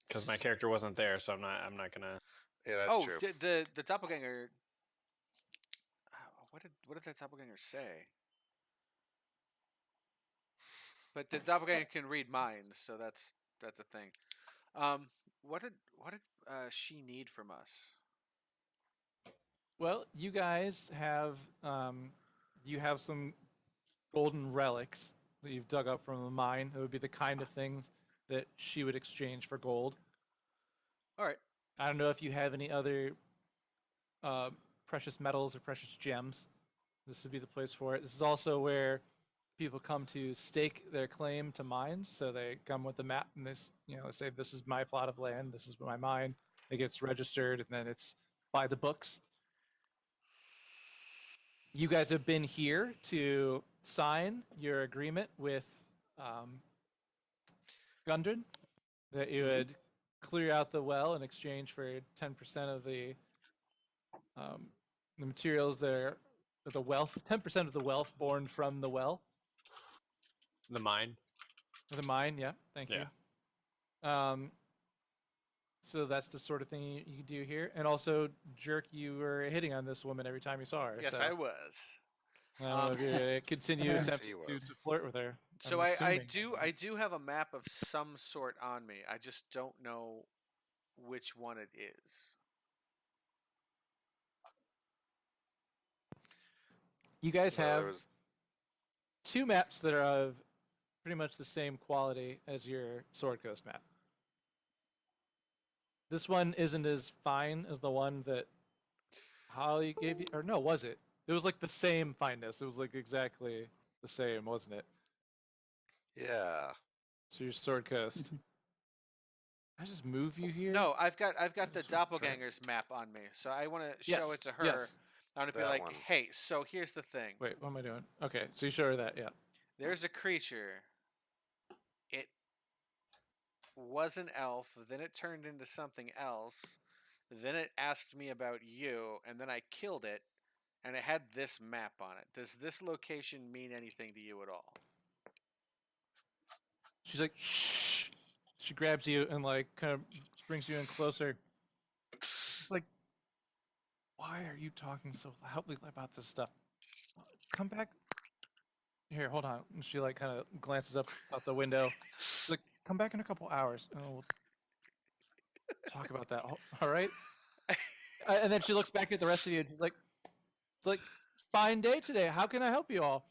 Because my character wasn't there, so I'm not gonna Yeah, that's oh, true. the doppelganger. What did that doppelganger say? But the doppelganger can read minds, so that's a thing. What did she need from us? Well, you guys have some golden relics that you've dug up from the mine. It would be the kind of things that she would exchange for gold. All right. I don't know if you have any other precious metals or precious gems. This would be the place for it. This is also where people come to stake their claim to mines. So they come with a map and they say, this is my plot of land, this is my mine. It gets registered and then it's by the books. You guys have been here to sign your agreement with Gundren that you would clear out the well in exchange for 10% of the materials there, the wealth, 10% of the wealth born from the well, the mine. the mine. Yeah, thank Yeah. you. So that's the sort of thing you do here, and also, Jerk, you were hitting on this woman every time you saw her. Yes, so. I was. I don't know if you're gonna continue Yes, attempting he to was. flirt with her. So I'm I assuming. do have a map of some sort on me. I just don't know which one it is. You guys Well, there have was 2 maps that are of pretty much the same quality as your Sword Coast map. This one isn't as fine as the one that Holly gave you, or no, was it? It was like the same fineness. It was like exactly the same, wasn't it? yeah. So your Sword Coast. I just move you here. No, I've got the Just wanna try- doppelganger's map on me, so I want to Yes. show it to her. Yes. I want to be That like, one. hey, so here's the thing. Wait, what am I doing? Okay, so you show her that, yeah. There's a creature. It was an elf, then it turned into something else. Then it asked me about you, and then I killed it, and it had this map on it. Does this location mean anything to you at all? She's like, shh. She grabs you and like kind of brings you in closer. She's like, why are you talking so loudly about this stuff? Come back. Here, hold on. And she like kind of glances up out the window. She's like, come back in a couple hours and we'll talk about that. All right. And then she looks back at the rest of you and she's like, it's like, fine day today. How can I help you all?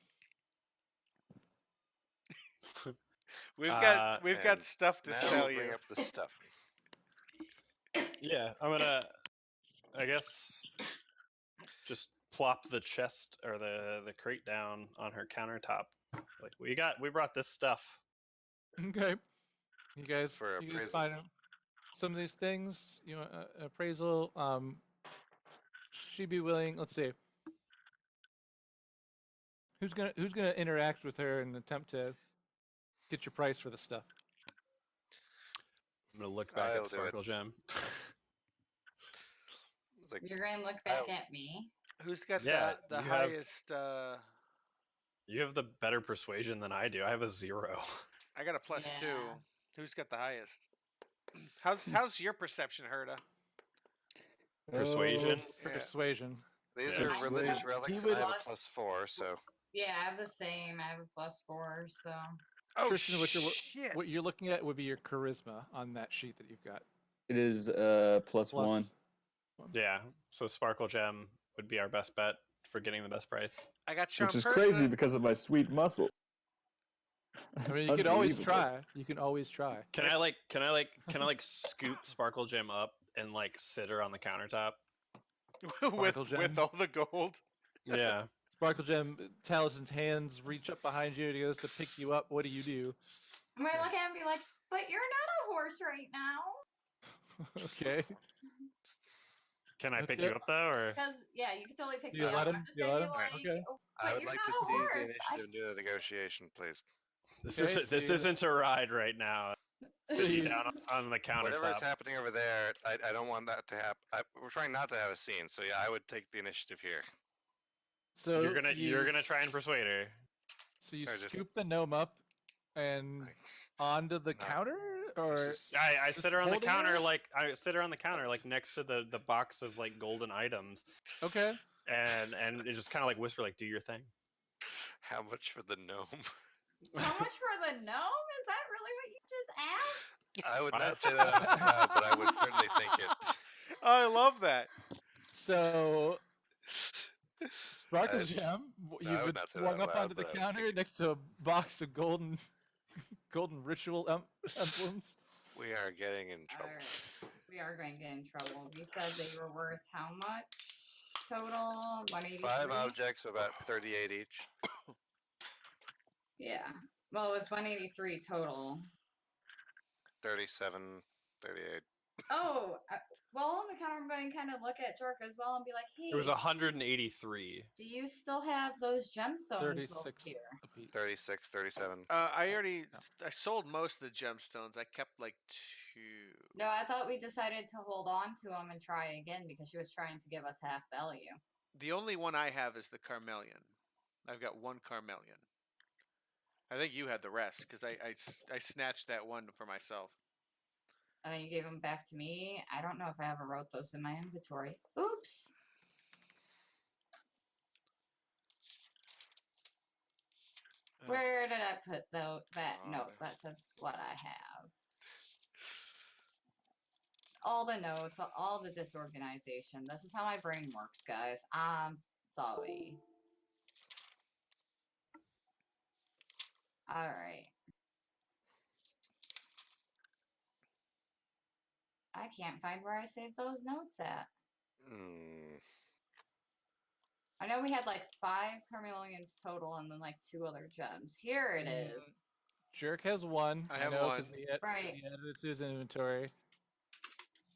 We've and got stuff to Now sell we'll bring you. up the stuff. Yeah, I'm gonna, I guess, just plop the chest or the crate down on her countertop. Like we brought this stuff. Okay. You guys, For you guys appraisal. find some of these things. You know, appraisal. She'd be willing. Let's see. Who's gonna interact with her and attempt to get your price for the stuff? I'm gonna look back I'll at do it. Sparkle Gem. It's like, You're gonna look back at me. Who's got Yeah, the you have- highest? You have the better persuasion than I do. I have a 0. I got a +2. Yeah. Who's got the highest? How's your perception, Herda? Persuasion. For Yeah. persuasion. these Yeah. are I religious would- relics, he and would- I have a +4, so Yeah, I have the same. I have a +4, so Oh Tristan, shit! what you're looking at would be your charisma on that sheet that you've got. It is plus one. Yeah. So Sparkle Gem would be our best bet for getting the best price. I got charm Which is person. crazy because of my sweet muscle. I mean, you could always Unbelievable. try. You can always try. Can I scoop Sparkle Gem up and like sit her on the countertop? with Sparkle gem. all the gold. Yeah. Sparkle Gem, Talison's hands reach up behind you and he goes to pick you up. What do you do? I'm gonna look at him and be like, "But you're not a horse right now." Okay. Can I But pick there- you up though, or Because yeah, you can totally pick You me let up. him? I'm just You gonna let be him? like, Okay. "Oh, I but would you're like not to a seize the horse." initiative and do the negotiation, please. this Okay, is so this you- isn't a ride right now. So Sit you you, down on the Whatever is countertop. happening over there, I don't want that to happen. We're trying not to have a scene, so yeah, I would take the initiative here. so You're gonna try and s- persuade her. So you Or just- scoop the gnome up and Like, onto the not- counter, or This is- I Just sit her on the holding counter her? like I sit her on the counter like next to the box of like golden items, okay? and it just kind of like whisper like, "Do your thing." How much for the gnome? How much for the gnome? Is that really what you just asked? I would not say that out loud, but I would certainly think it. I love that. So Sparkle Uh, Gem, no, I you've would been not say that flung out up loud, onto the but I would counter next to a box of golden ritual emblems. We are getting in trouble. Alright, we are going to get in trouble. You said that you were worth how much total? 183. 5 objects, about 38 each. Yeah. Well, it was 183 total. 37, 38. Oh, well, on the counter, I'm going to kind of look at Jerk as well and be like, hey, It was 183. do you still have those gemstones over 36 here? apiece. 36, 37. I already I sold most of the gemstones. I kept like 2. No, I thought we decided to hold on to them and try again because she was trying to give us half value. The only one I have is the Carmelian. I've got 1 Carmelian. I think you had the rest because I snatched that one for myself. And then you gave them back to me. I don't know if I ever wrote those in my inventory. Oops. Where did I put that Oh, note there. that says what I have? All the notes, all the disorganization. This is how my brain works, guys. Sorry. All right. I can't find where I saved those notes at. Hmm. I know we had like 5 Carmelians total and then like 2 other gems. Here it is. Jerk has one. I I have know one. because he Right. added it to his inventory.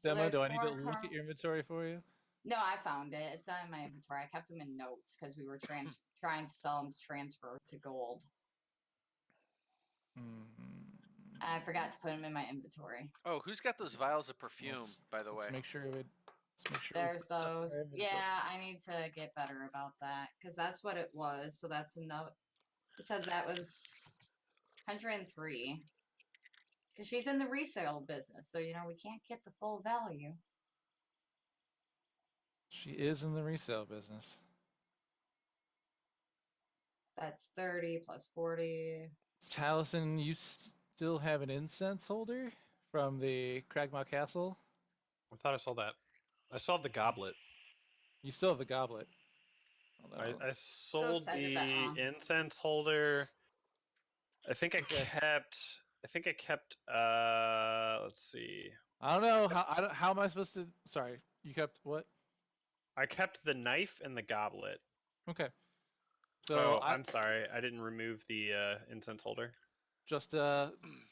So Demo, there's do I need to 4 look at your inventory for you? No, I found it. It's not in my inventory. I kept them in notes because we were trying to sell them to transfer to gold. I forgot to put them in my inventory. Oh, who's got those vials of perfume, by the way? Let's make sure we. Let's make sure. we There's put stuff in our those. inventory. Yeah, I need to get better about that because that's what it was. So that's another. It said that was 103. Because she's in the resale business, so you know we can't get the full value. She is in the resale business. That's 30 plus 40. Taliesin, you still have an incense holder from the Cragmaw Castle? I thought I saw that. I saw the goblet. You still have the goblet. Hold on, I sold said that the wrong. incense holder. I think I Okay. kept. Let's see. I don't know how am I supposed to? Sorry, you kept what? I kept the knife and the goblet. Okay. So I'm sorry. I didn't remove the incense holder. just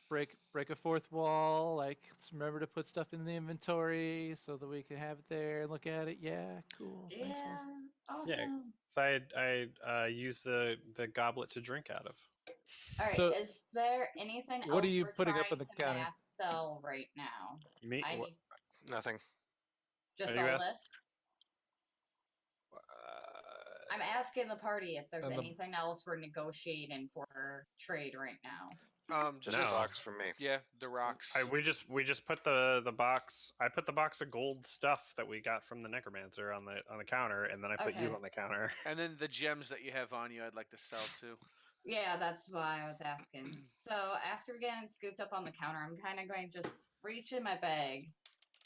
break a fourth wall. Like, let's remember to put stuff in the inventory so that we can have it there and look at it. Yeah, cool. Yeah, Thanks, guys. awesome. Yeah. So I used the goblet to drink out of. All right. So, is there anything what else are you we're putting up trying on the to counter? mass sell right now? Me? I wha- need Nothing. just Are you a ask- list. I'm asking the party if there's And the- anything else we're negotiating for trade right now. Just No. a box from me. Yeah, the rocks. we just put the box. I put the box of gold stuff that we got from the necromancer on the counter, and then I put you Okay. on the counter. And then the gems that you have on you, I'd like to sell too. Yeah, that's why I was asking. So after getting scooped up on the counter, I'm kind of going to just reach in my bag,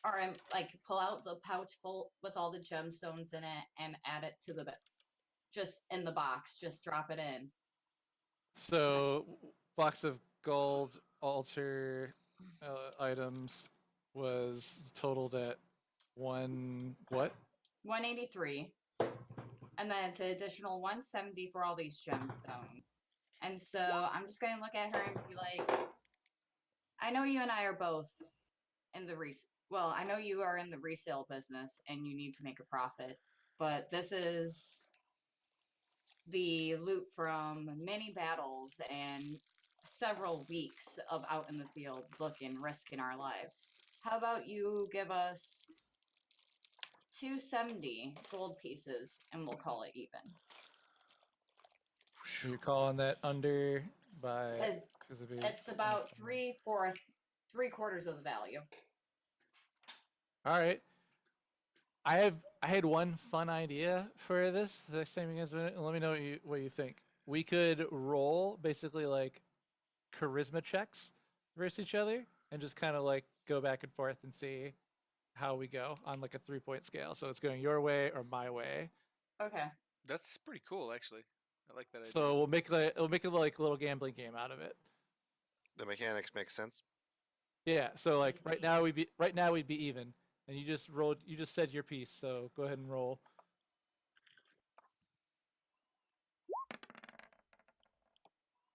or I'm like pull out the pouch full with all the gemstones in it and add it to the just in the box. Just drop it in. So, box of gold altar items was totaled at what? 183, and then it's an additional 170 for all these gemstones. And so I'm just gonna look at her and be like, I know you and I are both in the well, I know you are in the resale business and you need to make a profit, but this is the loot from many battles and several weeks of out in the field looking, risking our lives. How about you give us 270 gold pieces and we'll call it even? So you're calling that under by It- because of It's about 3/4 of the value. All right. I had one fun idea for this. The same as let me know what you think. We could roll basically like charisma checks versus each other and just kind of like go back and forth and see how we go on like a 3-point scale. So it's going your way or my way. Okay. That's pretty cool, actually. I like that idea. So we'll make it like a little gambling game out of it. The mechanics make sense. Yeah. So like right now we'd be even, and you just said your piece. So go ahead and roll.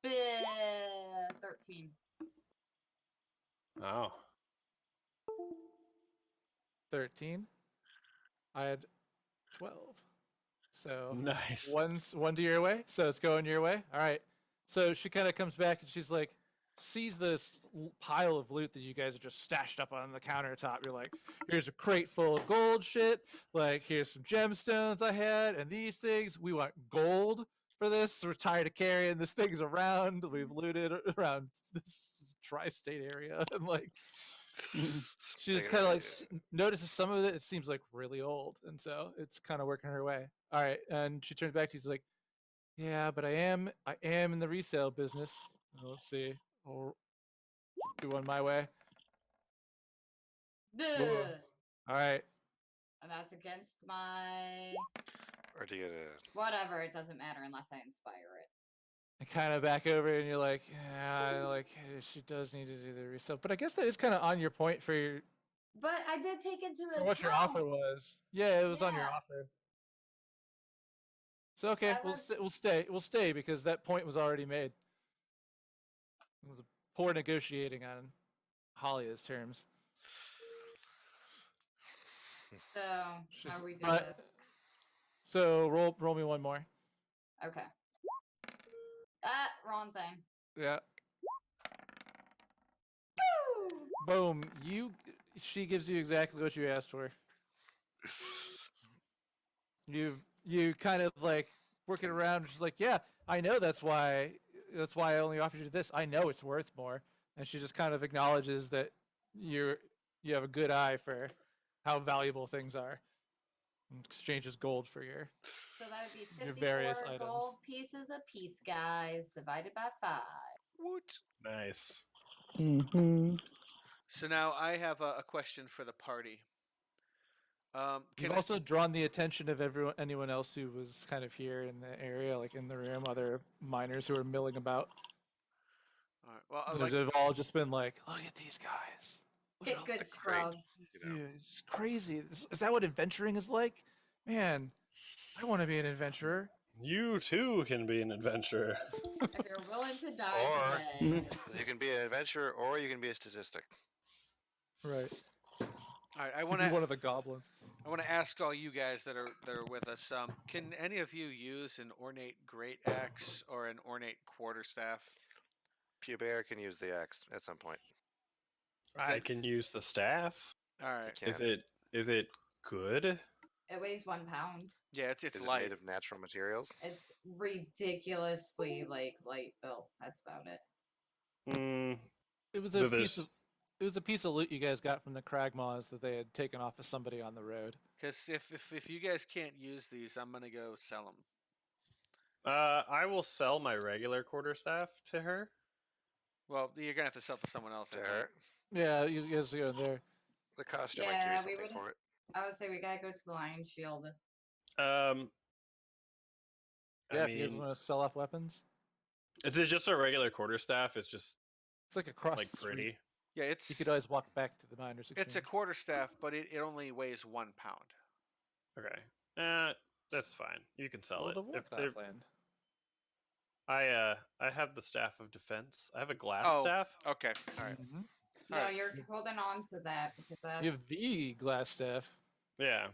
Bleh, 13. Oh. 13. I had 12. So Nice. one to your way. So it's going your way. All right. So she kind of comes back and she's like, sees this pile of loot that you guys are just stashed up on the countertop. You're like, here's a crate full of gold shit. Like, here's some gemstones I had, and these things. We want gold for this. We're tired of carrying this things around. We've looted around this tri-state area, and like, she just kind of like notices some of it. It seems like really old, and so it's kind of working her way. All right, and she turns back to you. She's like, Yeah, but I am in the resale business. Let's see. I'll do one my way. Duh. All right. And that's against my Or do you get a whatever. It doesn't matter unless I inspire it. And kind of back over, and you're like, yeah, like she does need to do the resale. But I guess that is kind of on your point for your But I did take into for what your account. offer was. Yeah, it was on your Yeah. offer. So okay, I was- we'll stay because that point was already made. It was a poor negotiating on Halia's terms. So how She's- do we do but- this? So roll me one more. Okay. Wrong thing. Yeah. Woo! Boom. She gives you exactly what you asked for. You kind of like working around. She's like, yeah, I know that's why I only offered you this. I know it's worth more. And she just kind of acknowledges that you have a good eye for how valuable things are. And exchanges gold for your So that would be Your 54 various gold items. pieces apiece, guys, divided by 5. Woot. Nice. Mm-hmm. So now I have a question for the party. You've also drawn the attention of anyone else who was kind of here in the area, like in the room, other miners who are milling about. all right, well, I like, They've all just been like, look at these guys. Look at Get all good the crate. scrubs. you know, Dude, it's crazy. Is that what adventuring is like? Man, I want to be an adventurer. You too can be an adventurer. If you're willing to die Or- today. you can be an adventurer or you can be a statistic. Right. all right. I You want could be to one of the goblins. ask all you guys that are with us. Can any of you use an ornate great axe or an ornate quarterstaff? Pubert can use the axe at some point. I can use the staff. All right. Can. Is it good? It weighs 1 pound. Yeah, it's Is it light. made of natural materials? It's ridiculously light built. That's about it. Mm, It was So a piece there's- of it was a piece of loot you guys got from the Cragmaws that they had taken off of somebody on the road. Because if you guys can't use these, I'm gonna go sell them. I will sell my regular quarterstaff to her. Well, you're gonna have to sell it to someone else. I To think. her. Yeah, you guys go in there. The costume, I Yeah, give we you something would- for it. I would say we gotta go to the Lion Shield. Um, Yeah, I if you guys mean, want to sell off weapons. is it just a regular quarterstaff? It's just It's like across like the street. pretty. Yeah, it's You could always walk back to the miners. it's a quarterstaff, but it only weighs 1 pound. Okay. That's fine. You can sell it. If they're- land. I have the staff of defense. I have a glass Oh. staff. Okay. All right. Mhm. No, Alright. you're holding on to that because that's. You have the glass staff. Yeah.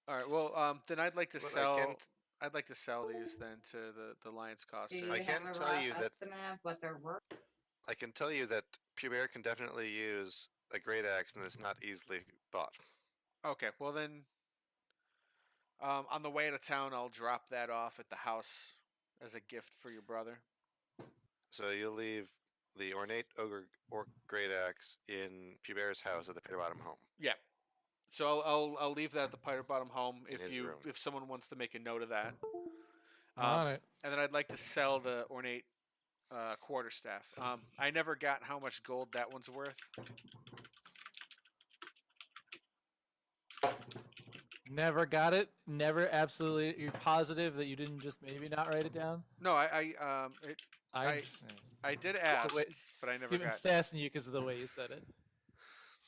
All right. Well, then I'd like to Well, I sell. can- I'd like to sell these then to the Lions cost. Do you I have can a tell rough you that- estimate of what they're worth? I can tell you that Pubert can definitely use a great axe and it's not easily bought. Okay. Well then, on the way to town, I'll drop that off at the house as a gift for your brother. So you'll leave the ornate ogre or great axe in Pubert's house at the Pit Bottom home. Yeah. So I'll leave that at the Piter Bottom home In his room. if someone wants to make a note of that. On it. And then I'd like to sell the ornate quarterstaff. I never got how much gold that one's worth. Never got it. Never absolutely. You're positive that you didn't just maybe not write it down. No, I I did ask, way- but I never Even got. sassing you because of the way you said it.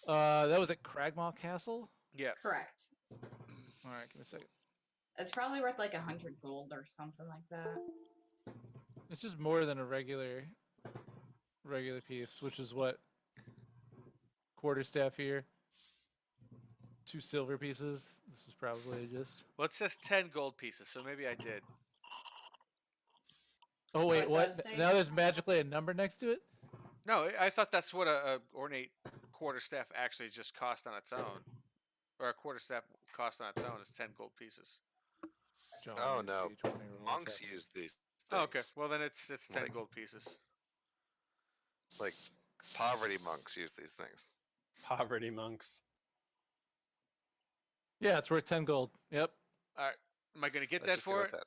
That was at Cragmaw Castle. Yeah. Correct. All right, give me a second. It's probably worth like 100 gold or something like that. It's just more than a regular piece, which is what quarterstaff here. 2 silver pieces. This is probably just. Well, it says 10 gold pieces, so maybe I did. Oh wait, it what? does say- Now there's magically a number next to it. No, I thought that's what a ornate quarterstaff actually just cost on its own, or a quarterstaff cost on its own is 10 gold pieces. Oh, no. D20 roll, Monks second. use these things. Oh, okay. Well, then it's 10 Like- gold pieces. like Poverty monks use these things. Poverty monks. Yeah, it's worth 10 gold. Yep. Am I gonna get Let's that just go for with it? that.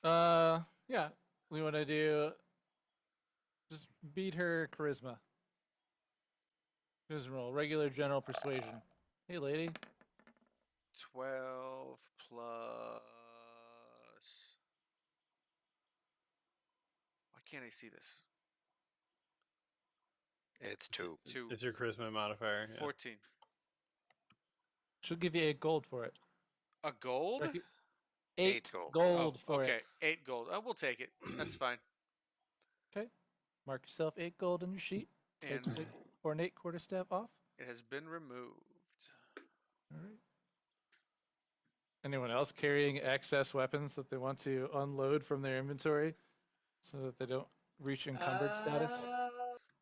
Yeah. We want to do. Just beat her charisma. Charisma roll. Regular general persuasion. Hey, lady. 12 plus. Why can't I see this? It's 2. 2. It's your charisma modifier. Yeah. 14. She'll give you 8 gold for it. A gold? Recu- 8 8 gold. gold Oh, for okay. it. 8 gold. Oh, we'll take it. That's fine. Okay. Mark yourself 8 gold on your sheet. Take And the ornate quarterstaff off. it has been removed. All right. Anyone else carrying excess weapons that they want to unload from their inventory so that they don't reach encumbered status?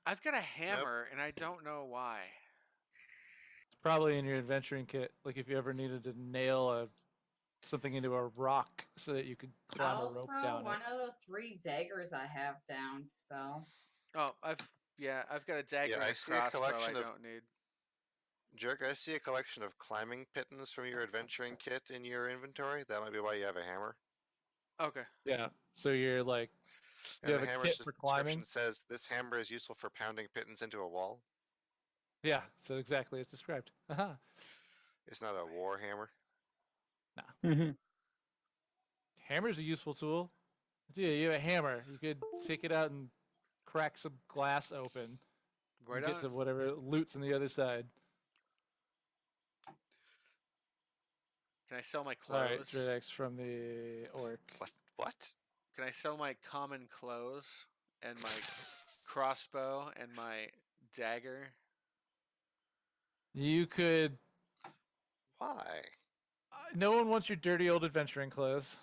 I've got a hammer, and I don't know why. It's probably in your adventuring kit. Like if you ever needed to nail something into a rock so that you could climb I'll a rope throw down one it. of the 3 daggers I have down. So Oh, I've got a dagger I and a see a crossbow I collection of- don't need. Jerk, I see a collection of climbing pittons from your adventuring kit in your inventory. That might be why you have a hammer. Okay. Yeah. So you're like, And you the have a hammer's kit for climbing? description says this hammer is useful for pounding pittons into a wall. Yeah. So exactly as described. Haha. It's not a war hammer. Hammer's a useful tool. Yeah, you have a hammer. You could take it out and crack some glass open. Right and get on. to whatever loot's on the other side. Can I sell my All right, clothes? Dredex from the orc. What? Can I sell my common clothes and my crossbow and my dagger? You could. Why? No one wants your dirty old adventuring clothes.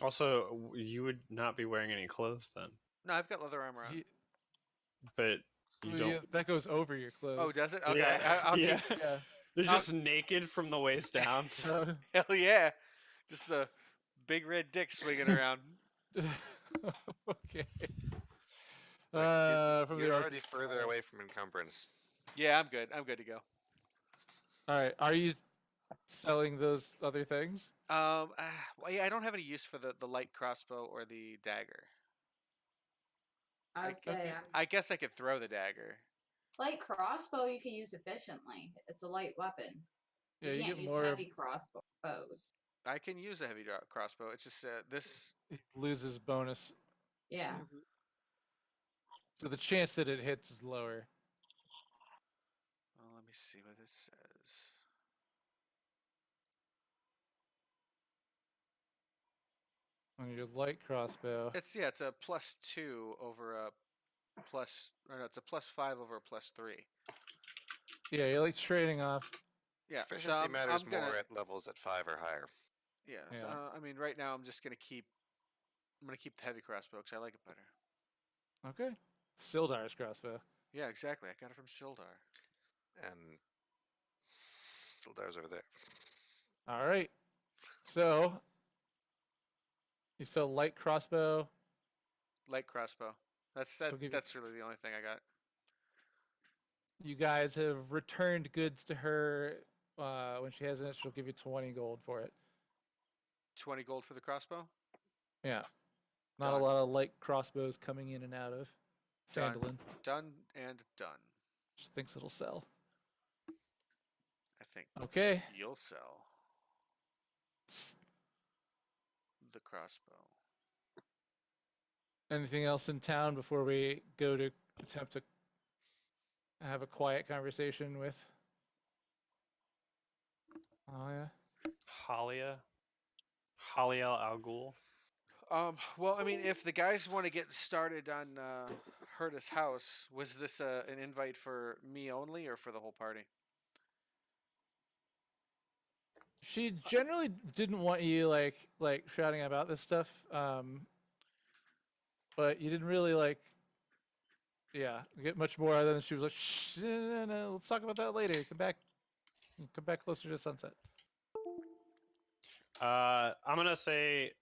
Also, you would not be wearing any clothes then, No, I've got leather armor on. but you don't. That goes over your clothes. Oh, does it? Okay. Yeah, I'll yeah. keep. Yeah. They're I'll- just naked from the waist down. Hell yeah! Just a big red dick swinging around. Okay. Like, From you're the orc. already further away from encumbrance. Yeah, I'm good. I'm good to go. All right. Are you selling those other things? Well, yeah, I don't have any use for the light crossbow or the dagger. I would say okay. I guess I could throw the dagger. light crossbow you can use efficiently. It's a light weapon. Yeah, You you can't get use more. heavy crossbows. I can use a heavy crossbow. It's just this. It loses bonus, Yeah. so the chance that it hits is lower. Well, let me see what it says. On your light crossbow. It's it's a +2 over a plus. Or no, it's a +5 over a +3. Yeah, you're like trading off. Yeah, so Efficiency matters I'm gonna, more at levels at 5 or higher. Yeah, so Yeah. I mean, right now I'm just gonna keep. I'm gonna keep the heavy crossbow because I like it better. Okay. Sildar's crossbow. Yeah, exactly. I got it from Sildar. And still there's over there. All right. So you sell light crossbow. Light crossbow. She'll give you- That's really the only thing I got. You guys have returned goods to her. When she has it, she'll give you 20 gold for it. 20 gold for the crossbow. Yeah. Not Done. a lot of light crossbows coming in and out of Done. Phandalin. Done and done. Just thinks it'll sell. I think Okay. you'll sell the crossbow. Anything else in town before we go to attempt to have a quiet conversation with? Oh yeah. Halia Al Ghul. Well, I mean, if the guys want to get started on Herta's house, was this an invite for me only or for the whole party? She generally didn't want you like shouting about this stuff, but you didn't really get much more other than she was like, "Shh, no, let's talk about that later. Come back closer to sunset." I'm gonna say,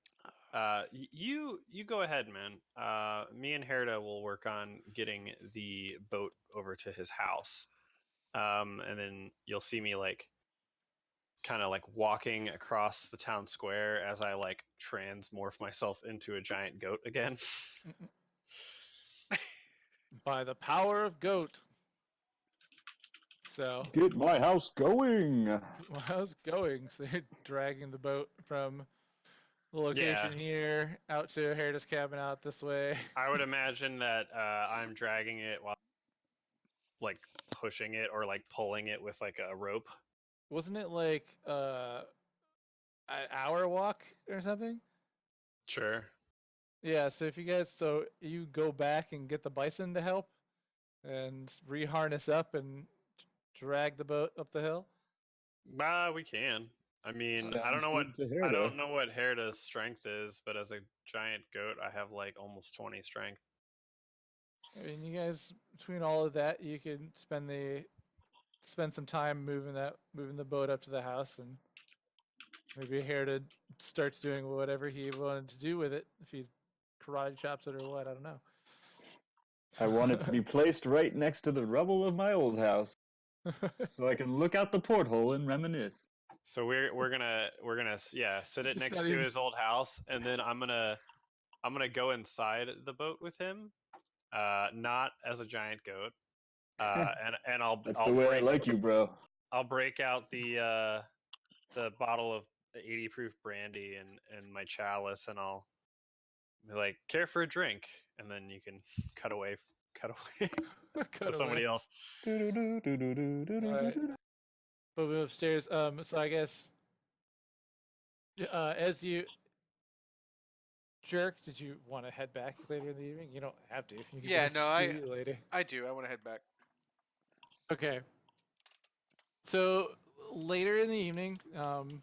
you go ahead, man. Me and Herda will work on getting the boat over to his house, and then you'll see me like kind of like walking across the town square as I like transmorph myself into a giant goat again. By the power of goat. So Get my house going. while I was going, so you're dragging the boat from the location here out to Herida's cabin out this way. I would imagine that I'm dragging it while like pushing it or like pulling it with like a rope. Wasn't it like an hour walk or something? Sure. Yeah, so if you guys, so you go back and get the bison to help and reharness up and drag the boat up the hill. We can. I mean, I don't Sounds know what good to I Herda. don't know what Herida's strength is, but as a giant goat, I have like almost 20 strength. I mean, you guys, between all of that, you can spend some time moving the boat up to the house, and maybe Herda starts doing whatever he wanted to do with it. If he karate chops it or what, I don't know. I want it to be placed right next to the rubble of my old house, so I can look out the porthole and reminisce. So we're gonna sit it Just next not to even- his old house, and then I'm gonna go inside the boat with him, not as a giant goat, and I'll That's I'll the way I break, like you, bro. I'll break out the bottle of 80 proof brandy and my chalice, and I'll be like, care for a drink, and then you can cut away Cut to somebody away. else. Alright. But we're upstairs. So I guess as you jerk, did you want to head back later in the evening? You don't have to. If you can Yeah, go no, see you later. I do. I want to head back. Okay. So later in the evening, and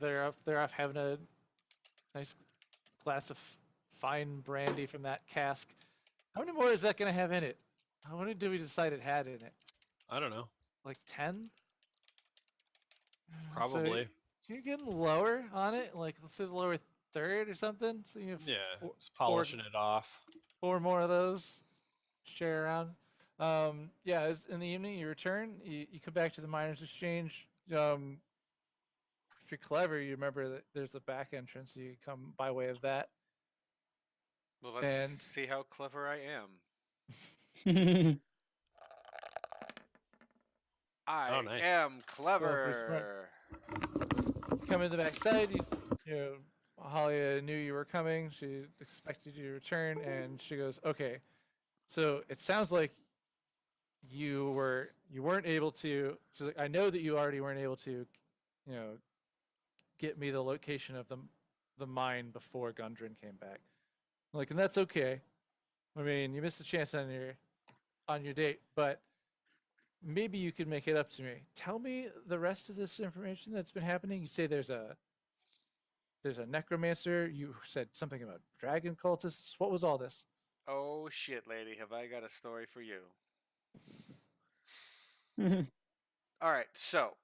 they're off having a nice glass of fine brandy from that cask. How many more is that gonna have in it? How many did we decide it had in it? I don't know. Like 10? Probably. So you're getting lower on it, like let's say the lower third or something. So you have Yeah, four, just polishing it off. 4 more of those. Share around. Yeah, as in the evening you return, you come back to the miners' exchange. If you're clever, you remember that there's a back entrance. You come by way of that. Well, let's And- see how clever I am. I nice. am pretty smart. clever. You come in the back side. You know, Halia knew you were coming. She expected you to return, and she goes, "Okay, so it sounds like you weren't able to." She's like, "I know that you already weren't able to, you know, get me the location of the mine before Gundren came back. Like, and that's okay. I mean, you missed a chance on your date, but maybe you could make it up to me. Tell me the rest of this information that's been happening. You say there's a necromancer. You said something about dragon cultists. What was all this?" Oh shit, lady, have I got a story for you? All right, so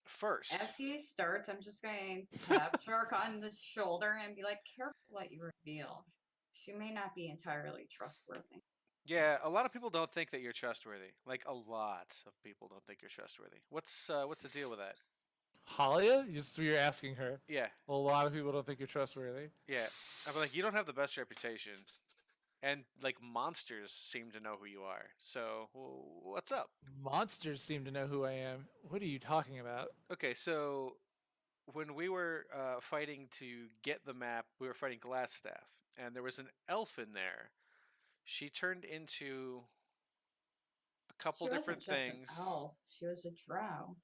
first, As he starts, I'm just going to tap Shark on the shoulder and be like, careful what you reveal. She may not be entirely trustworthy. yeah, a lot of people don't think that you're trustworthy. Like a lot of people don't think you're trustworthy. What's the deal with that? Halia? You're asking her. Yeah, A lot of people don't think you're trustworthy. yeah. I'm like, you don't have the best reputation, and like monsters seem to know who you are. So what's up? Monsters seem to know who I am. What are you talking about? Okay, so when we were fighting to get the map, we were fighting Glassstaff, and there was an elf in there. She turned into a couple She different wasn't just things. an elf. She was a drow.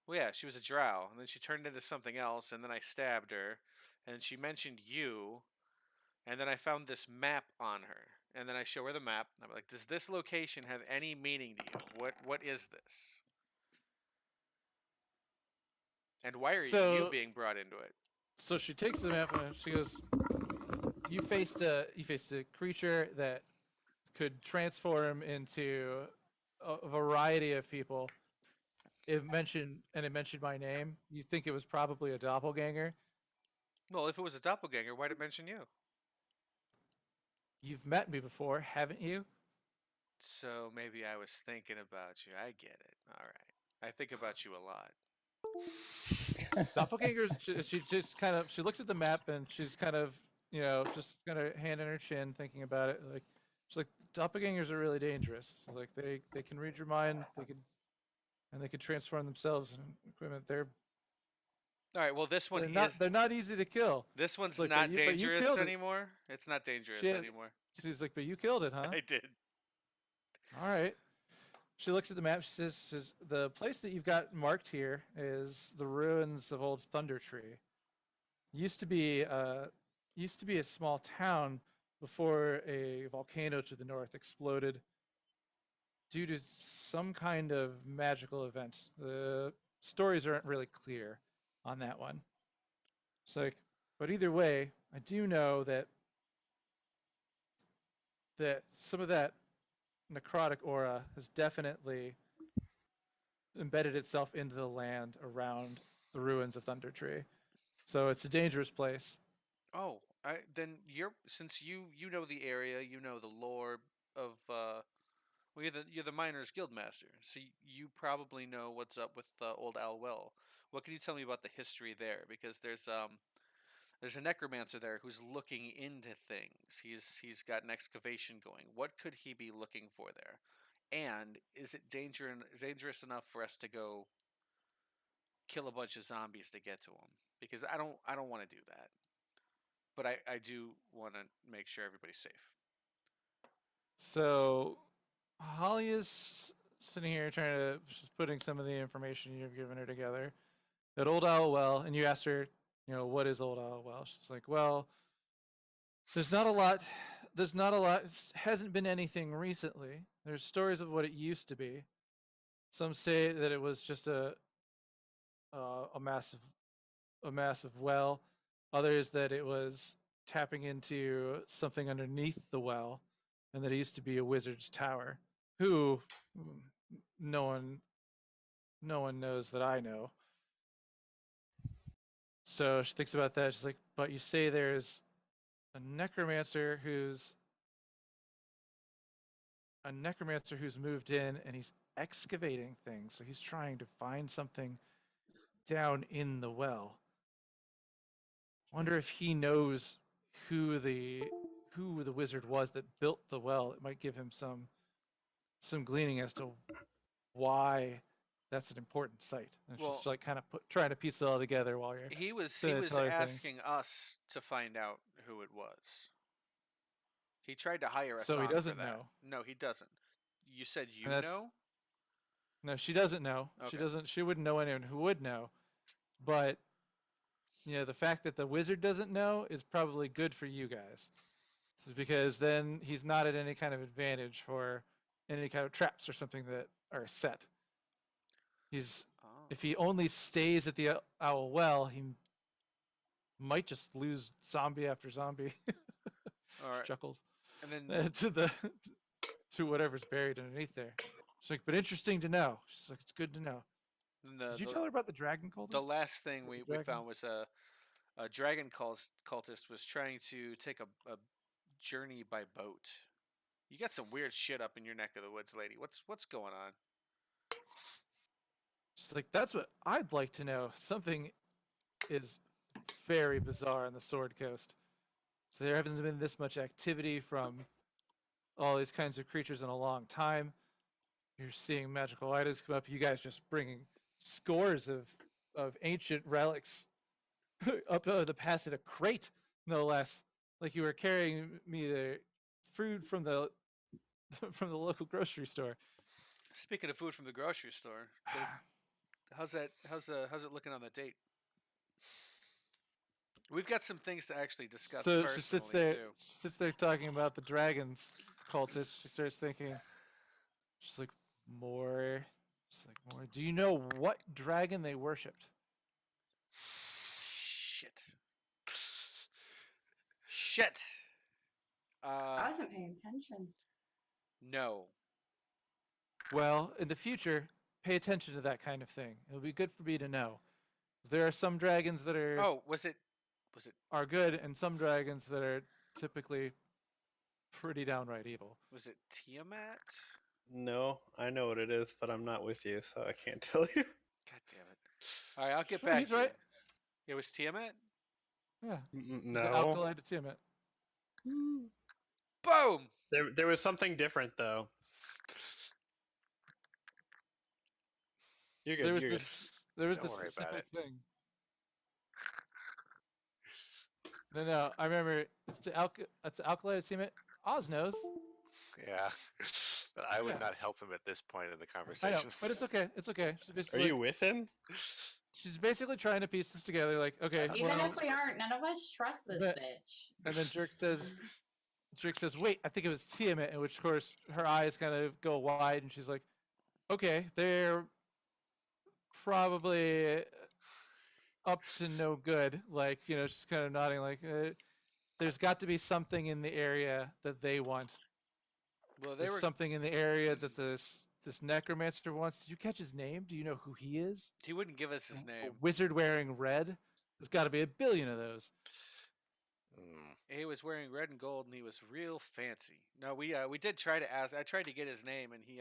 Well, yeah, she was a drow, and then she turned into something else, and then I stabbed her, and she mentioned you, and then I found this map on her, and then I show her the map. And I'm like, does this location have any meaning to you? What is this? And why are you So- being brought into it? So she takes the map and she goes, You faced a creature that could transform into a variety of people. It mentioned my name. You think it was probably a doppelganger. Well, if it was a doppelganger, why'd it mention you? You've met me before, haven't you? So maybe I was thinking about you. I get it. All right. I think about you a lot. Doppelgangers. She just kind of she looks at the map and she's kind of just kind of hand in her chin, thinking about it. Like she's like, doppelgangers are really dangerous. Like they can read your mind. They can transform themselves in equipment. All right. Well, this one They're not easy to kill. This one's Look, not but you dangerous killed it. anymore. It's not dangerous She- anymore. She's like, but you killed it, huh? I did. All right. She looks at the map. She says, the place that you've got marked here is the ruins of Old Thunder Tree. Used to be a small town before a volcano to the north exploded due to some kind of magical event. The stories aren't really clear on that one. It's like, but either way, I do know that some of that necrotic aura has definitely embedded itself into the land around the ruins of Thunder Tree. So it's a dangerous place. Oh, then since you know the area, you know the lore of well, you're the miners guild master, so you probably know what's up with Old Owl Well. What can you tell me about the history there? Because there's a necromancer there who's looking into things. He's got an excavation going. What could he be looking for there? And is it dangerous enough for us to go kill a bunch of zombies to get to him? Because I don't want to do that. But I do want to make sure everybody's safe. So Holly is sitting here she's putting some of the information you've given her together. At Old Owl Well, and you asked her, what is Old Owl Well? She's like, well, there's not a lot. It hasn't been anything recently. There's stories of what it used to be. Some say that it was just a massive well. Others that it was tapping into something underneath the well, and that it used to be a wizard's tower. Who no one knows that I know. So she thinks about that. She's like, but you say there's a necromancer who's moved in and he's excavating things. So he's trying to find something down in the well. Wonder if he knows who the wizard was that built the well. It might give him some gleaning as to why that's an important site. And Well, she's like kind of trying to piece it all together while you're. He was So it's other things. asking us to find out who it was. He tried to hire us. So he on doesn't for that. know. No, he doesn't. You said you And that's- know. No, she doesn't know. She Okay. doesn't. She wouldn't know anyone who would know. But the fact that the wizard doesn't know is probably good for you guys, because then he's not at any kind of advantage for any kind of traps or something that are set. Oh. If he only stays at the Owl Well, he might just lose zombie after zombie. All right. Chuckles. And then to whatever's buried underneath there. She's like, but interesting to know. She's like, it's good to know. Did you tell her about the dragon cultist? the last thing we dragon? found was a dragon cultist was trying to take a journey by boat. You got some weird shit up in your neck of the woods, lady. What's going on? She's like, that's what I'd like to know. Something is very bizarre on the Sword Coast. So there hasn't been this much activity from all these kinds of creatures in a long time. You're seeing magical items come up. You guys just bringing scores of ancient relics up the pass in a crate, no less. Like you were carrying me the food from the local grocery store. Speaking of food from the grocery store, how's it looking on the date? We've got some things to actually discuss. So personally, she sits there. too. She sits there talking about the dragons cultists. She starts thinking. She's like, more. She's like, more. Do you know what dragon they worshipped? Shit. I wasn't paying attention. No. Well, in the future, pay attention to that kind of thing. It'll be good for me to know. There are some dragons that are Oh, was it? are good, and some dragons that are typically pretty downright evil. Was it Tiamat? No, I know what it is, but I'm not with you, so I can't tell you. God damn it. All right, I'll get No, back he's to you. right. It was Tiamat? Yeah. No. It's an alkali to Tiamat. Boom! There was something different though. You're good. There was You're good. this. There was Don't this worry about specific thing. No. I remember it's alkali to Tiamat. Oz knows. Yeah. But I would Yeah. not help him at this point in the I know, conversation. but it's okay. It's okay. She's Are basically, you with him? she's basically trying to piece this together. Like, okay, Even well, if we aren't, none of us trust this But- bitch. and then Jerk says, "Wait, I think it was Tiamat." In which, of course, her eyes kind of go wide, and she's like, "Okay, they're probably up to no good." Like, she's kind of nodding, like, "There's got to be something in the area that they want. Well, they There's were. something in the area that this necromancer wants." Did you catch his name? Do you know who he is? He wouldn't give us his A name. wizard wearing red. There's got to be a billion of those. Mm, He was wearing red and gold, and he was real fancy. No, we did try to ask. I tried to get his name, and he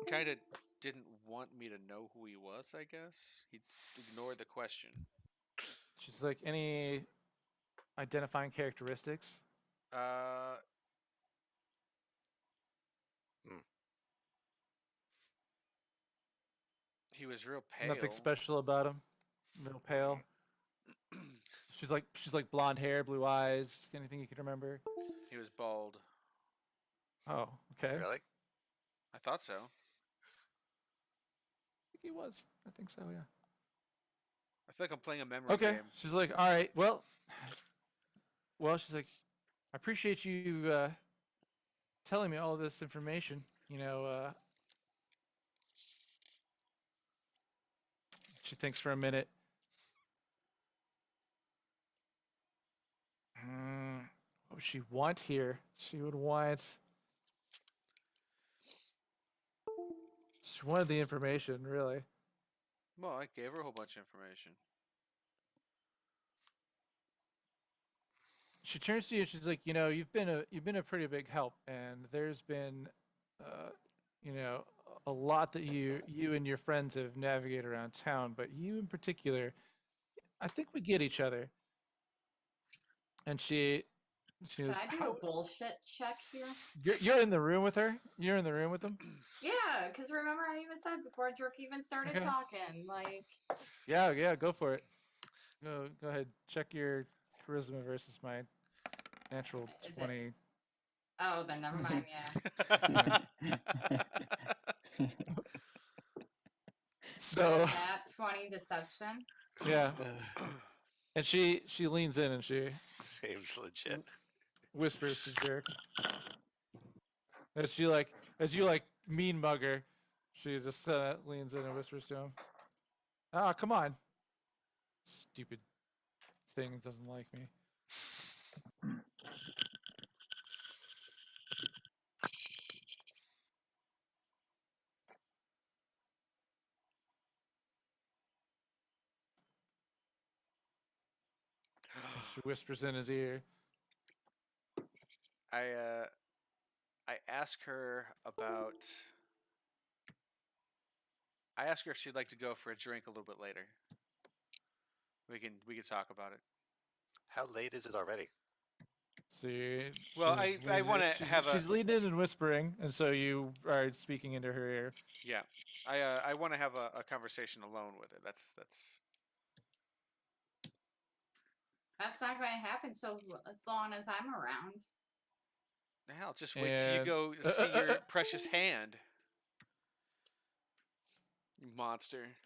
kind of didn't want me to know who he was. I guess he ignored the question. She's like, any identifying characteristics? Uh, Hmm. he was real pale. Nothing special about him. Real pale. She's like blonde hair, blue eyes. Anything you can remember? He was bald. Oh, okay. really? I thought so. I think he was. I think so. Yeah. I feel like I'm playing a memory Okay. game. She's like, all right. Well, she's like, I appreciate you telling me all this information. She thinks for a minute. What would she want here? She would want. She wanted the information, really. Well, I gave her a whole bunch of information. She turns to you and she's like, you've been a pretty big help, and there's been, a lot that you and your friends have navigated around town, but you in particular, I think we get each other. And she Can goes, I do a bullshit check here? You're in the room with her? You're in the room with them? Yeah, because remember I even said before Jerk even started Okay. talking, like, Yeah, go for it. Go ahead. Check your charisma versus my natural Is it- 20. oh, then never mind, yeah. So That 20 deception. yeah, and she leans in and she Seems legit. whispers to Jerk. As you mean mug her, she just leans in and whispers to him. Ah, come on. Stupid thing doesn't like me. She whispers in his ear. I ask her about. I ask her if she'd like to go for a drink a little bit later. We can talk about it. How late is it already? So Well, she's I leaning- wanna she's- have a- She's leaning in and whispering, and so you are speaking into her ear. Yeah, I want to have a conversation alone with her. That's That's not going to happen so as long as I'm around. hell. Just wait till you And- go see your precious hand. You monster!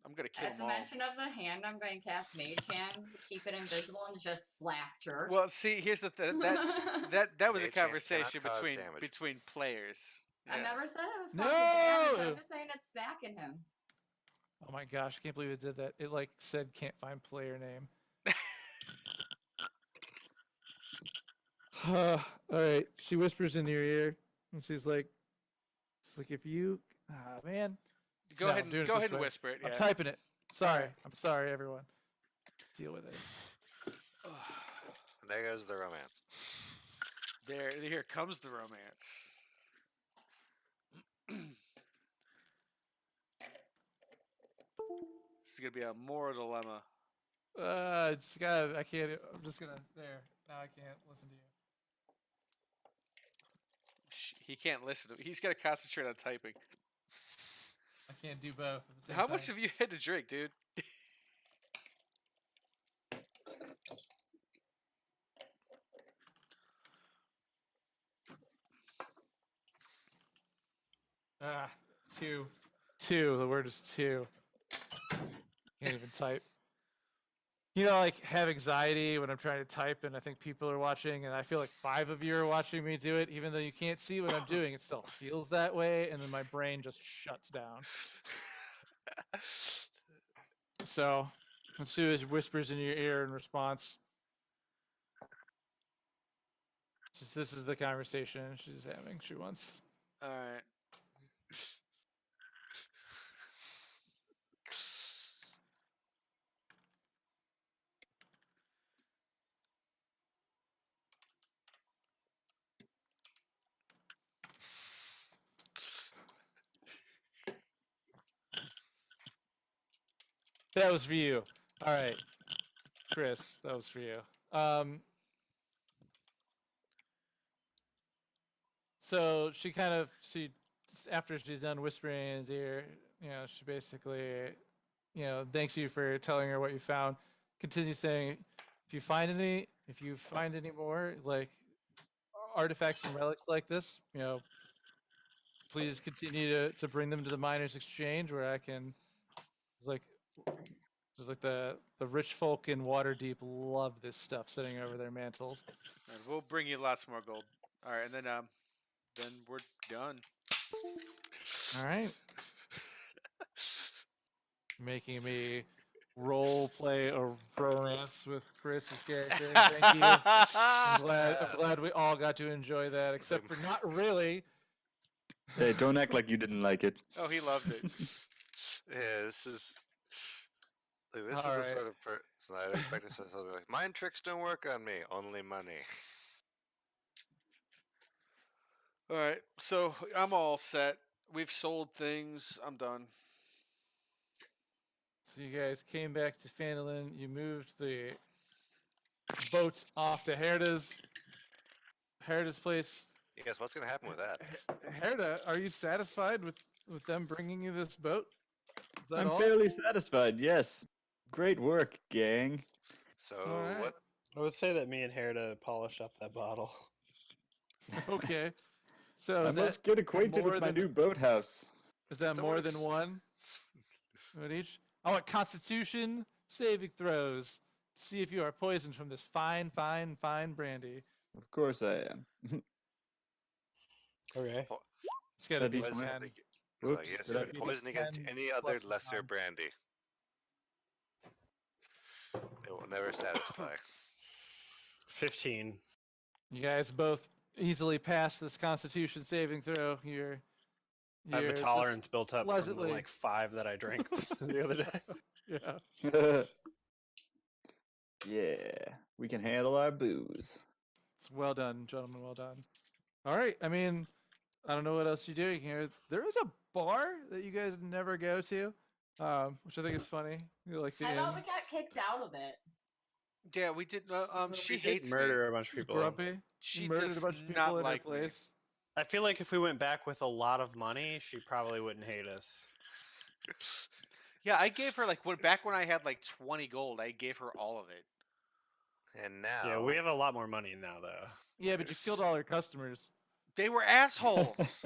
I'm gonna kill At them the all. mention of the hand, I'm going to cast Mage Hand, keep it invisible, and just slap Jerk. Well, see, here's the that was a Mage hand cannot conversation cause between damage. players. I Yeah. never said it was causing damage. No! I'm just saying it's smacking him. Oh my gosh, I can't believe it did that. It said can't find player name. All right. She whispers in your ear, and she's like, if you, man, Go No, ahead I'm doing and it go this ahead and way. whisper it. I'm Yeah. typing it. Sorry, I'm sorry, everyone. Deal with it. There goes the romance. Here comes the romance. gonna be a moral dilemma. It's got. I can't. I'm just gonna. There. Now I can't listen to you. He can't listen. He's got to concentrate on typing. I can't do both at the same How time. much have you had to drink, dude? Ah, two. Two. The word is two. Can't even type. You know, like have anxiety when I'm trying to type and I think people are watching, and I feel like 5 of you are watching me do it, even though you can't see what I'm doing. It still feels that way, and then my brain just shuts down. So, Sue whispers in your ear in response. Just this is the conversation she's having. She wants. All right. That was for you. All right, Chris, that was for you. So she after she's done whispering in his ear, she basically, thanks you for telling her what you found. Continues saying, if you find any more like artifacts and relics like this, please continue to bring them to the miners' exchange where I can. It's like. Just like the rich folk in Waterdeep love this stuff sitting over their mantles. And we'll bring you lots more gold. All right, and then we're done. All right. Making me role play a romance with Chris's character. Thank you. I'm glad we all got to enjoy that, except for not really. Hey, don't act like you didn't like it. Oh, he loved it. Yeah, this is. Like, this is All the right. sort of person I'd expect to say something like, "Mind tricks don't work on me, only money." All right, so I'm all set. We've sold things. I'm done. So you guys came back to Phandalin. You moved the boat off to Herda's place. Yes, what's gonna happen with that? Herda, are you satisfied with them bringing you this boat? Is that I'm all? fairly satisfied, yes. Great work, gang. So Alright. what? I would say that me and Herda polish up that bottle. Okay. So I is must that get acquainted more with my than- new boathouse. is that Someone more than one? What each? I want Constitution saving throws to see if you are poisoned from this fine brandy. Of course I am. Okay. It's got to be That'd be 10. 10. Whoops, Yes, did you I- can poison against 10 any other plus lesser one. brandy. It will never satisfy. 15. You guys both easily pass this Constitution saving throw. I have a just- tolerance built up from the, pleasantly- like 5 that I drank the other day. Yeah. Yeah, we can handle our booze. It's well done, gentlemen. Well done. All right. I mean, I don't know what else you're doing here. There is a bar that you guys never go to, which I think is funny. Like the I thought inn. we got kicked out of it. Yeah, we did. She we did hates me. Murder a bunch of She's people. grumpy. She You murdered does a bunch of not people in like her me. place. I feel like if we went back with a lot of money, she probably wouldn't hate us. Yeah, I gave her back when I had like 20 gold. I gave her all of it. And now, Yeah, we have a lot more money now, though. Yeah, but you killed all her customers. They were assholes.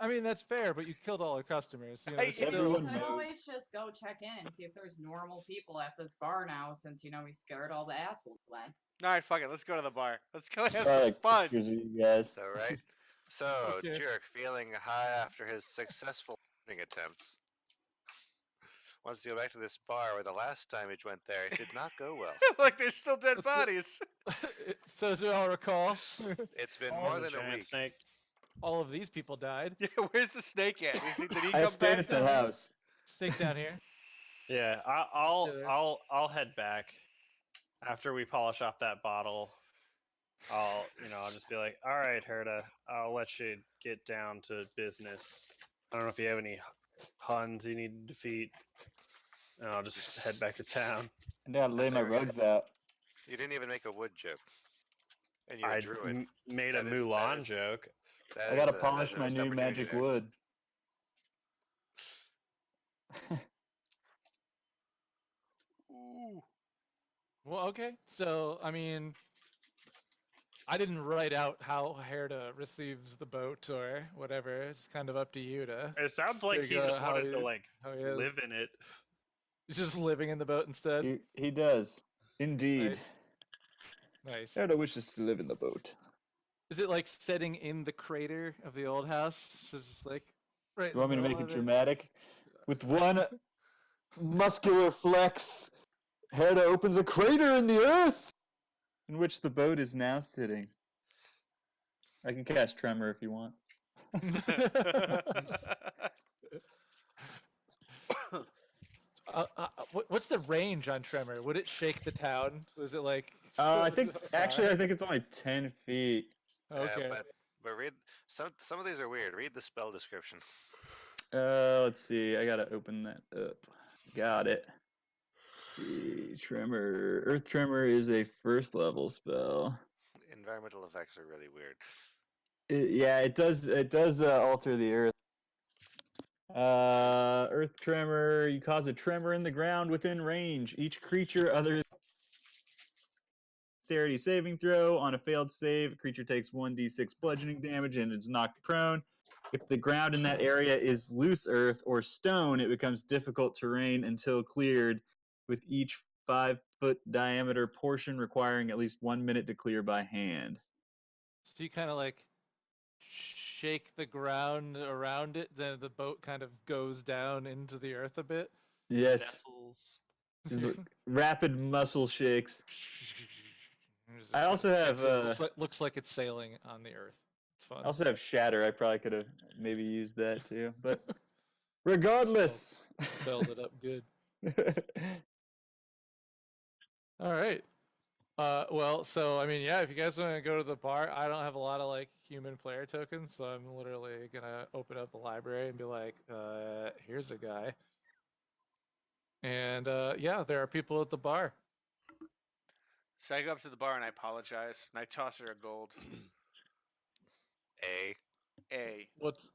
I mean, that's fair, but you killed all her customers. You know, I- it's still. Everyone We could knows. always just go check in and see if there's normal people at this bar now, since we scared all the assholes away. All right, fuck it. Let's go to the bar. Let's go have All some right, fun. here's you guys. so right. So Okay. Jerk, feeling high after his successful shooting attempts, wants to go back to this bar where the last time he went there it did not go well. Look, there's still dead Let's see- bodies. So as we all recall, It's been Oh, more The than a giant week. snake. all of these people died. Yeah, where's the snake at? Did he I come stayed back? at the house. Snake's down here. Yeah, Yeah, there. I'll head back after we polish off that bottle. I'll just be like, all right, Herda, I'll let you get down to business. I don't know if you have any Huns you need to defeat. And I'll just head back to town. I gotta lay my There we go. rugs out. You didn't even make a wood joke. And you're a I druid. made a That is- that Mulan is- joke. That I is gotta a- polish that's a my missed new opportunity magic there. wood. Ooh. Well, okay. So, I mean, I didn't write out how Herda receives the boat or whatever. It's kind of up to you to. It sounds like he figure just out how wanted to he- like how he is. live in it. He's just living in the boat instead. He does. Indeed. Nice. Nice. Herda wishes to live in the boat. Is it like setting in the crater of the old house? So it's just like right. You want me to make it it? dramatic? With one muscular flex, Herda opens a crater in the earth in which the boat is now sitting. I can cast Tremor if you want. What's the range on Tremor? Would it shake the town? Was it like? I so think far? actually I think it's only 10 feet. Okay. But read some of these are weird. Read the spell description. Let's see. I gotta open that up. Got it. Let's see. Tremor. Earth Tremor is a first level spell. Environmental effects are really weird. Yeah, it does. It does alter the earth. Earth Tremor. You cause a tremor in the ground within range. Each creature other than dexterity saving throw. On a failed save, a creature takes 1d6 bludgeoning damage and is knocked prone. If the ground in that area is loose earth or stone, it becomes difficult terrain until cleared, with each 5-foot diameter portion requiring at least 1 minute to clear by hand. So you kind of like shake the ground around it, then the boat kind of goes down into the earth a bit. Yes, Vessels. rapid muscle shakes. Just I also shakes have, it. Looks like it's sailing on the earth. It's fun. I also have Shatter. I probably could have maybe used that too, but regardless. Spelled it up good. All right. Well, so I mean, yeah, if you guys want to go to the bar, I don't have a lot of like human player tokens, so I'm literally gonna open up the library and be like, here's a guy. And yeah, there are people at the bar. So I go up to the bar and I apologize, and I toss her a gold. A. What's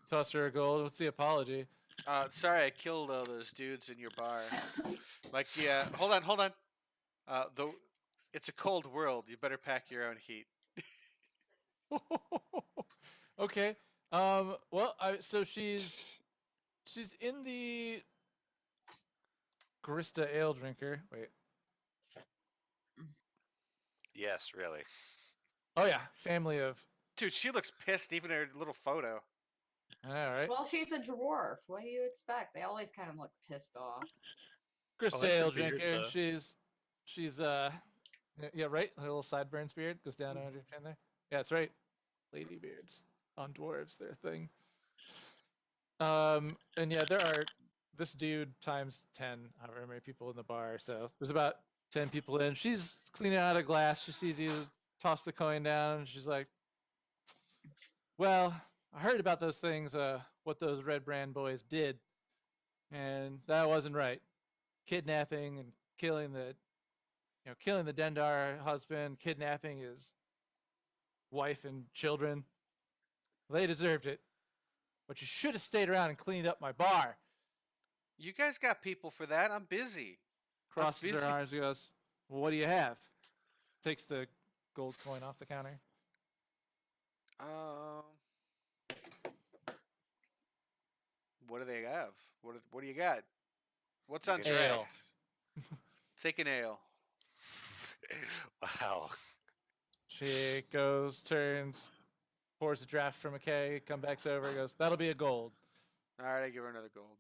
toss her a gold? What's the apology? Sorry, I killed all those dudes in your bar. Like, yeah, hold on. Though it's a cold world, you better pack your own heat. Okay. Well, so she's in the Grista ale drinker. Wait. Yes, really. Oh yeah, family of. Dude, she looks pissed, even in her little photo. All right. Well, she's a dwarf. What do you expect? They always kind of look pissed off. Grista that's ale a beard, drinker. though. She's yeah, right. Her little sideburns beard goes down under her chin there. Yeah, that's right. Lady beards on dwarves, their thing. And yeah, there are this dude times 10, however many people in the bar. So there's about 10 people in. She's cleaning out a glass. She sees you toss the coin down. And she's like, well, I heard about those things, what those Red Brand boys did. And that wasn't right. Kidnapping and killing the Dendar husband, kidnapping his wife and children. They deserved it. But you should have stayed around and cleaned up my bar. You guys got people for that. I'm busy. Crosses busy. her arms and goes, well, what do you have? Takes the gold coin off the counter. What do they have? What do you got? What's on Ale. draft? Take an ale. Wow. She goes, turns, pours a draft from a keg, comes back over, goes, that'll be a gold. All right, I give her another gold.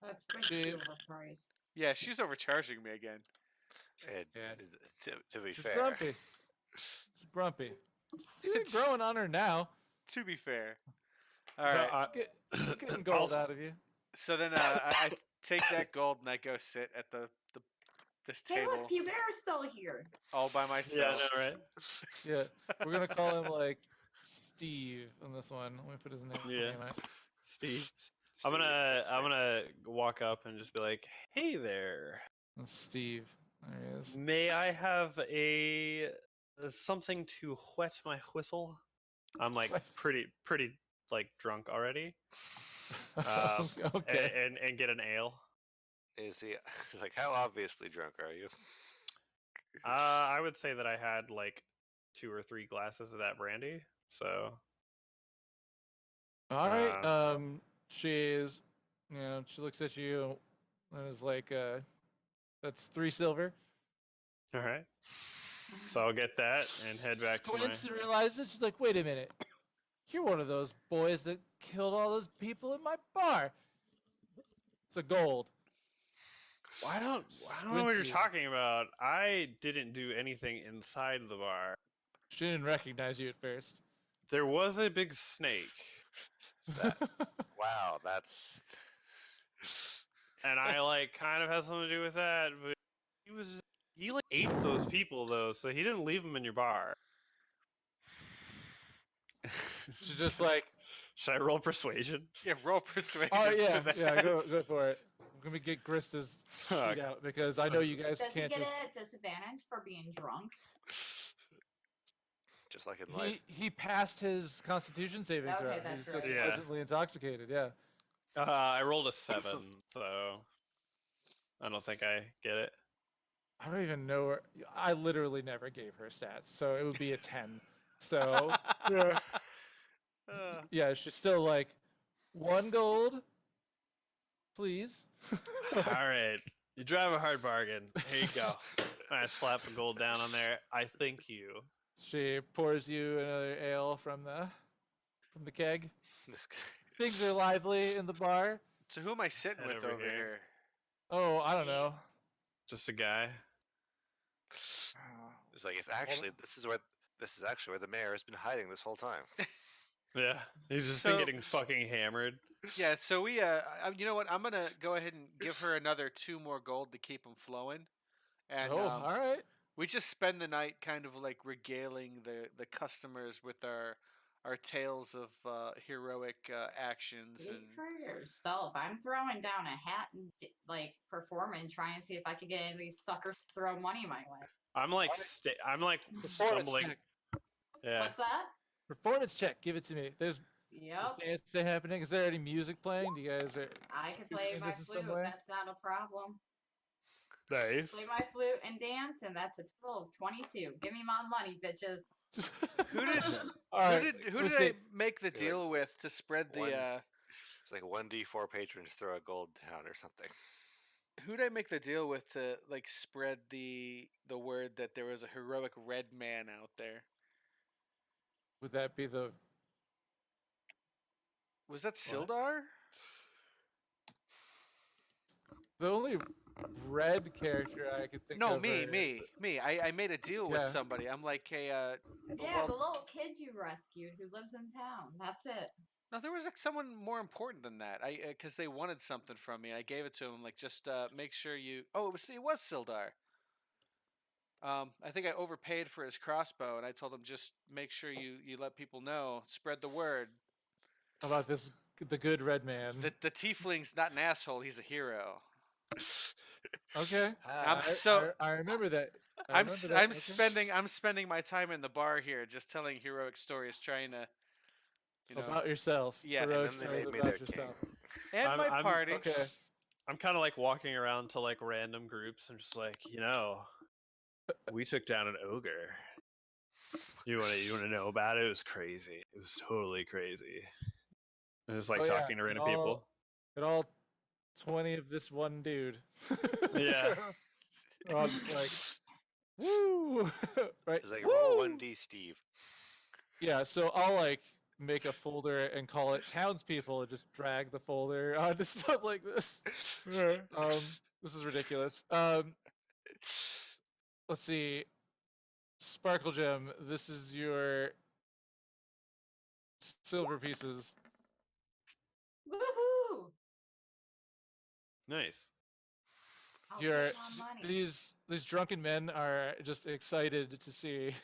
That's pretty She- overpriced. Yeah, she's overcharging me again. And Yeah. to be She's fair, grumpy. She's grumpy. She's growing on her now. To be fair. All right. She's getting gold Also- out of you. So then I take that gold and I go sit at this Hey, table look, Puber's still here. all by Yeah, myself. I know, right? Yeah, we're gonna call him like Steve on this one. Let me put his name. Yeah. name out. Steve. I'm Steve, gonna that's I'm fair. gonna walk up and just be like, "Hey there, That's Steve. There he is. may I have a something to whet my whistle?" I'm like pretty like drunk already, Okay. and get an ale. Is he? He's like, how obviously drunk are you? I would say that I had like 2 or 3 glasses of that brandy. So All right. uh, She's, she looks at you and is like, that's 3 silver. all right. So I'll get that and head back to my. Squints and realizes she's like, wait a minute. You're one of those boys that killed all those people in my bar. It's a gold. I don't know what you're Squints you. talking about. I didn't do anything inside the bar. She didn't recognize you at first. There was a big snake, Wow, that's. and I like kind of had something to do with that. But he like ate those people though, so he didn't leave them in your bar. She's just like, Should I roll persuasion? Yeah, roll persuasion. oh for yeah, that. yeah, go for it. I'm gonna get Grista's Fuck. sheet out because I know you guys Does he can't get just. a disadvantage for being drunk? Just like in life. He passed his Constitution saving Okay, throw. that's He's just right. Yeah. pleasantly intoxicated. Yeah. I rolled a 7, so I don't think I get it. I don't even know where. I literally never gave her stats, so it would be a 10. So yeah, yeah, she's still like 1 gold, please. All right, you drive a hard bargain. Here you go. I slap a gold down on there. I thank you. She pours you another ale from the keg. This guy. Things are lively in the bar. So who am I sitting Head with over over here. here? Oh, I don't know. Just a guy. It's like this is actually where the mayor has been hiding this whole time. Yeah, he's just So- been getting fucking hammered. Yeah, so we you know what? I'm gonna go ahead and give her another 2 more gold to keep them flowing, and Oh, all right. we just spend the night kind of like regaling the customers with our tales of heroic actions Speak and for yourself. I'm throwing down a hat and like performing, trying to see if I could get any of these suckers to throw money my way. I'm like Performance stumbling. check. Yeah. What's that? Performance check. Give it to me. There's Yep. dancing happening. Is there any music playing? Do you guys are? I can You play sing my this in flute. some way? That's not a problem. Nice. Play my flute and dance, and that's a total of 22. Give me my money, bitches. who did All right. who let's did I see. make the like deal with to spread the one- It's like 1d4 patrons throw a gold down or something. who did I make the deal with to like spread the word that there was a heroic red man out there? Would that be the? Was that What? Sildar? The only red character I could think No, of. me. I made a deal with Yeah. somebody. I'm like, hey, Yeah, well, the little kid you rescued who lives in town. That's it. no, there was like someone more important than that. I because they wanted something from me. I gave it to him. Like, just make sure you. Oh, it was Sildar. I think I overpaid for his crossbow, and I told him just make sure you let people know, spread the word. About this, the good red man. The tiefling's not an asshole. He's a hero. Okay. Ah, I remember that. I I'm remember s- that, I'm okay. spending my time in the bar here, just telling heroic stories, trying to, About yourself. Yes. Heroic and then they stories made me about their king. yourself. and I'm- my I'm- party. Okay. I'm kind of like walking around to like random groups and just like, we took down an ogre. You want to know about it? It was crazy. It was totally crazy. I was like Oh, yeah, talking to it random all- people. And all 20 of this one dude. Yeah. We're all just like, woo! Right? It's like roll Woo! 1d Steve. Yeah, so I'll like make a folder and call it townspeople and just drag the folder onto stuff like this. This is ridiculous. Let's see. Sparkle Gem, this is your silver pieces. Woohoo! Nice. I'll Your take my money. these drunken men are just excited to see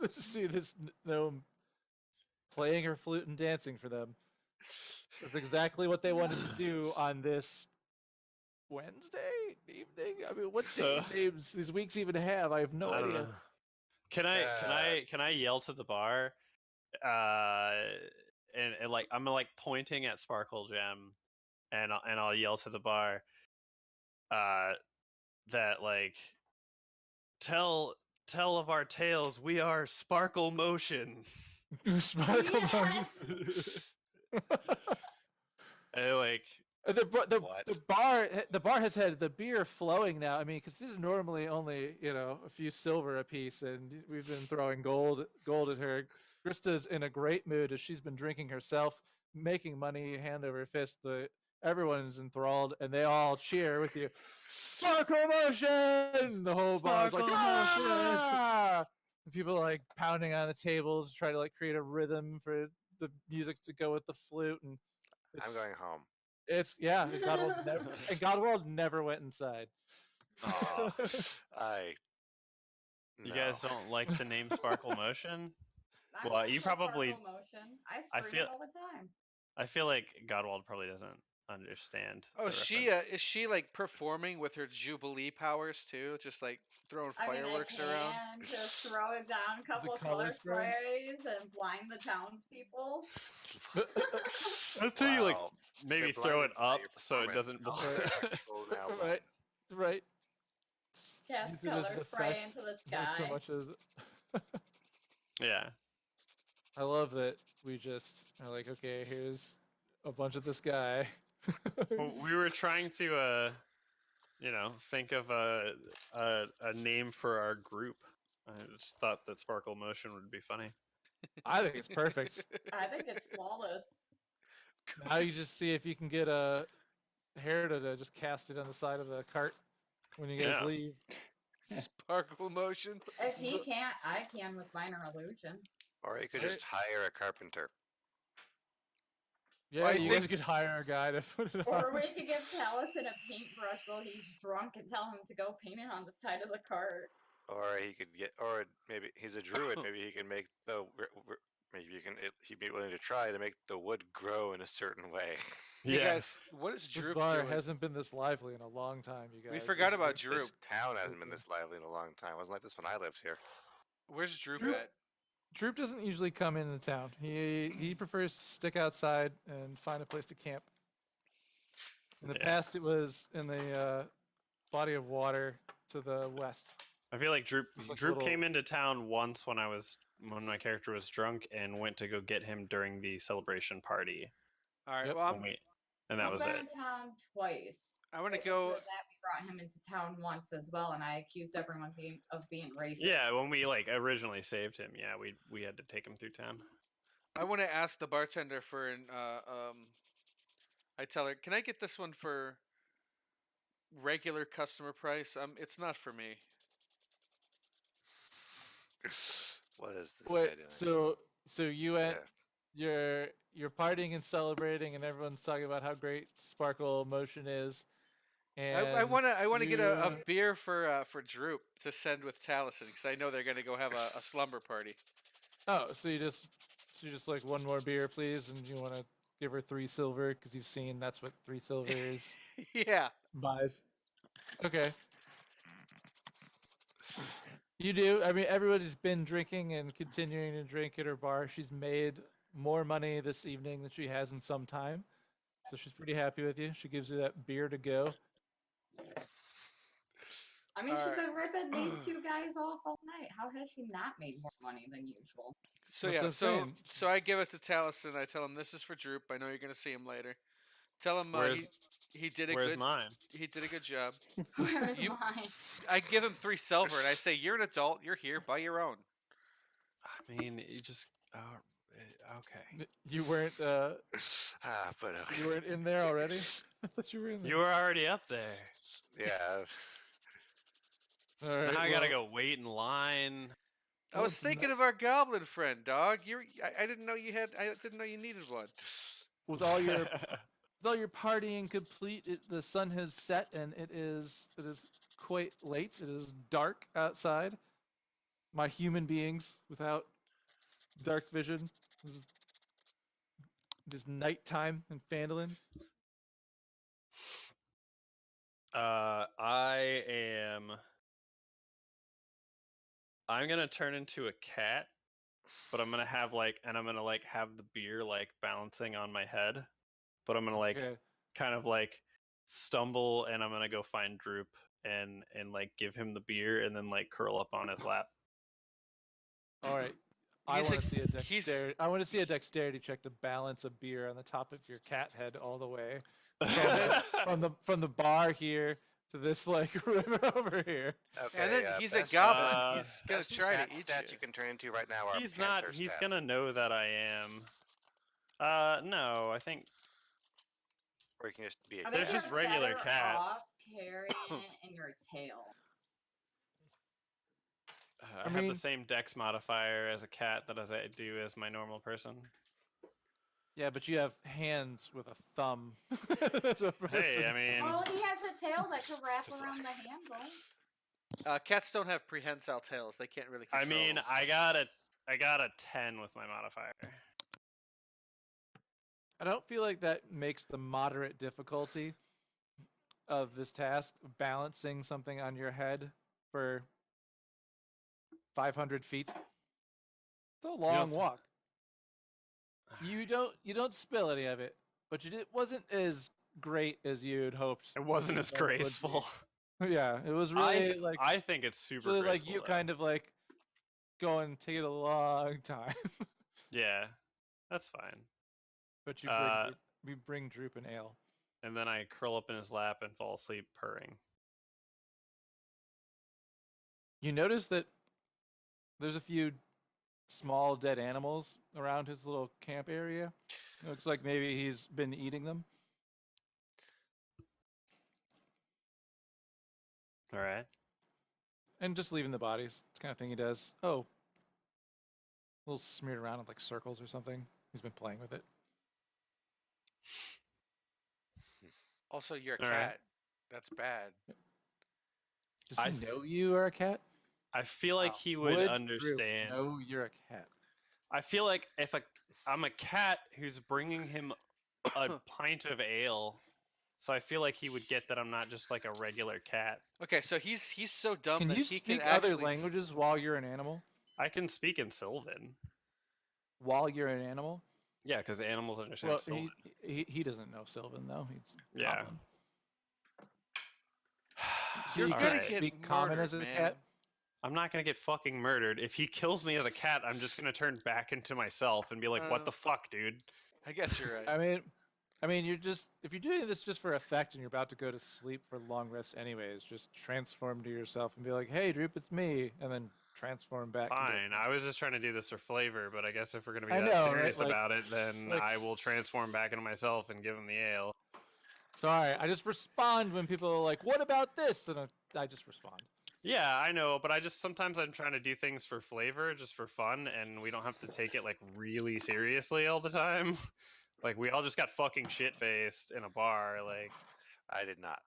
to see this gnome playing her flute and dancing for them. That's exactly what they wanted to do on this Wednesday evening. I mean, what day So- names these weeks even have? I have no I don't idea. know. Can I yell to the bar? And like I'm like pointing at Sparkle Gem, and I'll yell to the bar, that like tell of our tales. We are Sparkle Motion. Sparkle Motion. Yes! And like What? The bar has had the beer flowing now. I mean, because this is normally only a few silver a piece, and we've been throwing gold at her. Krista's in a great mood as she's been drinking herself, making money hand over fist. Everyone's enthralled, and they all cheer with you. Sparkle Motion! The whole bar's like, Sparkle Motion! "Ah!" And people are like pounding on the tables, try to like create a rhythm for the music to go with the flute, and I'm going home. it's and Godwald never went inside. Oh, you no. guys don't like the name Sparkle Motion? I Well, love you the probably- Sparkle Motion. I I scream feel- it all the time. I feel like Godwald probably doesn't understand. Oh, the reference. is she like performing with her Jubilee powers too? Just like throwing I mean, fireworks I around? can just throw it down a couple color color spray? sprays and blind the townspeople. I'll tell you, like Wow. maybe You're throw it blinded by up your so it performance. doesn't. Oh, they're actual now blind. right. Cast Use it as color an spray effect, into the not so sky. much as Yeah. I love that we just are like, okay, here's a bunch of this guy. Well, we were trying to, think of a name for our group. I just thought that Sparkle Motion would be funny. I think it's perfect. I think it's flawless. Now you just see if you can get a Herda to just cast it on the side of the cart when you guys Yeah. leave. Sparkle Motion. If he can't, I can with minor illusion. Or you could Right. just hire a carpenter. Yeah, I you guys think- could hire a guy to put it Or on. we could give Taliesin a paintbrush while he's drunk and tell him to go paint it on the side of the cart. Or he could get, or maybe he's a druid. Maybe he can make maybe he'd be willing to try to make the wood grow in a certain way. Hey guys, what is This Droop bar doing? hasn't been this lively in a long time, you guys. We forgot This is about like- Droop. This town hasn't been this lively in a long time. It wasn't like this when I lived here. Where's Droop Droop- at? Droop doesn't usually come into town. He prefers to stick outside and find a place to camp. In the Yeah. past, it was in the body of water to the west. I feel like Droop It's like a Droop little- came into town once when my character was drunk and went to go get him during the celebration party. All right. Yep. Well, And that He's was been it. in town twice. I want to Right go. before that, we brought him into town once as well, and I accused everyone of being racist. Yeah, when we like originally saved him, yeah, we had to take him through town. I want to ask the bartender for an. I tell her, can I get this one for regular customer price? It's not for me. What is this guy Wait, doing? so you went, Yeah. you're partying and celebrating, and everyone's talking about how great Sparkle Motion is. And I want to get a you- beer for Droop to send with Taliesin because I know they're gonna go have a slumber party. Oh, so you just like one more beer, please, and you want to give her 3 silver because you've seen that's what 3 silver is Yeah. buys. Okay. You do. I mean, everybody's been drinking and continuing to drink at her bar. She's made more money this evening than she has in some time, so she's pretty happy with you. She gives you that beer to go. I mean, she's Alright. been ripping these two guys off all night. How has she not made more money than usual? So That's yeah, what I'm so saying. so I give it to Taliesin. I tell him this is for Droop. I know you're gonna see him later. Tell him Where's- he did a Where's good mine? he did a good job. Where's You- mine? I give him 3 silver and I say you're an adult. You're here. Buy your own. I mean, you just okay. You weren't But okay. you weren't in there already. I thought you were in there. You were already up there. Yeah. All right, Now I gotta well, go wait in line. I well, was it's thinking not- of our goblin friend, dog. I didn't know you had. I didn't know you needed one. with all your with all your partying complete, the sun has set and it is quite late. It is dark outside. My human beings without dark vision is Just nighttime in Phandalin. I am. I'm gonna turn into a cat, but I'm gonna have I'm gonna have the beer balancing on my head, but I'm gonna Okay. kind of stumble, and I'm gonna go find Droop and give him the beer, and then curl up on his lap. All right. I He's want to ex- see a he's- dexterity. I want to see a dexterity check to balance a beer on the top of your cat head all the way from the bar here to this river over here. Okay, And then he's a best- goblin. He's gonna best try cat to eat stats you. you can turn into right now are He's not. panther He's stats. gonna know that I am. No, I think Or you can just be a I There's think just you're regular better cats. off carrying it in your tail. I I have the mean- same dex modifier as a cat that I do as my normal person. Yeah, but you have hands with a thumb. as a Hey, person. I mean, Well, he has a tail that could wrap around the handle. Cats don't have prehensile tails. They can't really I control. mean, I got a 10 with my modifier. I don't feel like that makes the moderate difficulty of this task balancing something on your head for 500 feet. It's a long to- walk. You don't spill any of it, but it wasn't as great as you'd hoped. It wasn't as that it would be. graceful. Yeah, it was really I think it's super it's really graceful. you though. kind of going taking a long time. Yeah, that's fine. But we bring Droop an ale. And then I curl up in his lap and fall asleep purring. You notice that there's a few small dead animals around his little camp area. It looks like maybe he's been eating them. All right. And just leaving the bodies. It's the kind of thing he does. Oh. A little smeared around in circles or something. He's been playing with it. Also, you're a All right. cat. That's bad. Does I he th- know you are a cat? I feel like Wow. he would Droop understand. know you're a cat? I feel like if I'm a cat who's bringing him a pint of ale, so I feel like he would get that I'm not just a regular cat. Okay, so he's so dumb Can that you he speak can other actually languages while you're an animal? I can speak in Sylvan. While you're an animal? Yeah, because animals understand Well, Sylvan. he doesn't know Sylvan though. He's Yeah. Goblin. So You're you gonna can't get speak common as a murdered, cat. I'm not gonna get fucking murdered. If he kills me as a cat, I'm just gonna turn back into myself and be like, "What the fuck, dude?" I guess you're right. I mean, if you're doing this just for effect and you're about to go to sleep for long rest anyways, just transform to yourself and be like, "Hey, Droop, it's me," and then transform back. into a Fine. cat. I was just trying to do this for flavor, but I guess if we're gonna be I that know, right? serious about it, then like- I will transform back into myself and give him the ale. Sorry, I just respond when people are like, "What about this?" and I just respond. Yeah, I know, but sometimes I'm trying to do things for flavor, just for fun, and we don't have to take it really seriously all the time. We all just got fucking shit faced in a bar. I did not.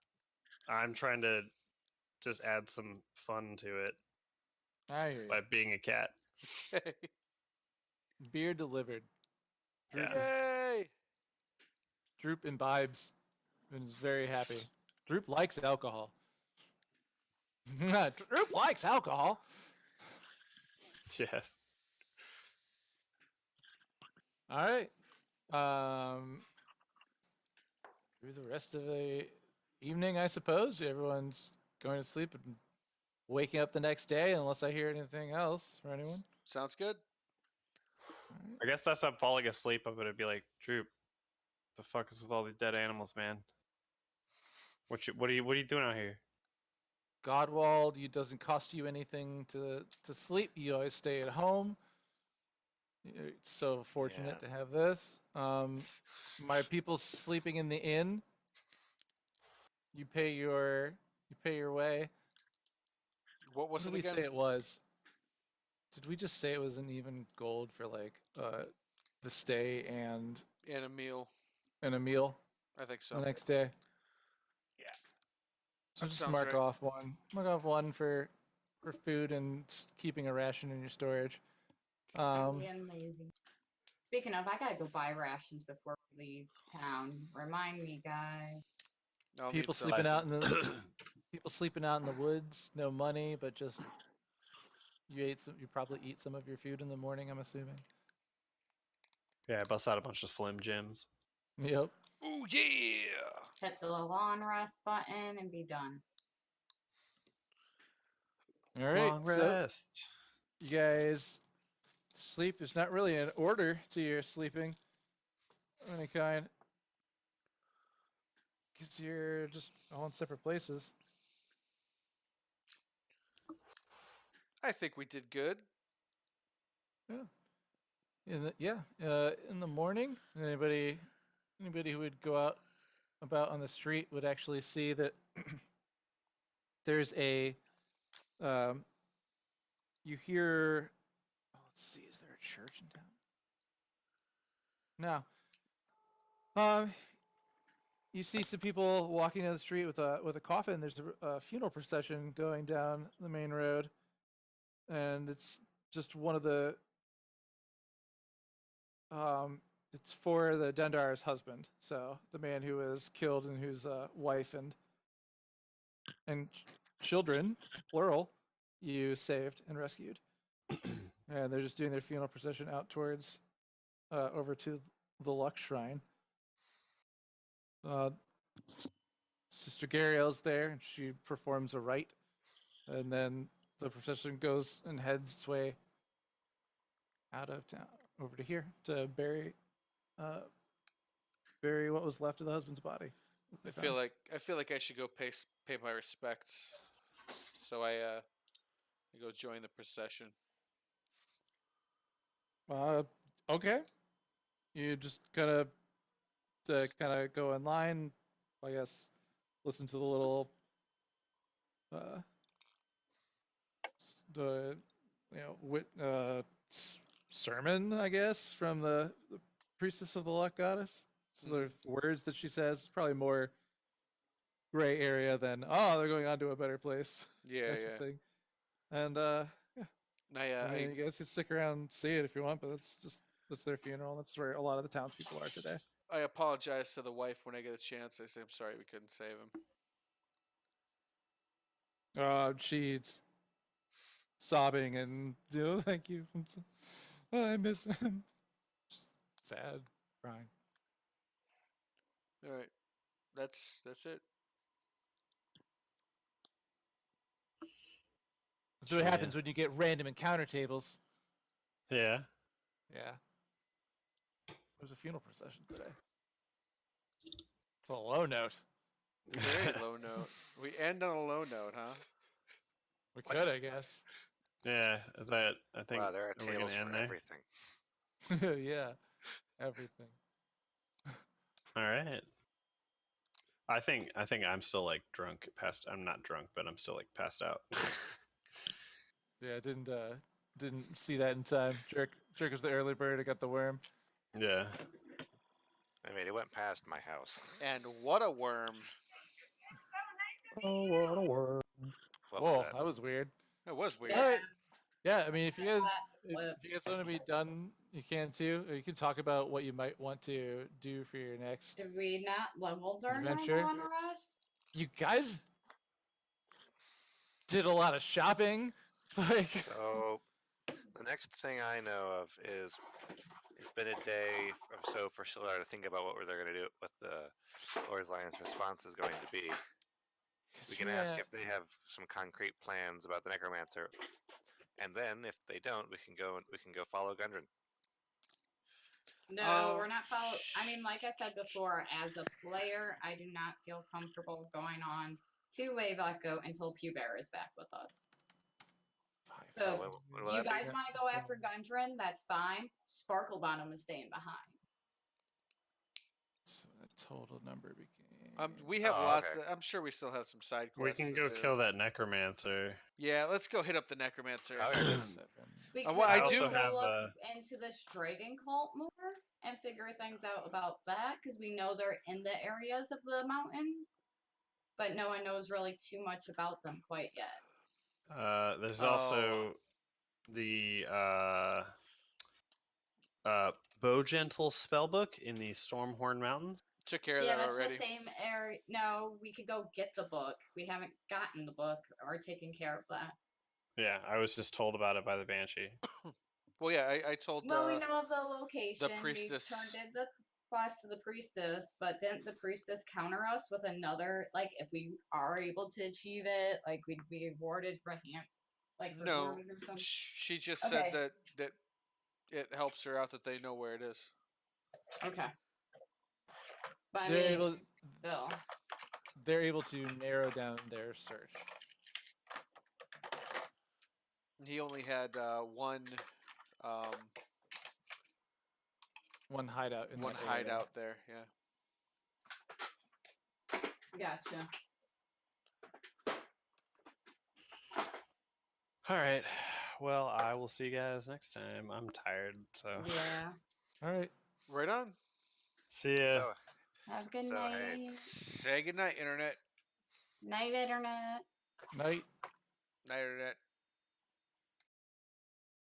I'm trying to just add some fun to it I hear you. by being a cat. Beer delivered. Droop, Yeah. Yay! Droop imbibes and is very happy. Droop likes alcohol. Droop likes alcohol. Yes. All right. Through the rest of the evening, I suppose everyone's going to sleep and waking up the next day, unless I hear anything else from anyone. Sounds good. I guess that's not falling asleep. I'm gonna be like, Droop, the fuck is with all these dead animals, man? What are you doing out here? Godwald, it doesn't cost you anything to sleep. You always stay at home. You're so fortunate to have this. My people sleeping in the inn. You pay your way. What was What it did we again? say it was? Did we just say it was an even gold for the stay and And a meal. a meal I think so. the next day? Yeah. So That just sounds mark right. off one. Mark off one for food and keeping a ration in your storage. Being lazy. Speaking of, I gotta go buy rations before we leave town. Remind me, guys. I'll People need some. sleeping out in the people sleeping out in the woods, no money, but just you probably eat some of your food in the morning, I'm assuming. Yeah, I bust out a bunch of Slim Jims. Yep. Oh yeah! Hit the long rest button and be done. All right. Long So rest. you guys sleep. It's not really an order to your sleeping of any kind. Because you're just all in separate places. I think we did good. In the morning, anybody who would go out about on the street would actually see that there's a you hear, let's see, is there a church in town? No. You see some people walking down the street with a coffin. There's a funeral procession going down the main road, and it's just one of the it's for the Dendar's husband, so the man who was killed and whose wife and children, plural, you saved and rescued. And they're just doing their funeral procession out towards over to the Lux Shrine. Sister Gariel's there, and she performs a rite, and then the procession goes and heads its way out of town over to here to bury what was left of the husband's body. that they I feel like I should go pay my respects. So I go join the procession. found. Okay. You just kind of go in line, I guess. Listen to the little sermon, I guess, from the priestess of the Luck Goddess. So the words that she says, probably more gray area than they're going on to a better place. Yeah, type of yeah. thing. And I I mean, you guys can stick around and see it if you want, but that's their funeral. That's where a lot of the townspeople are today. I apologize to the wife when I get a chance. I say I'm sorry we couldn't save him. She's sobbing and thank you. I miss him. Just sad, crying. All right, that's it. That's what Yeah. happens when you get random encounter tables. Yeah. Yeah. There's a funeral procession today. It's a low note. Very low note. We end on a low note, huh? We could, I guess. Yeah. Is that? I think. Wow, there are we gonna tables end for there? everything. Yeah. Everything. All right. I think I'm still like drunk. I'm not drunk, but I'm still like passed out. Yeah, didn't see that in time. Jerk was the early bird. I got the worm. Yeah. I mean, it went past my house. And what a worm! Oh, what a worm. What Whoa, was that? that was weird. That was weird. Yeah. Alright. Yeah, I mean, if you guys Flip. want to be done, you can too. Or you can talk about what you might want to do for your next. Did we not level during my Adventure? long rest? You guys did a lot of shopping. Like, So, the next thing I know of is it's been a day or so for Shillar to think about what they're going to do, what the Lord's Lion's response is going to be. We can ask if they have some concrete plans about the Necromancer, and then if they don't, we can go follow Gundren. No, we're not follow. I mean, like I said before, as a player, I do not feel comfortable going on to Wave Echo until Pewbear is back with us. So, When will you that be? guys want to go after Gundren? That's fine. Sparkle Bottom is staying behind. So the total number became. We have Oh, lots. okay. I'm sure we still have some side We quests. can to go do. kill that necromancer. Yeah, let's go hit up the necromancer. Okay. 7. We well, could I also do have, look into this dragon cult more and figure things out about that because we know they're in the areas of the mountains, but no one knows really too much about them quite yet. There's Oh. also the Bowgentle spellbook in the Stormhorn Mountains. Took care of Yeah, that that's already. the same area. No, we could go get the book. We haven't gotten the book or taken care of that. Yeah, I was just told about it by the Banshee. Well, yeah, I told Well, we know of the location. priestess- We turned in the quest to the priestess, but didn't the priestess counter us with another? Like, if we are able to achieve it, like we'd be rewarded for no. rewarded or something. She just Okay. said that it helps her out that they know where it is. Okay. But I They're mean, able still. they're able to narrow down their search. He only had one One hideout in one that area. hideout there. Yeah. Gotcha. All right. Well, I will see you guys next time. I'm tired, so Yeah. All right. Right on. see ya. So, Have a good So, night. hey. Say goodnight, internet. Night, internet. Night. Night, internet.